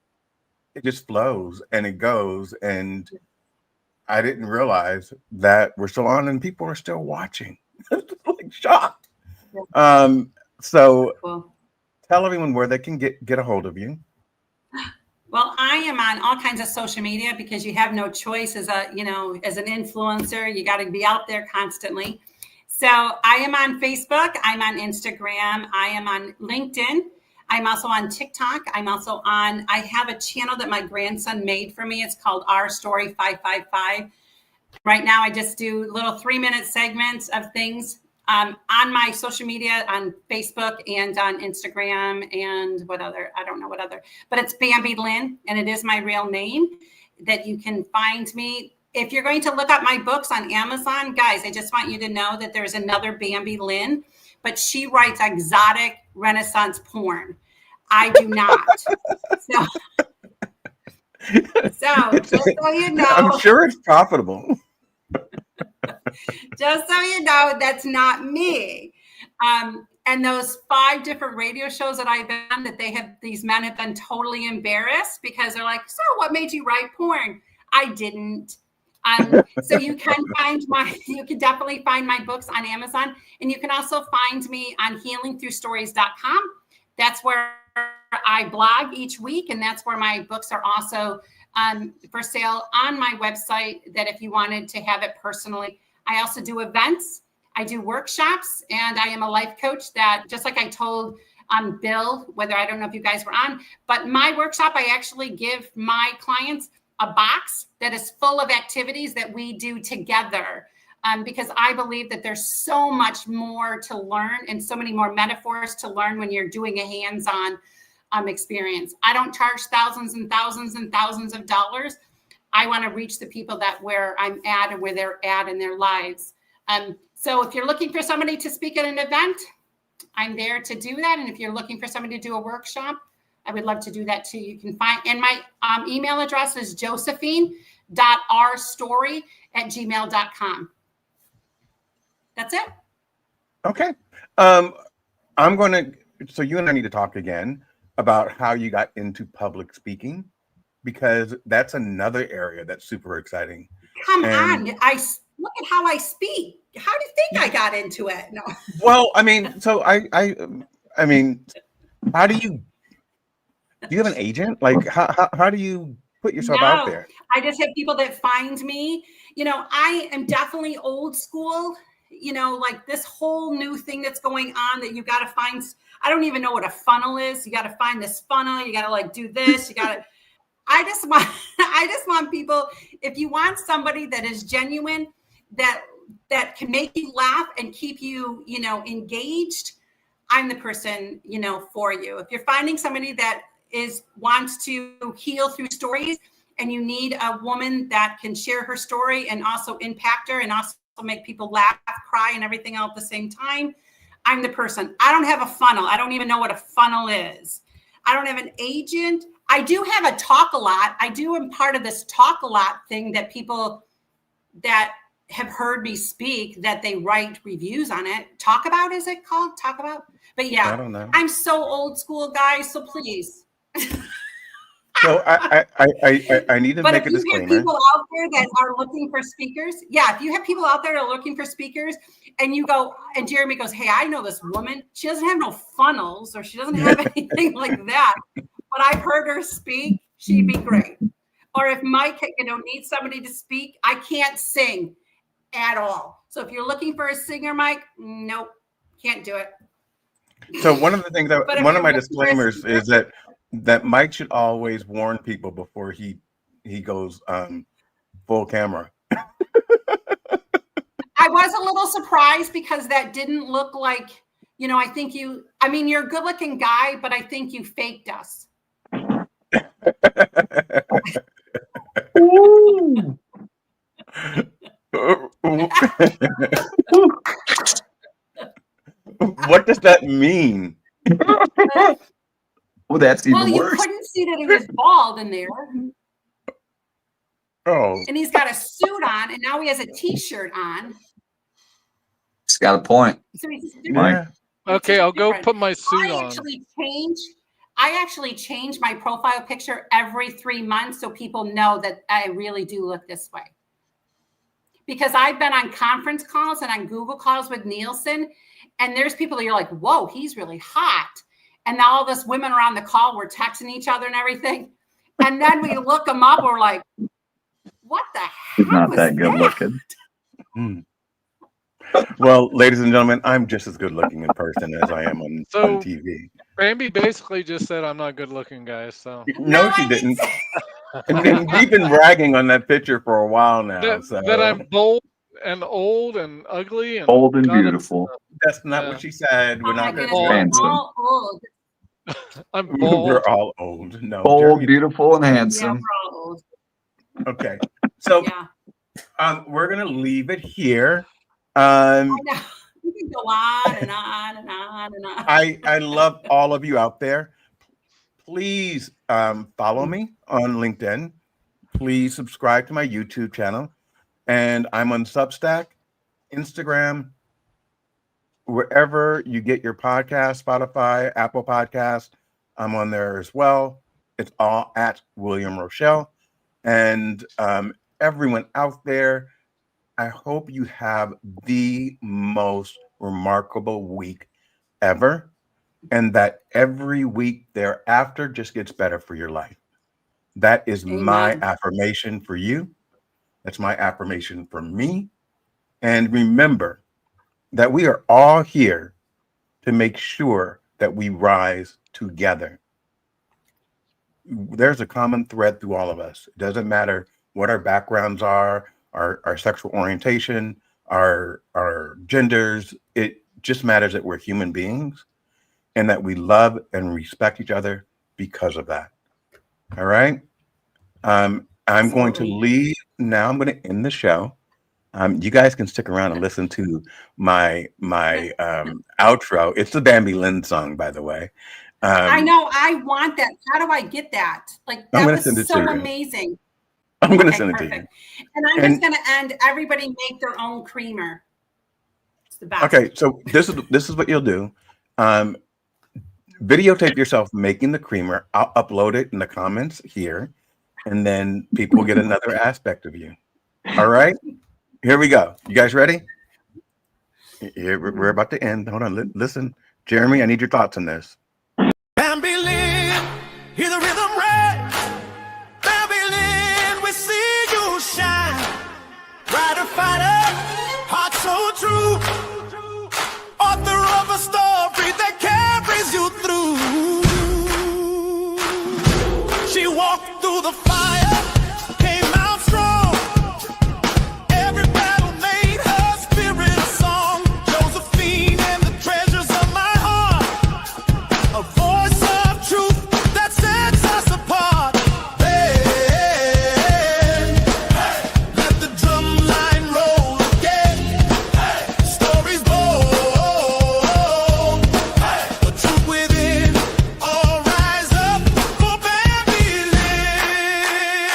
it just flows and it goes. And I didn't realize that we're still on and people are still watching. Like shocked. So Cool. tell everyone where they can get a hold of you. Well, I am on all kinds of social media, because you have no choice as an influencer. You got to be out there constantly. So I am on Facebook. I'm on Instagram. I am on LinkedIn. I'm also on TikTok. I have a channel that my grandson made for me. It's called Our Story 555. Right now, I just do little 3-minute segments of things on my social media, on Facebook and on Instagram, and I don't know what other, but it's Bambi Lynn, and it is my real name that you can find me. If you're going to look up my books on Amazon, guys, I just want you to know that there's another Bambi Lynn, but she writes exotic Renaissance porn. I do not. So just so you know. I'm sure it's profitable. Just so you know, that's not me. And those 5 different radio shows that I've been on, these men have been totally embarrassed because they're like, so what made you write porn? I didn't. So you can definitely find my books on Amazon. And you can also find me on healingthroughstories.com. That's where I blog each week. And that's where my books are also for sale on my website, that if you wanted to have it personally. I also do events. I do workshops, and I am a life coach that, just like I told Bill, I don't know if you guys were on, but my workshop, I actually give my clients a box that is full of activities that we do together, because I believe that there's so much more to learn and so many more metaphors to learn when you're doing a hands-on experience. I don't charge thousands and thousands and thousands of dollars. I want to reach the people where I'm at and where they're at in their lives. So if you're looking for somebody to speak at an event, I'm there to do that. And if you're looking for somebody to do a workshop, I would love to do that too. You can find, and my email address is josephine.rstory@gmail.com. That's it. Okay. So you and I need to talk again about how you got into public speaking, because that's another area that's super exciting. Come on. Look at how I speak. How do you think I got into it? No. Well, I mean, so I mean, how do you have an agent? Like, how do you put yourself out there? I just have people that find me. I am definitely old school, like this whole new thing that's going on that you got to find. I don't even know what a funnel is. You got to find this funnel. You got to do this. You got to, I just want people, if you want somebody that is genuine, that can make you laugh and keep you, engaged, I'm the person, for you. If you're finding somebody that wants to heal through stories, and you need a woman that can share her story and also impact her and also make people laugh, cry, and everything all at the same time, I'm the person. I don't have a funnel. I don't even know what a funnel is. I don't have an agent. I do have a talk a lot. am part of this talk a lot thing that people that have heard me speak, that they write reviews on it. Talk About, is it called? Talk About? But yeah, I don't know. I'm so old school, guys. So please. So I need to make a disclaimer. But if you have people out there that are looking for speakers, if you have people out there that are looking for speakers, and you go, and Jeremy goes, hey, I know this woman. She doesn't have no funnels, or she doesn't have anything like that. But I've heard her speak. She'd be great. Or if Mike, needs somebody to speak, I can't sing at all. So if you're looking for a singer, Mike, nope, can't do it. So one of the things one of my disclaimers is that Mike should always warn people before he goes full camera. I was a little surprised because that didn't look like, you're a good looking guy, but I think you faked us. What does that mean? Well, that's even worse. You couldn't see that he was bald in there. Oh. And he's got a suit on, and now he has a t-shirt on. He's got a point. So he's Mike. Okay, I'll go put my suit on. I actually change my profile picture every 3 months so people know that I really do look this way. Because I've been on conference calls and on Google calls with Nielsen, and there's people that you're like, whoa, he's really hot. And now all this women are on the call, we're texting each other and everything. And then we look them up, we're like, what the heck? He's not that good looking. Well, ladies and gentlemen, I'm just as good looking in person as I am on TV. Bambi basically just said I'm not good looking, guys. So No, she I didn't didn't. say And then we've been bragging on that picture for a while now. that, So that I'm bold and old and ugly and Old and God, beautiful. that's not Yeah. what she said. We're Oh my not goodness, going we're Handsome. all old. I'm to. bald. We're all old. No, Old, Jeremy. beautiful, and Yeah, handsome. we're all old. Okay. So Yeah, we're going to leave it here. I know. You can go on and on and on and on. I love all of you out there. Please follow me on LinkedIn. Please subscribe to my YouTube channel. And I'm on Substack, Instagram, wherever you get your podcast, Spotify, Apple Podcast. I'm on there as well. It's all at William Rochelle. And everyone out there, I hope you have the most remarkable week ever, and that every week thereafter just gets better for your life. That is my Amen. affirmation for you. That's my affirmation for me. And remember that we are all here to make sure that we rise together. There's a common thread through all of us. It doesn't matter what our backgrounds are, our sexual orientation, our genders. It just matters that we're human beings and that we love and respect each other because of that. All right. I'm going to Absolutely. leave now. I'm going to end the show. You guys can stick around and listen to my outro. It's the Bambi Lynn song, by the way. I know. I want that. How do I get that? Like I'm that gonna was send it to so you. amazing. I'm going to Okay, send it to you. perfect. And I'm And- just going to end. Everybody make their own creamer. It's the best. Okay, so this is what you'll do. Videotape yourself making the creamer. I'll upload it in the comments here, and then people get another aspect of you. All right, here we go. You guys ready? Here, we're about to end. Hold on, listen, Jeremy. I need your thoughts on this. Bambi Lynn, hear the rhythm red. Bambi Lynn, we see you shine. Rider, fighter, heart so true. Author of a story that carries you through. She walked through the fire, came out strong. Every battle made her spirit a song. Josephine and the treasures of my heart. A voice of truth that sets us apart. Hey, let the drum line roll again. Stories bold, the truth within. All rise up for Bambi Lynn.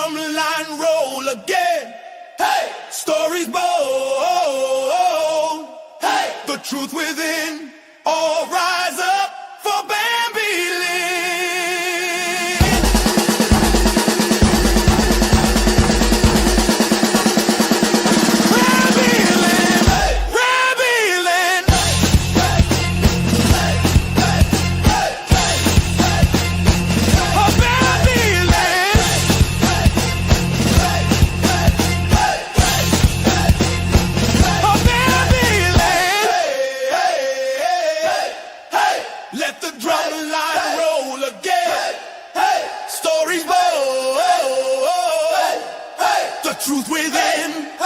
drum line roll again. Hey, stories bold. Hey, the truth within. All rise up for Bambi Lynn. Bambi Lynn, Bambi Lynn. Oh, Bambi Lynn. Oh, Bambi Lynn. Let the drum line roll again. Hey, stories bold. The truth within.